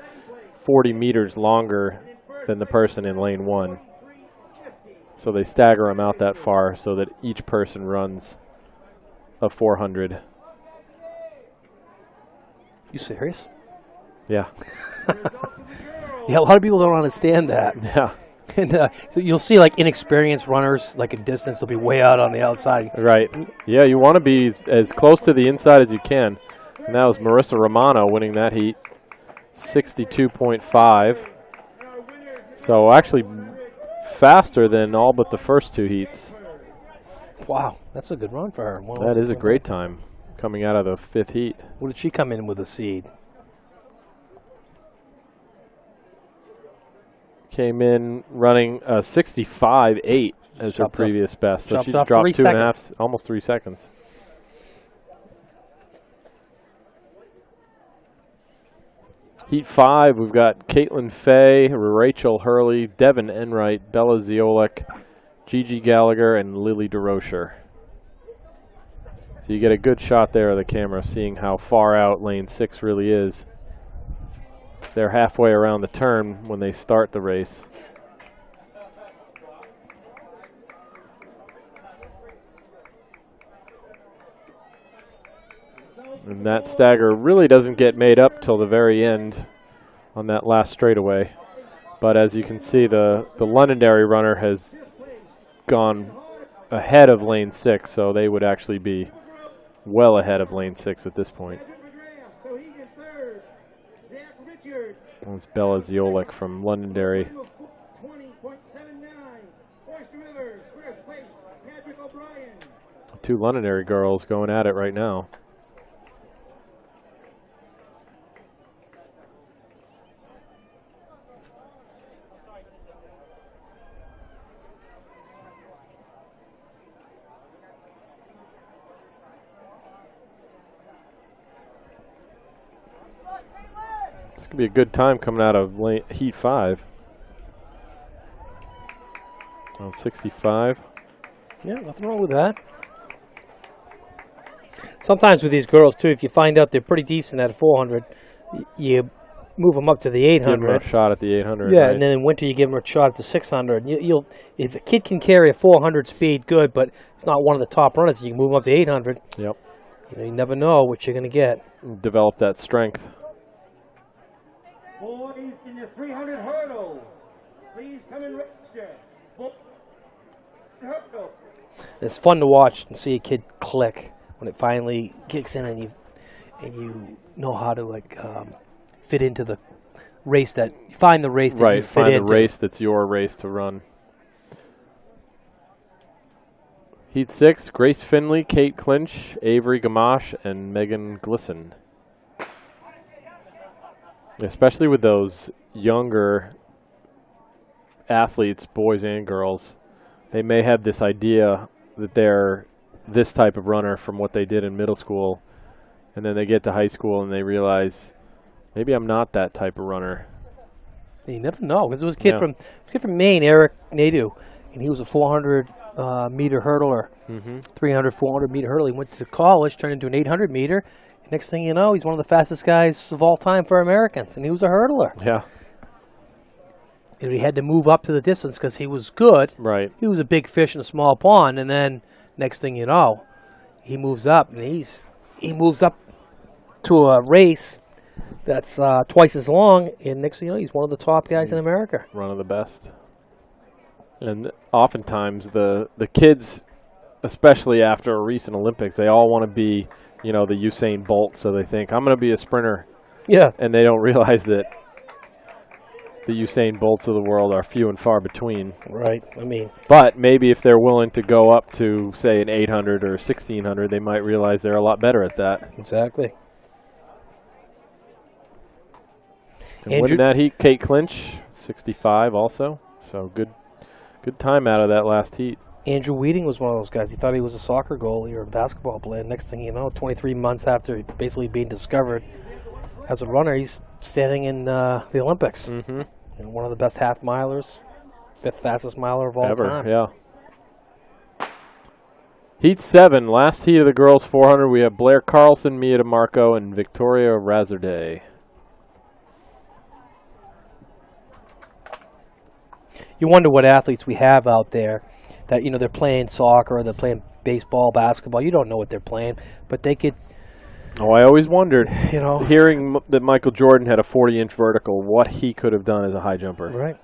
40 meters longer than the person in lane 1. So they stagger them out that far so that each person runs a 400. you serious? Yeah. Yeah, a lot of people don't understand that. Yeah. And so you'll see like inexperienced runners, like in distance, they'll be way out on the outside. Right. Yeah, you want to be as close to the inside as you can. And that was Marissa Romano winning that heat, 62.5. So actually faster than all but the first two heats. Wow, that's a good run for her. That is a great time coming out of the fifth heat. What did she come in with a seed? Came in running a 65.8 as her previous best. So chopped she off dropped 3 2.5, almost 3 seconds. Heat 5, we've got Caitlin Fay, Rachel Hurley, Devin Enright, Bella Ziolek, Gigi Gallagher, and Lily DeRocher. So you get a good shot there of the camera, seeing how far out lane 6 really is. They're halfway around the turn when they start the race. And that stagger really doesn't get made up till the very end on that last straightaway. But as you can see, the Londonderry runner has gone ahead of lane 6, so they would actually be well ahead of lane 6 at this point. That's Bella Ziolek from Londonderry. Two Londonderry girls going at it right now. It's going to be a good time coming out of Heat 5. On 65. Yeah, nothing wrong with that. Sometimes with these girls, too, if you find out they're pretty decent at 400, you move them up to the 800. Give them a shot at the 800. Yeah, right? and then in winter you give them a shot at the 600. If a kid can carry a 400 speed, good, but it's not one of the top runners, you can move them up to 800. Yep. You never know what you're going to get. Develop that strength. Boys in the 300 hurdle, please come and register. Hurdle. It's fun to watch and see a kid click when it finally kicks in, and you know how to fit into the race that find the race that you fit find into. the race that's your race to run. Heat 6: Grace Finley, Kate Clinch, Avery Gamache, and Megan Glisson. Especially with those younger athletes, boys and girls, they may have this idea that they're this type of runner from what they did in middle school, and then they get to high school and they realize, maybe I'm not that type of runner. You never know, because there was a kid from Maine, Eric Nadeau, and he was a 400 meter hurdler, 300, 400 meter hurdler. He went to college, turned into an 800 meter. Next thing you know, he's one of the fastest guys of all time for Americans, and he was a hurdler. Yeah. And he had to move up to the distance because he was good. Right. He was a big fish in a small pond, and then next thing you know, he moves up, and he moves up to a race that's twice as long, and next thing you know, he's one of the top guys in America. One of the best. And oftentimes the kids, especially after a recent Olympics, they all want to be, the Usain Bolt, so they think, I'm going to be a sprinter. Yeah. And they don't realize that the Usain Bolts of the world are few and far between. Right. But maybe if they're willing to go up to, say, an 800 or 1600, they might realize they're a lot better at that. Exactly. And winning that heat, Kate Clinch, 65 also. So good time out of that last heat. Andrew Wheating was one of those guys. He thought he was a soccer goalie or a basketball player. Next thing you know, 23 months after basically being discovered as a runner, he's standing in the Olympics. And one of the best half milers, 5th fastest miler of all time. Yeah. Heat 7, last heat of the girls 400. We have Blair Carlson, Mia DeMarco, and Victoria Razorday. You wonder what athletes we have out there that, they're playing soccer or they're playing baseball, basketball. You don't know what they're playing, but they could. Oh, I always wondered, hearing that Michael Jordan had a 40-inch vertical, what he could have done as a high jumper. Right.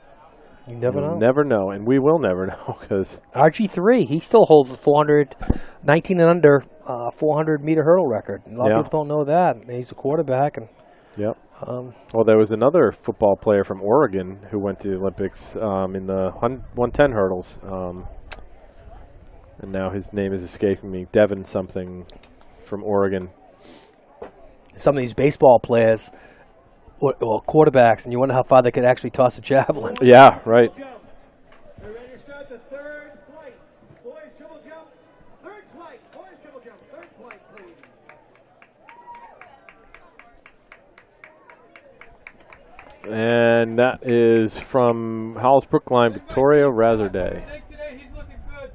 You never know. Never know, and we will never know, because RG3, he still holds the 400, 19 and under 400-meter hurdle record. A lot of people don't know that. And he's a quarterback. And yep. Well, there was another football player from Oregon who went to the Olympics in the 110 hurdles. And now his name is escaping me. Devin something from Oregon. Some of these baseball players, well, quarterbacks, and you wonder how far they could actually toss a javelin. Yeah, right. We're ready to start the third flight. And that is from Howells Brookline, Victoria Razorday. Zink today, he's looking good.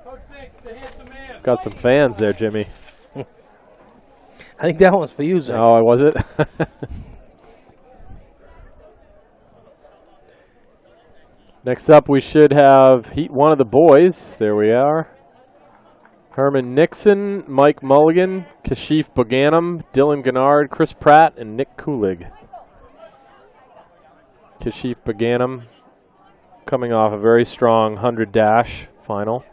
Coach Zink, he's a handsome man. Got some fans there, Jimmy. I think that one's for you, Zach. Oh, was it? Next up, we should have Heat 1 of the boys. There we are. Herman Nixon, Mike Mulligan, Kashif Buganum, Dylan Gennard, Chris Pratt, and Nick Kulig. Kashif Buganum coming off a very strong 100 dash final.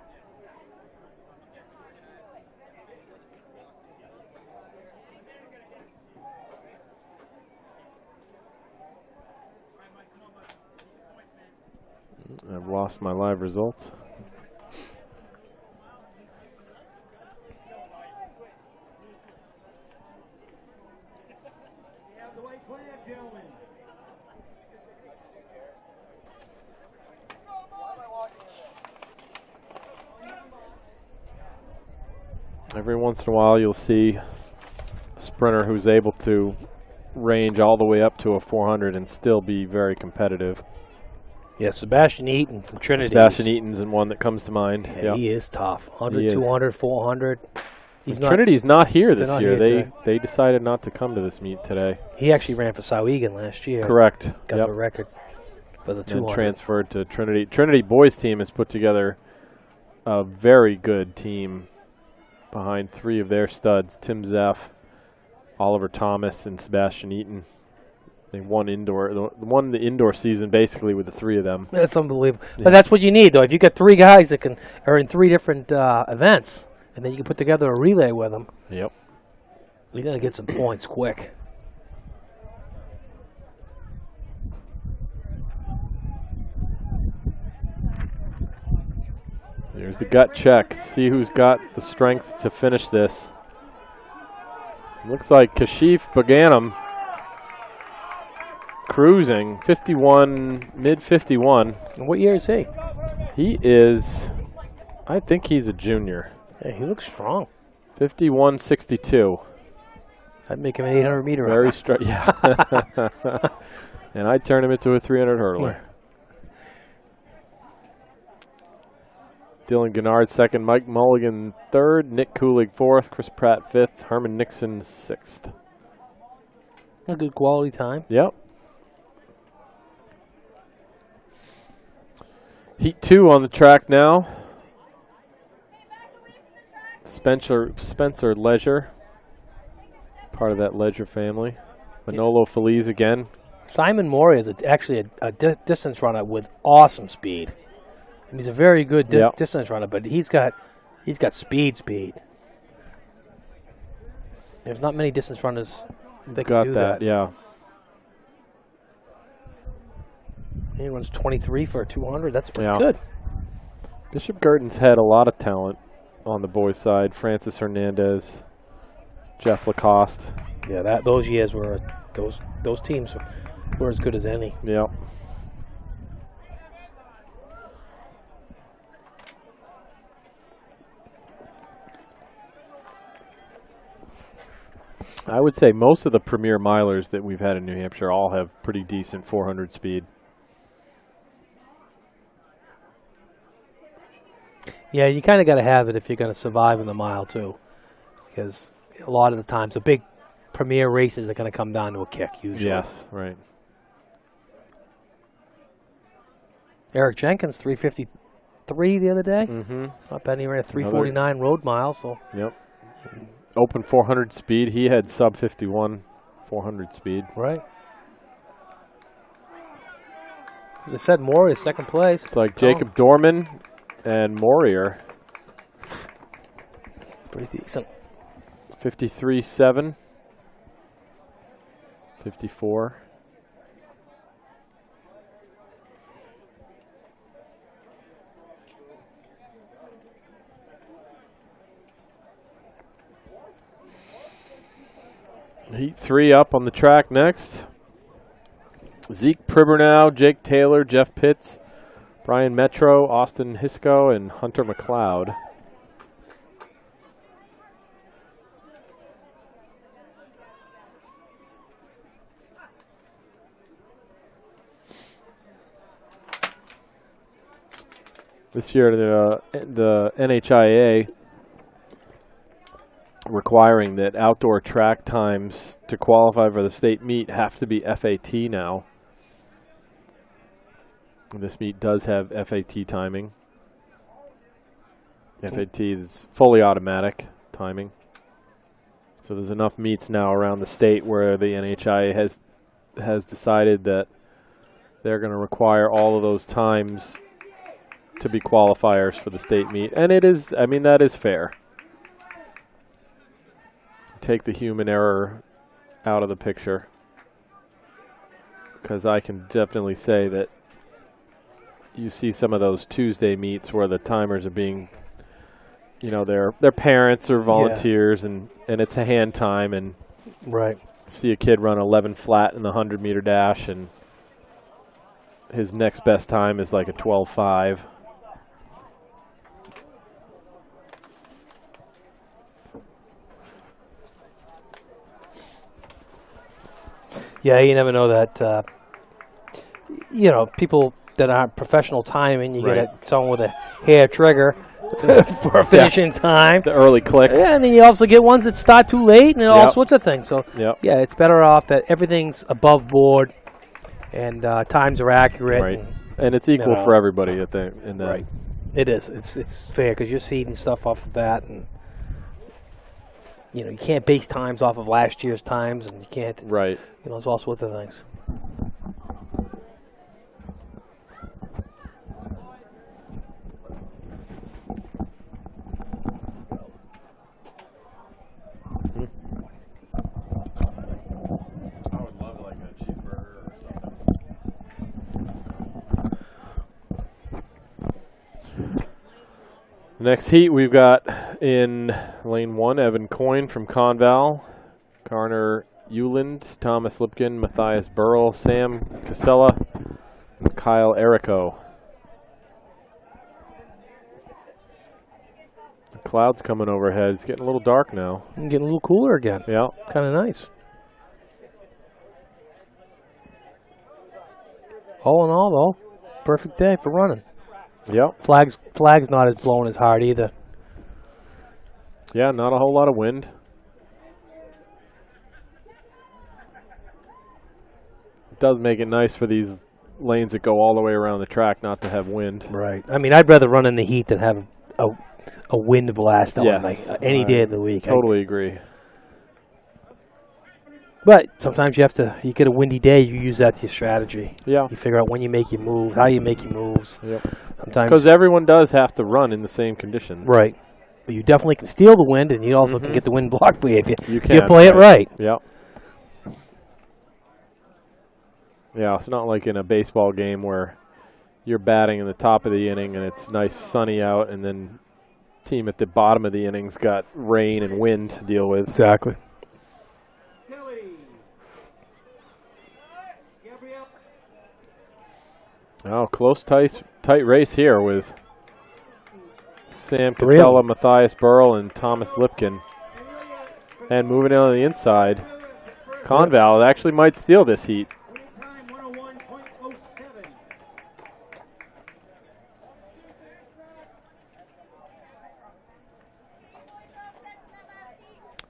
I've lost my live results. Every once in a while you'll see a sprinter who's able to range all the way up to a 400 and still be very competitive. Yeah, Sebastian Eaton from Trinity. Sebastian Eaton's in one that comes to mind. Yeah, he is tough. 100, He is. 200, 400. Trinity's not here this not year. here They decided not to come to this meet today. He actually ran for Sauhegan last year. Correct. Got Yep. the record for the And 200. transferred to Trinity. Trinity boys team has put together a very good team behind three of their studs, Tim Zeff, Oliver Thomas, and Sebastian Eaton. They won the indoor season basically with the three of them. That's unbelievable. Yeah. But that's what you need, though. If you got three guys that are in three different events, and then you can put together a relay with them, Yep. you're going to get some points quick. Here's the gut check. See who's got the strength to finish this. Looks like Kashif Buganum cruising 51, mid 51. And what year is he? He is, I think he's a junior. Yeah, he looks strong. 51.62. I'd make him an 800 meter. Very strong. Yeah. And I'd turn him into a 300 hurdler. Dylan Gennard second, Mike Mulligan third, Nick Kulig fourth, Chris Pratt fifth, Herman Nixon sixth. A good quality time. Yep. Heat 2 on the track now. Spencer Leisure, part of that Leisure family. Manolo Feliz again. Simon Mori is actually a distance runner with awesome speed. And he's a very good distance runner, but he's got speed. There's not many distance runners that can do that. Yeah. He runs 23 for a 200. That's pretty Yeah. good. Bishop Girton's had a lot of talent on the boys' side. Francis Hernandez, Jeff Lacoste. Yeah, those years were those teams were as good as any. Yep. I would say most of the premier milers that we've had in New Hampshire all have pretty decent 400 speed. Yeah, you kind of got to have it if you're going to survive in the mile too, because a lot of the times the big premier races are going to come down to a kick usually. Yes, right. Eric Jenkins 353 the other day. Mm-hmm. It's not bad. He ran a 349 road mile. So Yep. Open 400 speed. He had sub 51 400 speed. right. As I said, Maury is second place. It's like Jacob Dorman and Morier. Pretty decent. 53.7. 54. Heat 3 up on the track next. Zeke Pribernow, Jake Taylor, Jeff Pitts, Brian Metro, Austin Hisco, and Hunter McLeod. This year, the NHIA requiring that outdoor track times to qualify for the state meet have to be FAT now. And this meet does have FAT timing. FAT is fully automatic timing. So there's enough meets now around the state where the NHIA has decided that they're going to require all of those times to be qualifiers for the state meet. And it is, I mean, that is fair. Take the human error out of the picture, because I can definitely say that you see some of those Tuesday meets where the timers are being, you know, their parents or volunteers, and it's a hand time, and see a kid run 11 flat in the 100-meter dash, and his next best time is like a 12.5. Yeah, you never know that. You know, people that aren't professional timing, you get someone with a hair trigger for a finishing time. The early click. Yeah, and then you also get ones that start too late and all sorts of things. So, yeah, it's better off that everything's above board and times are accurate. Right. And it's equal for everybody at the in that. Right. It is. It's fair because you're seeding stuff off of that, and you know you can't base times off of last year's times, and you can't. Right. You know, there's all sorts of things. Next heat, we've got in lane 1, Evan Coyne from Conval, Garner Euland, Thomas Lipkin, Matthias Burrell, Sam Casella, and Kyle Errico. The clouds coming overhead. It's getting a little dark now. And getting a little cooler again. Yeah. Kind of nice. All in all, though, perfect day for running. Yep. Flag's not as blowing as hard either. Yeah, not a whole lot of wind. It does make it nice for these lanes that go all the way around the track not to have wind. Right. I mean, I'd rather run in the heat than have a wind blast on like any day of the week. Totally agree. But sometimes you get a windy day, you use that to your strategy. Yeah. You figure out when you make your moves, how you make your moves. Yep. Sometimes because everyone does have to run in the same conditions. Right. But you definitely can steal the wind, and you also can get the wind blocked for you if you can play it right. Yep. Yeah, it's not like in a baseball game where you're batting in the top of the inning and it's nice sunny out, and then team at the bottom of the inning's got rain and wind to deal with. Exactly. Oh, close, tight race here with Sam Casella, Matthias Burrell, and Thomas Lipkin. And moving in on the inside, Conval actually might steal this heat.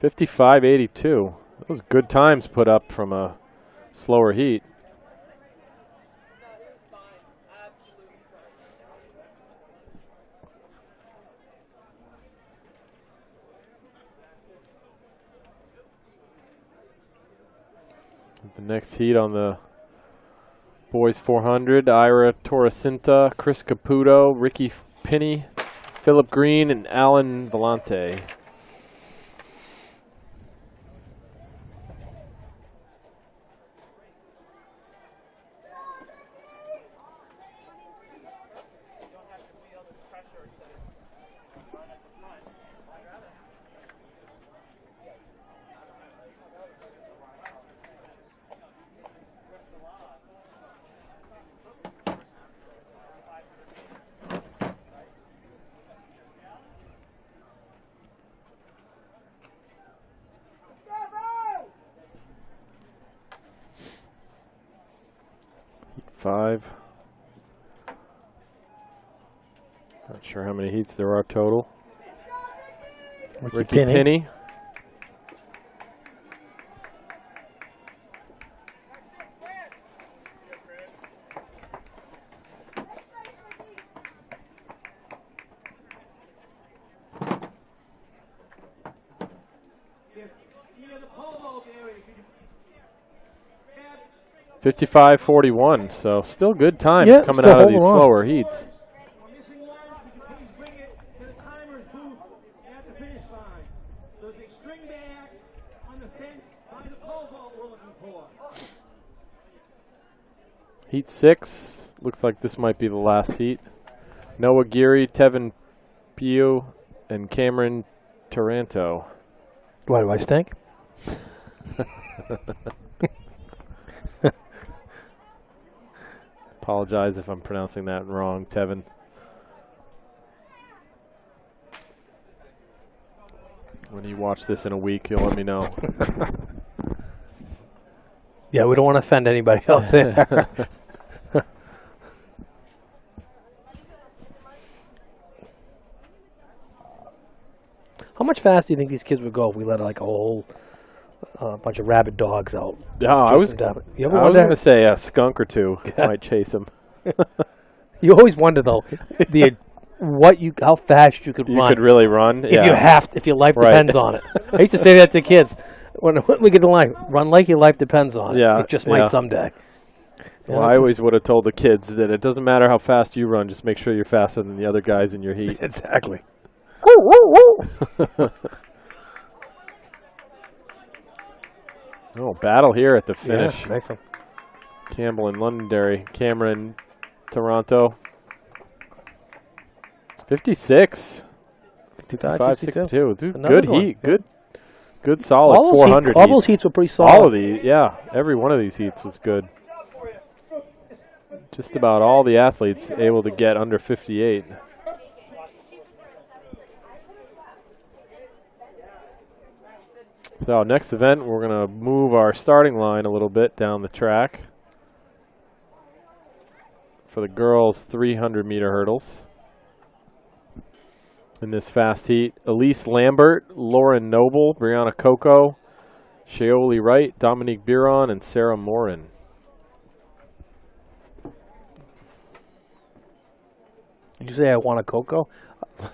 .55.82. Those good times put up from a slower heat. The next heat on the boys 400, Ira Torrecinta, Chris Caputo, Ricky Pinney, Philip Green, and Alan Vellante. Not sure how many heats there are total. Ricky Penny. You know, the pole area, 55-41, so still good times Yeah, coming still out of these holding on. slower heats. missing one, you can please bring it to the timer's booth at the finish line. There's a string bag on the fence by the pole vault we're looking for. Heat 6, looks like this might be the last heat. Noah Geary, Tevin Pio, and Cameron Taranto. Why do I stink? Apologize if I'm pronouncing that wrong, Tevin. When you watch this in a week, you'll let me know. Yeah, we don't want to offend anybody out there. How much faster do you think these kids would go if we let like a whole bunch of rabid dogs out? Yeah, I was You ever going wonder? to say a skunk or two might chase him. You always wonder though, how fast you could You run could really run. if you if your life Right. depends on it. I used to say that to kids when we get to line, run like your life depends on it. Yeah, It just yeah. might someday. You know, Well, I it's always would have told the kids that it doesn't matter how fast you run, just make sure you're faster than the other guys in your heat. exactly. Oh, battle here at the finish. Yeah, nice one. Campbell and Londonderry. Cameron, Toronto. 56. 55, 62. Another Good one. heat. Good solid All those 400 all those heats were pretty solid. All of these, yeah. Every one of these heats was good. Just about all the athletes able to get under 58. So next event, we're going to move our starting line a little bit down the track for the girls' 300-meter hurdles. In this fast heat, Elise Lambert, Lauren Noble, Brianna Coco, Shaoli Wright, Dominique Biron, and Sarah Morin. Did you say I want a cocoa?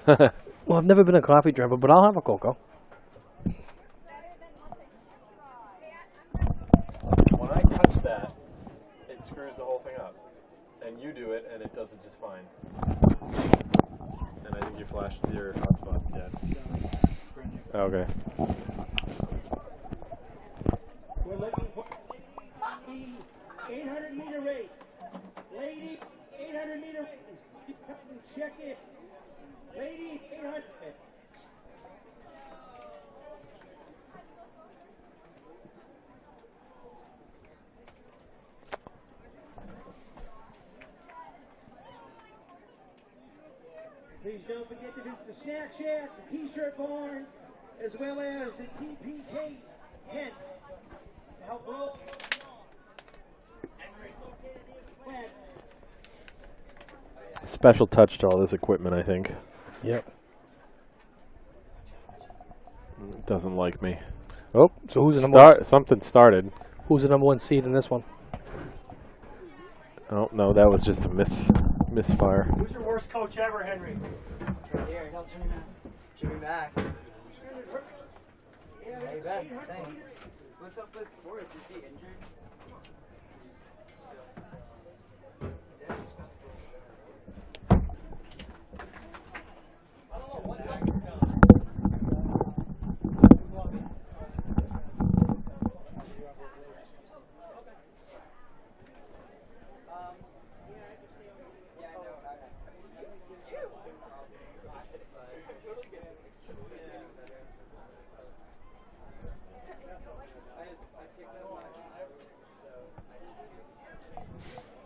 Well, I've never been a coffee drinker, but I'll have a cocoa. When I touch that, it screws the whole thing up. And you do it, and it does it just fine. And I think you flashed your hotspot dead. Okay. We're looking for the 800-meter race. Lady, 800-meter race. Check it. Lady, 800. Please don't forget to visit the snack shack, the t-shirt barn, as well as the TPK tent. To help grow. Special touch to all this equipment, I think. Yep. It doesnn't like me. Oh, So who's the number one? something started. Who's the number one seed in this one? Oh, no, that was just a misfire. Who's your worst coach ever, Henry? Right here. Don't turn me back. Yeah, you bet. Thanks. What's up with Forrest? Is he injured?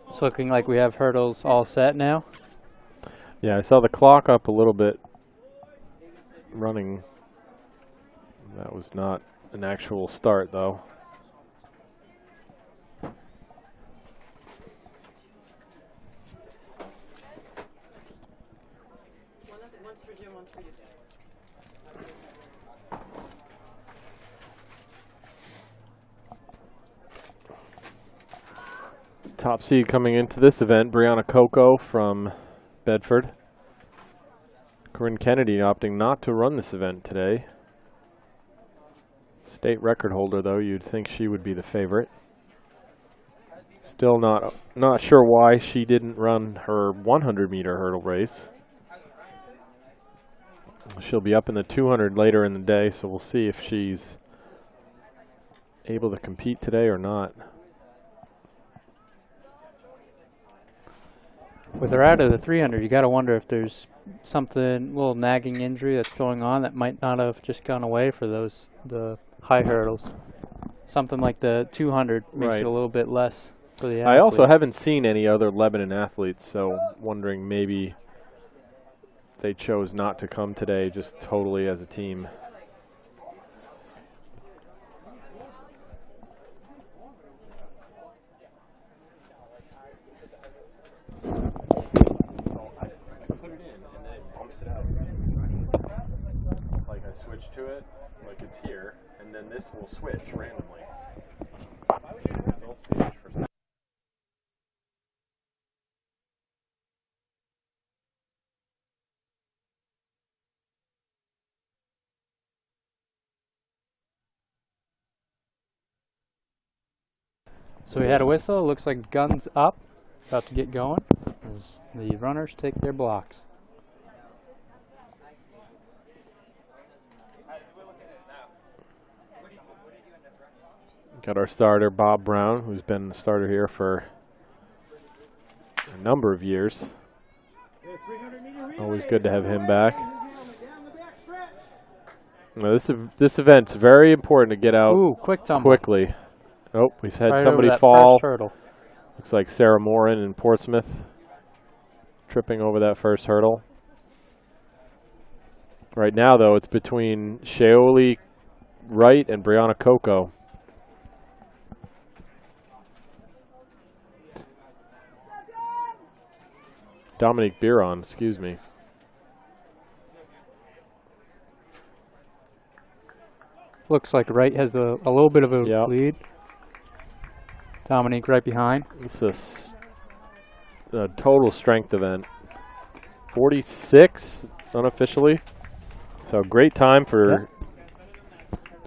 It's looking like we have hurdles all set now. Yeah, I saw the clock up a little bit running. That was not an actual start, though. Top seed coming into this event, Brianna Coco from Bedford. Corinne Kennedy opting not to run this event today. State record holder, though, you'd think she would be the favorite. Still not sure why she didn't run her 100-meter hurdle race. She'll be up in the 200 later in the day, so we'll see if she's able to compete today or not. With her out of the 300, you got to wonder if there's something, a little nagging injury that's going on that might not have just gone away for the high hurdles. Something like the 200 makes it a little bit less for the athlete. I also haven't seen any other Lebanon athletes, so wondering maybe they chose not to come today just totally as a team. Like I switch to it, like it's here, and then this will switch randomly. Results page for So we had a whistle. Looks like guns up. About to get going as the runners take their blocks. Got our starter, Bob Brown, who's been the starter here for a number of years. Always good to have him back. Now this event's very important to get out quick tumble. quickly. Oh, we've had Right somebody over that fall. first hurdle. Looks like Sarah Morin in Portsmouth tripping over that first hurdle. Right now, though, it's between Shaoli Wright and Brianna Coco. Dominique Biron, excuse me. Looks like Wright has a little bit of a Yep. lead. Dominique right behind. This is a total strength event. 46 unofficially. So great time for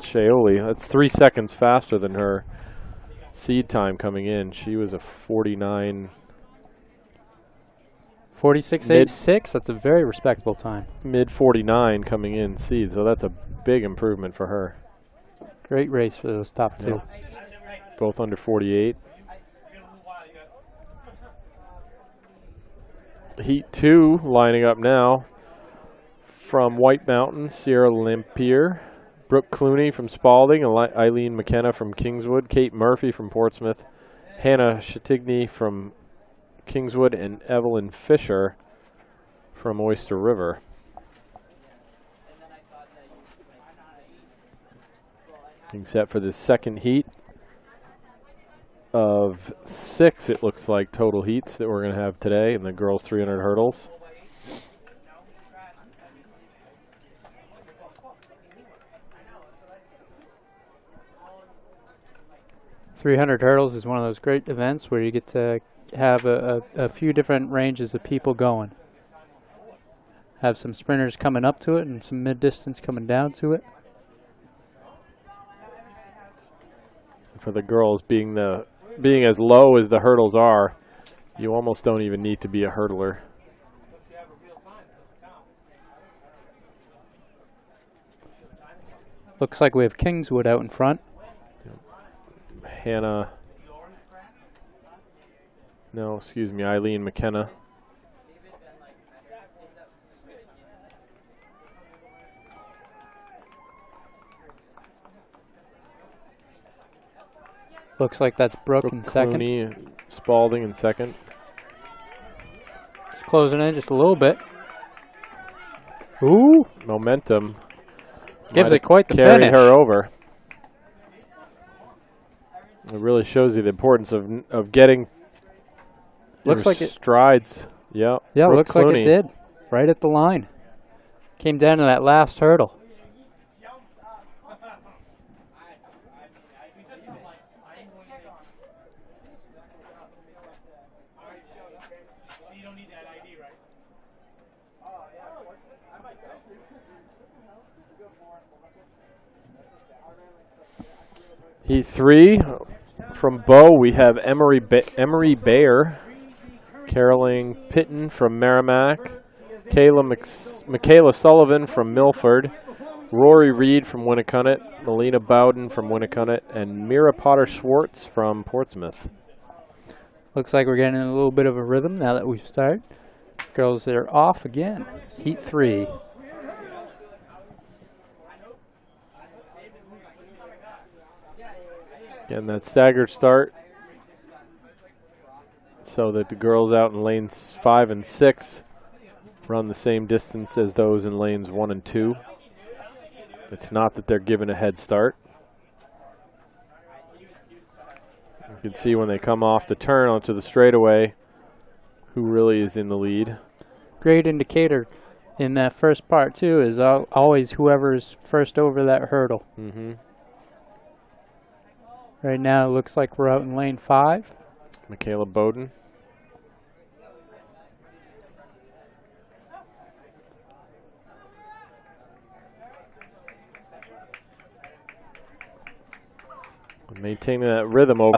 Shaoli. That's 3 seconds faster than her seed time coming in. She was a 49. 46.86. That's a very respectable time. Mid 49 coming in seed. So that's a big improvement for her. Great race for those top two. Both under 48. Heat 2 lining up now. From White Mountain, Sierra Lampier, Brooke Clooney from Spalding, Eileen McKenna from Kingswood, Kate Murphy from Portsmouth, Hannah Chatigny from Kingswood, and Evelyn Fisher from Oyster River. Being set for the second heat of 6, it looks like, total heats that we're going to have today in the girls' 300 hurdles. .300 hurdles is one of those great events where you get to have a few different ranges of people going. Have some sprinters coming up to it and some mid-distance coming down to it. For the girls, being as low as the hurdles are, you almost don't even need to be a hurdler. Looks like we have Kingswood out in front. Hannah, no, excuse me, Eileen McKenna. Looks like that's Brooke in second. Clooney, Spalding in second. It's closing in just a little bit. Ooh, Momentum. gives Might it quite the carried finish. her over. It really shows you the importance of getting Looks your like it. strides. Yep. Yeah, Brooke looks like Clooney. it did. Right at the line. Came down to that last hurdle. Heat 3 from Bow, we have Emery Bayer, Caroline Pitton from Merrimack, Michaela Sullivan from Milford, Rory Reed from Winnicunnet, Melina Bowden from Winnicunnet, and Mira Potter-Schwartz from Portsmouth. Looks like we're getting in a little bit of a rhythm now that we've started. Girls are off again. Heat 3. Again, that staggered start so that the girls out in lanes 5 and 6 run the same distance as those in lanes 1 and 2. It's not that they're given a head start. You can see when they come off the turn onto the straightaway who really is in the lead. Great indicator in that first part, too, is always whoever's first over that hurdle. Mm-hmm. Right now, it looks like we're out in lane 5. Michaela Bowden. Maintaining that rhythm over